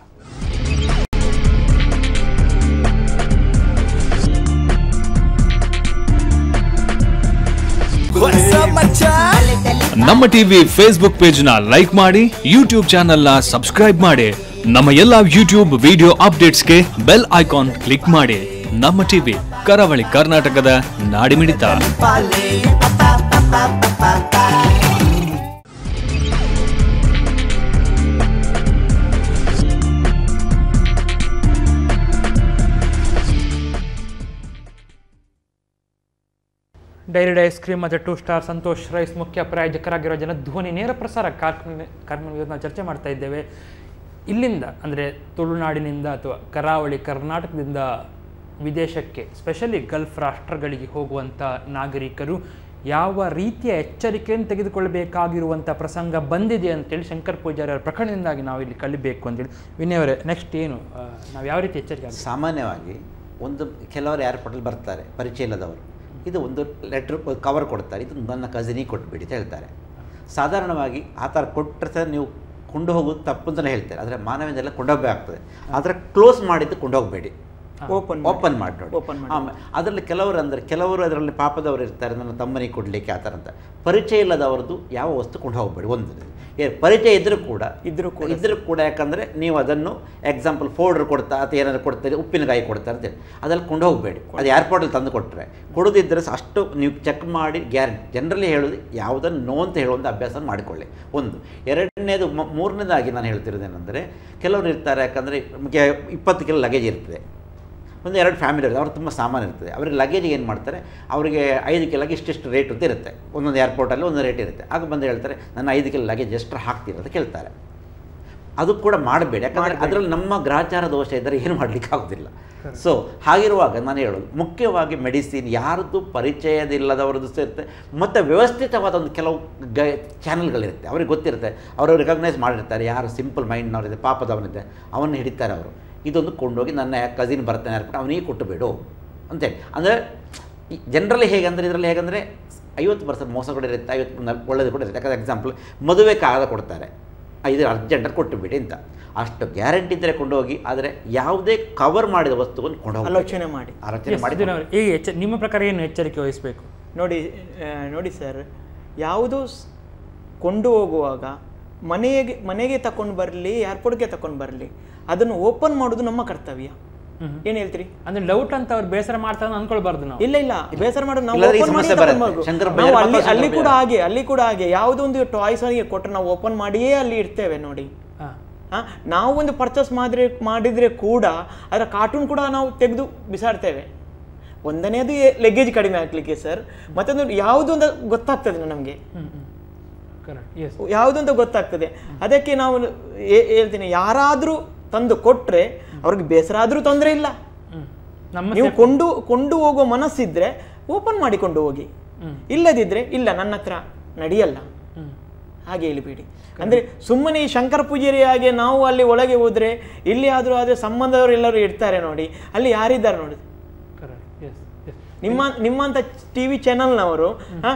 ನಮ್ಮ ಟಿವಿ ಫೇಸ್ಬುಕ್ ಪೇಜ್ ನ ಲೈಕ್ ಮಾಡಿ, ಯೂಟ್ಯೂಬ್ ಚಾನೆಲ್ ನ ಸಬ್ಸ್ಕ್ರೈಬ್ ಮಾಡಿ. ನಮ್ಮ ಎಲ್ಲಾ ಯೂಟ್ಯೂಬ್ ವಿಡಿಯೋ ಅಪ್ಡೇಟ್ಸ್ಗೆ ಬೆಲ್ ಐಕಾನ್ ಕ್ಲಿಕ್ ಮಾಡಿ. ನಮ್ಮ ಟಿವಿ ಕರಾವಳಿ ಕರ್ನಾಟಕದ ನಾಡಿಮಿಡಿತ. ಡೈರಿ ಐಸ್ ಕ್ರೀಮ್ ಮತ್ತು 2 ಸ್ಟಾರ್ ಸಂತೋಷ್ ರೈಸ್ ಮುಖ್ಯ ಪ್ರಾಯೋಜಕರಾಗಿರೋ ಜನಧ್ವನಿ ನೇರ ಪ್ರಸಾರ ಕಾರ್ಯಕ್ರಮ ನಾವು ಚರ್ಚೆ ಮಾಡ್ತಾ ಇದ್ದೇವೆ. ಇಲ್ಲಿಂದ ಅಂದರೆ ತುಳುನಾಡಿನಿಂದ ಅಥವಾ ಕರಾವಳಿ ಕರ್ನಾಟಕದಿಂದ ವಿದೇಶಕ್ಕೆ, ಸ್ಪೆಷಲಿ ಗಲ್ಫ್ ರಾಷ್ಟ್ರಗಳಿಗೆ ಹೋಗುವಂಥ ನಾಗರಿಕರು ಯಾವ ರೀತಿಯ ಎಚ್ಚರಿಕೆಯನ್ನು ತೆಗೆದುಕೊಳ್ಳಬೇಕಾಗಿರುವಂಥ ಪ್ರಸಂಗ ಬಂದಿದೆ ಅಂತೇಳಿ ಶಂಕರ್ ಪೂಜಾರಿ ಅವರ ಪ್ರಕರಣದಿಂದಾಗಿ ನಾವು ಇಲ್ಲಿ ಕಲಿಬೇಕು ಅಂತೇಳಿ. ವಿನಯ್ ಅವರೇ, ನೆಕ್ಸ್ಟ್ ಏನು ನಾವು ಯಾವ ರೀತಿ ಎಚ್ಚರಿಕೆ? ಸಾಮಾನ್ಯವಾಗಿ ಕೆಲವರು ಏರ್ಪೋರ್ಟಲ್ಲಿ ಬರ್ತಾರೆ, ಪರಿಚಯ ಇಲ್ಲದವರು, ಇದು ಒಂದು ಲೆಟ್ರ್ ಕವರ್ ಕೊಡ್ತಾರೆ, ಇದು ನನ್ನ ಕಸಿನಿಗೆ ಕೊಟ್ಬಿಡಿ ಅಂತ ಹೇಳ್ತಾರೆ. ಸಾಧಾರಣವಾಗಿ ಆ ಥರ ಕೊಟ್ಟರೆ ನೀವು ಕೊಂಡು ಹೋಗೋದು ತಪ್ಪು ಅಂತಲೇ ಹೇಳ್ತಾರೆ. ಆದರೆ ಮಾನವನೆಲ್ಲ ಕೊಂಡೋಗಬೇಕಾಗ್ತದೆ. ಆದರೆ ಕ್ಲೋಸ್ ಮಾಡಿದ್ದು ಕೊಂಡೋಗಬೇಡಿ, ಓಪನ್ ಮಾಡಿ ನೋಡಿ. ಆಮೇಲೆ ಅದರಲ್ಲಿ ಕೆಲವರು ಅದರಲ್ಲಿ ಪಾಪದವರು ಇರ್ತಾರೆ, ನನ್ನ ತಮ್ಮನಿಗೆ ಕೊಡಲಿಕ್ಕೆ ಆ ಥರ ಅಂತ. ಪರಿಚಯ ಇಲ್ಲದವ್ರದ್ದು ಯಾವ ವಸ್ತು ಕೊಂಡು ಹೋಗಬೇಡಿ. ಒಂದು ಪರಿಚಯ ಇದ್ದರೂ ಕೂಡ ಯಾಕಂದರೆ ನೀವು ಅದನ್ನು ಎಕ್ಸಾಂಪಲ್ ಫೋಲ್ಡರ್ ಕೊಡ್ತಾ ಅಥವಾ ಏನಾದರೂ ಕೊಡ್ತಾರೆ, ಉಪ್ಪಿನಕಾಯಿ ಕೊಡ್ತಾರೆ ಅಂತೇಳಿ ಅದರಲ್ಲಿ ಕೊಂಡು ಹೋಗಬೇಡಿ. ಅದು ಏರ್ಪೋರ್ಟಲ್ಲಿ ತಂದು ಕೊಟ್ಟರೆ, ಕೊಡೋದಿದ್ದರೆ ಅಷ್ಟು ನೀವು ಚೆಕ್ ಮಾಡಿ ಗ್ಯಾರಂಟಿ. ಜನರಲಿ ಹೇಳೋದು ಯಾವುದನ್ನು ನೋ ಅಂತ ಹೇಳುವಂಥ ಅಭ್ಯಾಸ ಮಾಡಿಕೊಳ್ಳಿ. ಒಂದು. ಎರಡನೇದು, ಮೂರನೇದಾಗಿ ನಾನು ಹೇಳ್ತಿರೋದೇನೆಂದರೆ, ಕೆಲವರು ಇರ್ತಾರೆ, ಯಾಕಂದರೆ 20 ಕಿಲೋ ಲಗೇಜ್ ಇರ್ತದೆ, 1-2 ಫ್ಯಾಮಿಲಿ ಇರುತ್ತೆ, ಅವ್ರು ತುಂಬ ಸಾಮಾನು ಇರ್ತದೆ. ಅವರಿಗೆ ಲಗೇಜಿಗೆ ಏನು ಮಾಡ್ತಾರೆ, ಅವರಿಗೆ 5 ಕಿಲೋಗೆ ಇಷ್ಟಿಷ್ಟು ರೇಟ್ ಅಂತ ಇರುತ್ತೆ, ಒಂದೊಂದು ಏರ್ಪೋರ್ಟಲ್ಲಿ ಒಂದೊಂದು ರೇಟ್ ಇರುತ್ತೆ. ಆಗ ಬಂದು ಹೇಳ್ತಾರೆ, ನನ್ನ 5 ಕಿಲೋ ಲಗೇಜ್ ಎಷ್ಟು ಹಾಕ್ತೀರ ಅಂತ ಕೇಳ್ತಾರೆ. ಅದು ಕೂಡ ಮಾಡಬೇಡಿ, ಯಾಕಂದರೆ ಅದರಲ್ಲಿ ನಮ್ಮ ಗ್ರಾಚಾರ ದೋಷ ಇದ್ದರೆ ಏನು ಮಾಡಲಿಕ್ಕಾಗೋದಿಲ್ಲ. ಸೊ ಹಾಗಿರುವಾಗ ನಾನು ಹೇಳೋದು, ಮುಖ್ಯವಾಗಿ ಮೆಡಿಸಿನ್ ಯಾರ್ದು ಪರಿಚಯದಿಲ್ಲದವ್ರದ್ದು ಇರುತ್ತೆ, ಮತ್ತು ವ್ಯವಸ್ಥಿತವಾದ ಒಂದು ಕೆಲವು ಚಾನಲ್ಗಳಿರುತ್ತೆ, ಅವ್ರಿಗೆ ಗೊತ್ತಿರುತ್ತೆ, ಅವರು ರಿಕಗ್ನೈಸ್ ಮಾಡಿರ್ತಾರೆ, ಯಾರು ಸಿಂಪಲ್ ಮೈಂಡ್ನವರಿದೆ, ಪಾಪದವನಿದೆ, ಅವನ್ನ ಹಿಡಿತಾರೆ ಅವರು. ಇದೊಂದು ಕೊಂಡೋಗಿ ನನ್ನ ಕಸಿನ್ ಬರ್ತಾನೆ ಏರ್ಪೋರ್ಟ್, ಅವನಿಗೆ ಕೊಟ್ಟುಬೇಡು ಅಂತೇಳಿ. ಅಂದರೆ ಜನರಲ್ಲಿ ಹೇಗಂದರೆ, ಇದರಲ್ಲಿ ಹೇಗಂದರೆ 50% ಮೋಸಗಳು ಇರುತ್ತೆ, 50% ಒಳ್ಳೆಯದು ಕೂಡ ಇರುತ್ತೆ. ಯಾಕಂದರೆ ಎಕ್ಸಾಂಪಲ್ ಮದುವೆ ಕಾಗದ ಕೊಡ್ತಾರೆ, ಇದು ಅರ್ಜೆಂಟಾಗಿ ಕೊಟ್ಟುಬಿಡಿ ಅಂತ. ಅಷ್ಟು ಗ್ಯಾರಂಟಿ ಇದ್ದರೆ ಕೊಂಡೋಗಿ, ಆದರೆ ಯಾವುದೇ ಕವರ್ ಮಾಡಿದ ವಸ್ತುವನ್ನು ಕೊಂಡೋಗಿ ಆಲೋಚನೆ ಮಾಡಿ. ಈಗ ನಿಮ್ಮ ಪ್ರಕಾರ ಏನು ಎಚ್ಚರಿಕೆ ವಹಿಸಬೇಕು? ನೋಡಿ ಸರ್, ಯಾವುದೋ ಕೊಂಡು ಹೋಗುವಾಗ ಮನೆಗೆ ತಗೊಂಡು ಬರಲಿ, ಏರ್ಪೋರ್ಟ್ಗೆ ತಗೊಂಡು ಬರಲಿ, ಅದನ್ನು ಓಪನ್ ಮಾಡೋದು ನಮ್ಮ ಕರ್ತವ್ಯ. ಏನ್ ಹೇಳ್ತೀರಿ? ಅಂದ್ರೆ ಡೌಟ್ ಅಂತ ಅವ್ರು ಬೇಸರ ಮಾಡ್ತಾರೆ ಅನ್ಕೊಳ್ಬಾರ್ದು ನಾವು. ಇಲ್ಲ ಬೇಸರ ಮಾಡೋದು ನಾವು. ಅಲ್ಲಿ ಕೂಡ ಹಾಗೆ ಯಾವುದೋ ಒಂದು ಟಾಯ್ಸ್ ಆಗಿ ಕೊಟ್ಟರೆ ನಾವು ಓಪನ್ ಮಾಡಿಯೇ ಅಲ್ಲಿ ಇಡ್ತೇವೆ ನೋಡಿ. ನಾವು ಒಂದು ಪರ್ಚೇಸ್ ಮಾಡಿದ್ರೆ ಕೂಡ ಅದರ ಕಾರ್ಟೂನ್ ಕೂಡ ನಾವು ತೆಗೆದು ಬಿಸಾಡ್ತೇವೆ. ಒಂದನೇದು ಲಗೇಜ್ ಕಡಿಮೆ ಆಗ್ಲಿಕ್ಕೆ ಸರ್, ಮತ್ತೊಂದು ಯಾವುದೊಂದು ಗೊತ್ತಾಗ್ತದೆ ನಮಗೆ, ಯಾವುದಂತ ಗೊತ್ತಾಗ್ತದೆ. ಅದಕ್ಕೆ ನಾವು ಹೇಳ್ತೀನಿ, ಯಾರಾದರೂ ತಂದು ಕೊಟ್ರೆ ಅವ್ರಿಗೆ ಬೇಸರ ಆದ್ರೂ ತೊಂದರೆ ಇಲ್ಲ. ನೀವು ಕೊಂಡು ಹೋಗೋ ಮನಸ್ಸಿದ್ರೆ ಓಪನ್ ಮಾಡಿಕೊಂಡು ಹೋಗಿ, ಇಲ್ಲದಿದ್ರೆ ಇಲ್ಲ ನನ್ನ ಹತ್ರ ನಡೆಯಲ್ಲ ಹಾಗೆ ಹೇಳಿಬಿಡಿ. ಅಂದ್ರೆ ಸುಮ್ಮನೆ ಈ ಶಂಕರ ಪೂಜಾರಿ ಹಾಗೆ ನಾವು ಅಲ್ಲಿ ಒಳಗೆ ಹೋದ್ರೆ ಇಲ್ಲಿ ಆದ್ರೂ ಆದ್ರೆ ಸಂಬಂಧದವರು ಎಲ್ಲರೂ ಇರ್ತಾರೆ ನೋಡಿ, ಅಲ್ಲಿ ಯಾರಿದ್ದಾರೆ ನೋಡಿ. ನಿಮ್ಮಂತ ಟಿವಿ ಚಾನಲ್ನವರು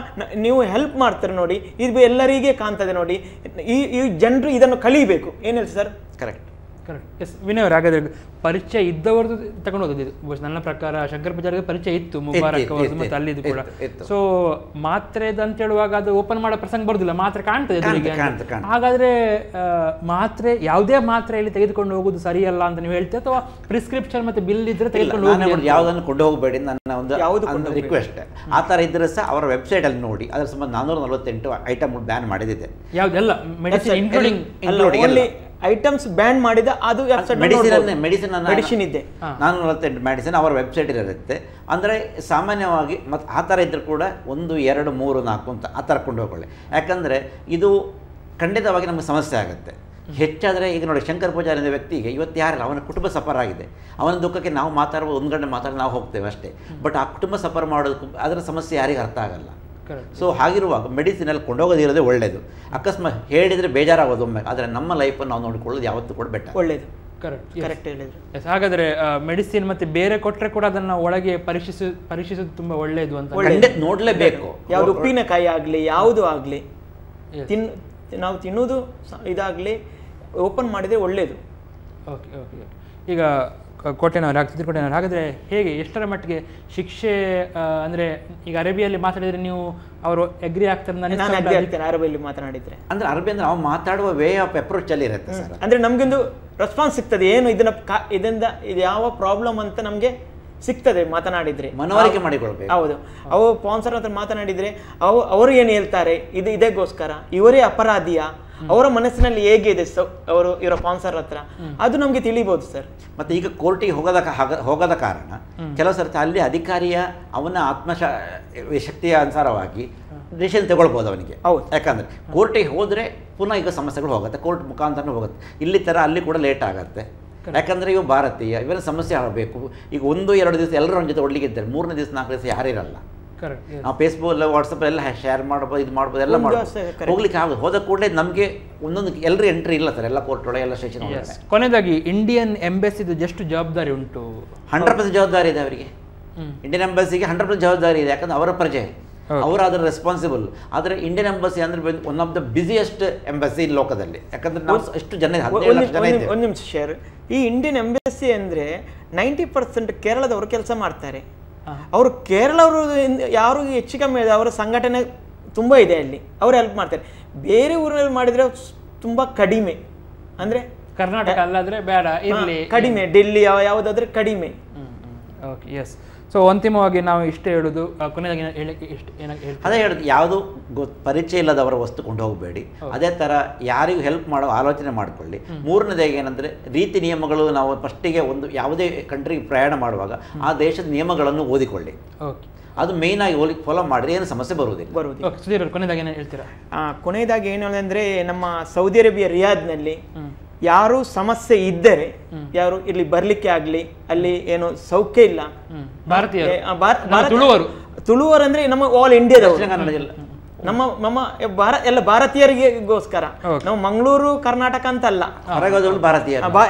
ನೀವು ಹೆಲ್ಪ್ ಮಾಡ್ತಾರೆ ನೋಡಿ, ಇದು ಎಲ್ಲರಿಗೆ ಕಾಣ್ತದೆ ನೋಡಿ. ಈ ಜನರು ಇದನ್ನು ಕಲಿಬೇಕು. ಏನ್ ಹೇಳಿ sir? Correct correct. Yes Vinay ಅವ್ರು, ಹಾಗಾದ್ರೆ ಪರಿಚಯ ಇದ್ದವ್ರದ್ದು ತಗೊಂಡು ಹೋಗೋದು ನನ್ನ ಪ್ರಕಾರ ಶಂಕರ್ ಪೂಜಾರಿಗೆ ಪರಿಚಯ ಇತ್ತು, ಮುಬಾರಕ್ ಅವ್ರದ್ದು ಮತ್ತೆ ಅಲ್ಲಿದ್ದು ಕೂಡ. ಸೊ ಮಾತ್ರೆದು ಅಂತ ಹೇಳುವಾಗ ಅದು ಓಪನ್ ಮಾಡೋ ಪ್ರಸಂಗ ಬರುದಿಲ್ಲ, ಮಾತ್ರೆ ಕಾಣ್ತದೆ ಎದುರಿಗೆ. ಹಾಗಾದ್ರೆ ಮಾತ್ರೆ ಯಾವುದೇ ಮಾತ್ರೆಯಲ್ಲಿ ತೆಗೆದುಕೊಂಡು ಹೋಗುದು ಸರಿಯಲ್ಲ ಅಂತ ನೀವು ಹೇಳ್ತೀವಿ, ಅಥವಾ ಪ್ರಿಸ್ಕ್ರಿಪ್ಷನ್ ಮತ್ತೆ ಬಿಲ್ ಇದ್ರೆ ತೆಗೆದುಕೊಂಡು ಹೋಗಿ ಯಾವುದನ್ನು ಕೊಂಡು ಹೋಗಬೇಡಿ ನನ್ನ ಒಂದು ರಿಕ್ವೆಸ್ಟ್. ಆ ಥರ ಇದ್ರೆ ಸಹ ಅವರ ವೆಬ್ಸೈಟ್ ಅಲ್ಲಿ ನೋಡಿ, ಅದರ ಸಂಬಂಧ 448 ಐಟಮ್ ಬ್ಯಾನ್ ಮಾಡಿದೆ. ಯಾವುದೆಲ್ಲ ಮೆಡಿಸಿನ್ ಇನ್ಕ್ಲೂಡಿಂಗ್ ಐಟಮ್ಸ್ ಬ್ಯಾನ್ ಮಾಡಿದ ಅದು ಮೆಡಿಸಿನ್ ಇದೆ 448 ಮೆಡಿಸಿನ್ ಅವರ ವೆಬ್ಸೈಟ್ ಇರುತ್ತೆ. ಅಂದರೆ ಸಾಮಾನ್ಯವಾಗಿ ಮತ್ತು ಆ ಥರ ಇದ್ದರೂ ಕೂಡ 1, 2, 3, 4 ಅಂತ ಆ ಥರ ಕೊಂಡು ಹೋಗ್ಕೊಳ್ಳಿ. ಯಾಕಂದರೆ ಇದು ಖಂಡಿತವಾಗಿ ನಮಗೆ ಸಮಸ್ಯೆ ಆಗುತ್ತೆ. ಹೆಚ್ಚಾದರೆ ಈಗ ನೋಡಿ, ಶಂಕರ್ ಪೂಜಾರಿ ಅನ್ನೋ ವ್ಯಕ್ತಿಗೆ ಇವತ್ತು ಯಾರಿಲ್ಲ, ಅವನ ಕುಟುಂಬ ಸಫರ್ ಆಗಿದೆ. ಅವನ ದುಃಖಕ್ಕೆ ನಾವು ಮಾತಾಡ್ಬೋದು, 1 ಗಂಟೆ ಮಾತಾಡಿ ನಾವು ಹೋಗ್ತೇವೆ ಅಷ್ಟೇ. ಬಟ್ ಆ ಕುಟುಂಬ ಸಫರ್ ಮಾಡೋದಕ್ಕೂ ಅದರ ಸಮಸ್ಯೆ ಯಾರಿಗೆ ಅರ್ಥ ಆಗಲ್ಲ. ಸೊ ಹಾಗಿರುವಾಗ ಮೆಡಿಸಿನಲ್ಲಿ ಕೊಂಡೋಗೋದಿರೋದೇ ಒಳ್ಳೆಯದು. ಅಕಸ್ಮಾತ್ ಹೇಳಿದರೆ ಬೇಜಾರಾಗೋದು ಒಮ್ಮೆ, ಆದರೆ ನಮ್ಮ ಲೈಫನ್ನು ನಾವು ನೋಡಿಕೊಳ್ಳೋದು ಯಾವತ್ತೂ ಕೂಡ ಬೆಟರ್. ಒಳ್ಳೆಯದು. ಕರೆಕ್ಟ್ ಹೇಳಿದ್ರು. ಹಾಗಾದ್ರೆ ಮೆಡಿಸಿನ್ ಮತ್ತೆ ಬೇರೆ ಕೊಟ್ಟರೆ ಕೂಡ ಅದನ್ನ ಒಳಗೆ ಪರೀಕ್ಷಿಸೋದು ತುಂಬಾ ಒಳ್ಳೆಯದು ಅಂತ ನೋಡಲೇಬೇಕು. ಯಾವುದು ಉಪ್ಪಿನಕಾಯಿ ಆಗಲಿ ಯಾವುದು ಆಗಲಿ ನಾವು ತಿನ್ನೋದು ಇದಾಗಲಿ ಓಪನ್ ಮಾಡಿದರೆ ಒಳ್ಳೆಯದು. Okay okay. ಈಗ ಕೋಟೆನವ್ರು ಚಿತ್ರಕೋಟೆನವ್ರು, ಹಾಗಾದರೆ ಹೇಗೆ ಎಷ್ಟರ ಮಟ್ಟಿಗೆ ಶಿಕ್ಷೆ ಅಂದರೆ ಈಗ ಅರೇಬಿಯಲ್ಲಿ ಮಾತಾಡಿದರೆ ನೀವು ಅವರು ಅಗ್ರಿ ಆಗ್ತಾರೆ? ನಾನು ಅಗ್ರಿ ಆಗ್ತೇನೆ ಅರೇಬಿಯಲ್ಲಿ ಮಾತನಾಡಿದರೆ. ಅಂದರೆ ಅರೇಬಿ ಅಂದರೆ ನಾವು ಮಾತಾಡುವ ವೇ ಆಫ್ ಅಪ್ರೋಚ್ ಅಲ್ಲಿ ಇರುತ್ತೆ ಸರ್. ಅಂದರೆ ನಮಗೊಂದು ರೆಸ್ಪಾನ್ಸ್ ಸಿಗ್ತದೆ, ಏನು ಇದರಿಂದ ಇದು ಯಾವ ಪ್ರಾಬ್ಲಮ್ ಅಂತ ನಮಗೆ ಸಿಗ್ತದೆ ಮಾತನಾಡಿದರೆ, ಮನವರಿಕೆ ಮಾಡಿಕೊಳ್ಬೇಕು. ಹೌದು, ಅವು ಸ್ಪಾನ್ಸರ್ ಹತ್ರ ಮಾತನಾಡಿದರೆ ಅವರು ಏನು ಹೇಳ್ತಾರೆ, ಇದಕ್ಕೋಸ್ಕರ ಇವರೇ ಅಪರಾಧಿಯ, ಅವರ ಮನಸ್ಸಿನಲ್ಲಿ ಹೇಗೆ ಇದೆ ಇವರ ಸ್ಪಾನ್ಸರ್ ಹತ್ರ, ಅದು ನಮಗೆ ತಿಳಿಬಹುದು ಸರ್. ಮತ್ತೆ ಈಗ ಕೋರ್ಟಿಗೆ ಹೋಗದ ಕಾರಣ ಕೆಲವು ಸರ್ತಿ ಅಲ್ಲಿ ಅಧಿಕಾರಿಯ ಅವನ ಶಕ್ತಿಯ ಅನುಸಾರವಾಗಿ ಡಿಸಿಷನ್ ತಗೊಳ್ಬೋದು ಅವನಿಗೆ. ಹೌದು, ಯಾಕಂದ್ರೆ ಕೋರ್ಟಿಗೆ ಹೋದ್ರೆ ಪುನಃ ಈಗ ಸಮಸ್ಯೆಗಳು ಹೋಗುತ್ತೆ, ಕೋರ್ಟ್ ಮುಖಾಂತರ ಹೋಗುತ್ತೆ. ಇಲ್ಲಿ ತರ ಅಲ್ಲಿ ಕೂಡ ಲೇಟ್ ಆಗುತ್ತೆ. ಯಾಕಂದ್ರೆ ಇವು ಭಾರತೀಯ, ಇವರ ಸಮಸ್ಯೆ ಆಗಬೇಕು. ಈಗ 1-2 ದಿವಸ ಎಲ್ಲರ ಜೊತೆ ಒಳ್ಳಿಗೆ ಇದ್ದಾರೆ, 3ನೇ ದಿವಸ 4ನೇ ದಿವಸ ಯಾರಿರಲ್ಲ. ನಾವು ಫೇಸ್ಬುಕ್ ವಾಟ್ಸಪ್ ಎಲ್ಲ ಶೇರ್ ಮಾಡ್ಬೋದು, ಇದು ಮಾಡ್ಬೋದು, ಎಲ್ಲ ಮಾಡ್ಬೋದು. ಹೋಗ್ಲಿಕ್ಕೆ ಆಗೋದು ಹೋದ ಕೂಡಲೇ ನಮಗೆ ಒಂದೊಂದು ಎಲ್ಲರೂ ಎಂಟ್ರಿ ಇಲ್ಲ ಸರ್, ಎಲ್ಲ ಕೋರ್ಟ್ ಒಳಗೆ ಎಲ್ಲ ಸ್ಟೇಷನ್ ಒಳಗೆ. ಕೊನೆಯದಾಗಿ ಇಂಡಿಯನ್ ಎಂಬಸಿದು ಎಷ್ಟು ಜವಾಬ್ದಾರಿ ಉಂಟು? 100% ಜವಾಬ್ದಾರಿ ಇದೆ ಅವರಿಗೆ. ಇಂಡಿಯನ್ ಎಂಬಸಿಗೆ 100% ಜವಾಬ್ದಾರಿ ಇದೆ, ಯಾಕಂದ್ರೆ ಅವರ ಪ್ರಜೆ, ಅವರು ಅದರ ರೆಸ್ಪಾನ್ಸಿಬಲ್. ಆದರೆ ಇಂಡಿಯನ್ ಎಂಬಸಿ ಅಂದ್ರೆ one of the busiest embassy ಲೋಕದಲ್ಲಿ. ಯಾಕಂದ್ರೆ ನಾವು ಎಷ್ಟು ಜನ, 17 ಲಕ್ಷ ಜನ ಇದ್ದೇವೆ. ಒಂದು ನಿಮಿಷ ಶೇರ್. ಈ ಇಂಡಿಯನ್ ಎಂಬಸಿ ಅಂದ್ರೆ 90% ಕೇರಳದವರು ಕೆಲಸ ಮಾಡ್ತಾರೆ. ಅವರು ಕೇರಳವರು ಯಾರು ಹೆಚ್ಚು ಕಮ್ಮಿ ಇದೆ, ಅವರ ಸಂಘಟನೆ ತುಂಬ ಇದೆ ಅಲ್ಲಿ, ಅವರು ಹೆಲ್ಪ್ ಮಾಡ್ತಾರೆ. ಬೇರೆ ಊರಲ್ಲಿ ಮಾಡಿದರೆ ತುಂಬ ಕಡಿಮೆ, ಅಂದರೆ ಕರ್ನಾಟಕ ಅಲ್ಲಾದರೆ ಬೇಡ ಇರಲಿ ಕಡಿಮೆ, ಡೆಲ್ಲಿ ಯಾವುದಾದ್ರೆ ಕಡಿಮೆ. Okay, S. ಸೊ ಅಂತಿಮವಾಗಿ ನಾವು ಇಷ್ಟೇ ಹೇಳೋದು, ಕೊನೆಯಾಗಿ ಅದೇ ಹೇಳೋದು, ಯಾವುದು ಪರಿಚಯ ಇಲ್ಲದವರ ವಸ್ತು ಕೊಂಡು ಹೋಗಬೇಡಿ. ಅದೇ ಥರ ಯಾರಿಗೂ ಹೆಲ್ಪ್ ಮಾಡೋ ಆಲೋಚನೆ ಮಾಡಿಕೊಳ್ಳಿ. 3ನೇದಾಗಿ ಏನಂದರೆ ರೀತಿ ನಿಯಮಗಳು. ನಾವು ಫಸ್ಟಿಗೆ ಒಂದು ಯಾವುದೇ ಕಂಟ್ರಿಗೆ ಪ್ರಯಾಣ ಮಾಡುವಾಗ ಆ ದೇಶದ ನಿಯಮಗಳನ್ನು ಓದಿಕೊಳ್ಳಿ. ಓಕೆ, ಅದು ಮೇಯ್ನ್ ಆಗಿ ಫಾಲೋ ಮಾಡಿದ್ರೆ ಏನು ಸಮಸ್ಯೆ ಬರುವುದಿಲ್ಲ. ಸುಧೀರ್, ಕೊನೆಯದಾಗಿ ಏನು ಹೇಳ್ತೀರಾ? ಕೊನೆಯದಾಗಿ ಏನು ಅಂದರೆ, ನಮ್ಮ ಸೌದಿ ಅರೇಬಿಯಾ ರಿಯಾದ್ನಲ್ಲಿ ಯಾರು ಸಮಸ್ಯೆ ಇದ್ದರೆ, ಯಾರು ಇಲ್ಲಿ ಬರ್ಲಿಕ್ಕೆ ಆಗ್ಲಿ, ಅಲ್ಲಿ ಏನು ಸೌಖ್ಯ ಇಲ್ಲ, ತುಳುವರು ಅಂದ್ರೆ ನಮ್ಮ ಆಲ್ ಇಂಡಿಯಾದವರು, ನಮ್ಮ ಎಲ್ಲ ಭಾರತೀಯರಿಗೋಸ್ಕರ. ನಾವು ಮಂಗಳೂರು ಕರ್ನಾಟಕ ಅಂತಲ್ಲ,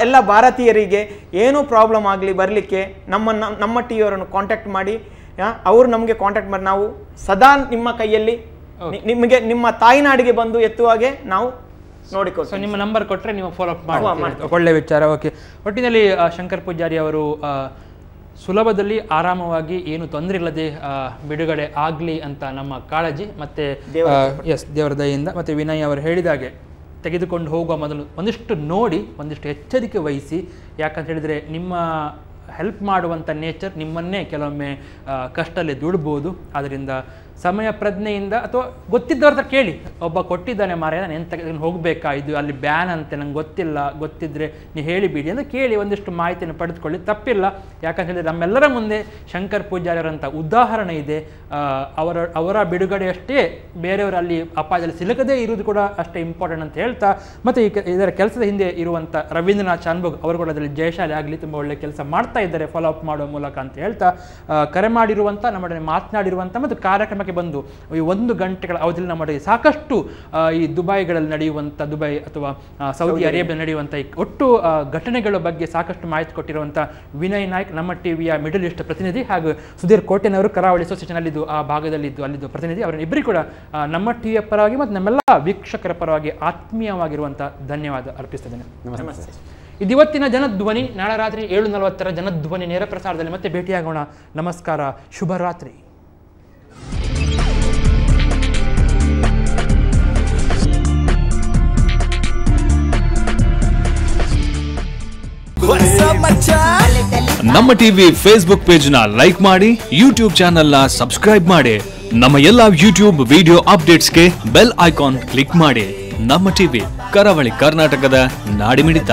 ಎಲ್ಲ ಭಾರತೀಯರಿಗೆ ಏನು ಪ್ರಾಬ್ಲಮ್ ಆಗಲಿ ಬರ್ಲಿಕ್ಕೆ ನಮ್ಮ ಟಿವಿಯವರನ್ನು ಕಾಂಟ್ಯಾಕ್ಟ್ ಮಾಡಿ, ಅವರು ನಮಗೆ ಕಾಂಟ್ಯಾಕ್ಟ್ ಮಾಡಿ, ನಾವು ಸದಾ ನಿಮ್ಮ ಕೈಯಲ್ಲಿ ನಿಮಗೆ ನಿಮ್ಮ ತಾಯಿನಾಡಿಗೆ ಬಂದು ಎತ್ತುವಾಗೆ ನಾವು ನೋಡಿಕೊಳ್ಳಿ. ಸೊ ನಿಮ್ಮ ನಂಬರ್ ಕೊಟ್ಟರೆ ನೀವು ಫಾಲೋ ಅಪ್ ಮಾಡಿ. ಒಳ್ಳೆ ವಿಚಾರ. ಓಕೆ, ಒಟ್ಟಿನಲ್ಲಿ ಶಂಕರ್ ಪೂಜಾರಿ ಅವರು ಸುಲಭದಲ್ಲಿ ಆರಾಮವಾಗಿ ಏನು ತೊಂದರೆ ಇಲ್ಲದೆ ಬಿಡುಗಡೆ ಆಗಲಿ ಅಂತ ನಮ್ಮ ಕಾಳಜಿ. ಮತ್ತು ದೇವರ ದಯೆಯಿಂದ. ಮತ್ತು ವಿನಯ್ ಅವರು ಹೇಳಿದಾಗೆ ತೆಗೆದುಕೊಂಡು ಹೋಗುವ ಮೊದಲು ಒಂದಿಷ್ಟು ನೋಡಿ, ಒಂದಿಷ್ಟು ಎಚ್ಚರಿಕೆ ವಹಿಸಿ. ಯಾಕಂತ ಹೇಳಿದರೆ ನಿಮ್ಮ ಹೆಲ್ಪ್ ಮಾಡುವಂಥ ನೇಚರ್ ನಿಮ್ಮನ್ನೇ ಕೆಲವೊಮ್ಮೆ ಕಷ್ಟದಲ್ಲಿ ದುಡ್ಬೋದು. ಆದ್ದರಿಂದ ಸಮಯ ಪ್ರಜ್ಞೆಯಿಂದ ಅಥವಾ ಗೊತ್ತಿದ್ದವ್ರ ಹತ್ರ ಕೇಳಿ, ಒಬ್ಬ ಕೊಟ್ಟಿದ್ದಾನೆ ಮಾರಾಯ ನಾನು ಎಂತ ಹೋಗಬೇಕಾ, ಇದು ಅಲ್ಲಿ ಬ್ಯಾನ್ ಅಂತೆ ನಂಗೆ ಗೊತ್ತಿಲ್ಲ, ಗೊತ್ತಿದ್ರೆ ನೀವು ಹೇಳಿಬಿಡಿ ಅಂತ ಕೇಳಿ ಒಂದಿಷ್ಟು ಮಾಹಿತಿಯನ್ನು ಪಡೆದುಕೊಳ್ಳಿ, ತಪ್ಪಿಲ್ಲ. ಯಾಕಂತ ಹೇಳಿದ್ರೆ ನಮ್ಮೆಲ್ಲರ ಮುಂದೆ ಶಂಕರ್ ಪೂಜಾರಿಯವರಂಥ ಉದಾಹರಣೆ ಇದೆ. ಅವರ ಬಿಡುಗಡೆಯಷ್ಟೇ ಬೇರೆಯವರು ಅಲ್ಲಿ ಅಪಾಯದಲ್ಲಿ ಸಿಲುಕದೇ ಇರುವುದು ಕೂಡ ಅಷ್ಟೇ ಇಂಪಾರ್ಟೆಂಟ್ ಅಂತ ಹೇಳ್ತಾ, ಮತ್ತು ಇದರ ಕೆಲಸದ ಹಿಂದೆ ಇರುವಂಥ ರವೀಂದ್ರನಾಥ್ ಚಾನ್ಭೋಗ್ ಅವರು ಕೂಡ ಅದರಲ್ಲಿ ಜಯಶಾಲಿ ಆಗಲಿ, ತುಂಬ ಒಳ್ಳೆ ಕೆಲಸ ಮಾಡ್ತಾ ಇದ್ದಾರೆ ಫಾಲೋ ಅಪ್ ಮಾಡುವ ಮೂಲಕ ಅಂತ ಹೇಳ್ತಾ, ಕರೆ ಮಾಡಿರುವಂಥ ನಮ್ಮೊಡನೆ ಮಾತನಾಡಿರುವಂಥ ಮತ್ತು ಕಾರ್ಯಕ್ರಮಕ್ಕೆ ಬಂದು ಈ 1 ಗಂಟೆಗಳ ಅವಧಿಯಲ್ಲಿ ನಮ್ಮೊಡನೆ ಸಾಕಷ್ಟು ಈ ದುಬೈಗಳಲ್ಲಿ ನಡೆಯುವಂಥ, ದುಬೈ ಅಥವಾ ಸೌದಿ ಅರೇಬಿಯಾ ನಡೆಯುವಂಥ ಈ ಒಟ್ಟು ಘಟನೆಗಳ ಬಗ್ಗೆ ಸಾಕಷ್ಟು ಮಾಹಿತಿ ಕೊಟ್ಟಿರುವಂಥ ವಿನಯ್ ನಾಯ್ಕ್, ನಮ್ಮ ಟಿವಿಯ ಮಿಡಲ್ ಈಸ್ಟ್ ಪ್ರತಿನಿಧಿ, ಹಾಗೂ ಸುಧೀರ್ ಕೋಟೆನವರು ಕರಾವಳಿ ಅಸೋಸಿಯೇಷನ್ ಅಲ್ಲಿದ್ದು ಆ ಭಾಗದಲ್ಲಿದ್ದು ಅಲ್ಲಿದ್ದು ಪ್ರತಿನಿಧಿ, ಅವರಿಬ್ಬರಿಗೂ ಕೂಡ ನಮ್ಮ ಟಿವಿಯ ಪರವಾಗಿ ಮತ್ತು ನಮ್ಮೆಲ್ಲ ವೀಕ್ಷಕರ ಪರವಾಗಿ ಆತ್ಮೀಯವಾಗಿರುವಂಥ ಧನ್ಯವಾದ ಅರ್ಪಿಸ್ತೇನೆ. ನಮಸ್ತೆ. ಇವತ್ತಿನ ಜನಧ್ವನಿ, ನಾಳೆ ರಾತ್ರಿ 7:40 ಜನಧ್ವನಿ ನೇರ ಪ್ರಸಾರದಲ್ಲಿ ಮತ್ತೆ ಭೇಟಿಯಾಗೋಣ. ನಮಸ್ಕಾರ, ಶುಭರಾತ್ರಿ. ನಮ್ಮ ಟಿವಿ ಫೇಸ್ಬುಕ್ ಪೇಜ್ ನ ಲೈಕ್ ಮಾಡಿ, ಯೂಟ್ಯೂಬ್ ಚಾನೆಲ್ ನ ಸಬ್ಸ್ಕ್ರೈಬ್ ಮಾಡಿ, ನಮ್ಮ ಎಲ್ಲಾ ಯೂಟ್ಯೂಬ್ ವಿಡಿಯೋ ಅಪ್ಡೇಟ್ಸ್ಗೆ ಬೆಲ್ ಐಕಾನ್ ಕ್ಲಿಕ್ ಮಾಡಿ. ನಮ್ಮ ಟಿವಿ, ಕರಾವಳಿ ಕರ್ನಾಟಕದ ನಾಡಿಮಿಡಿತ.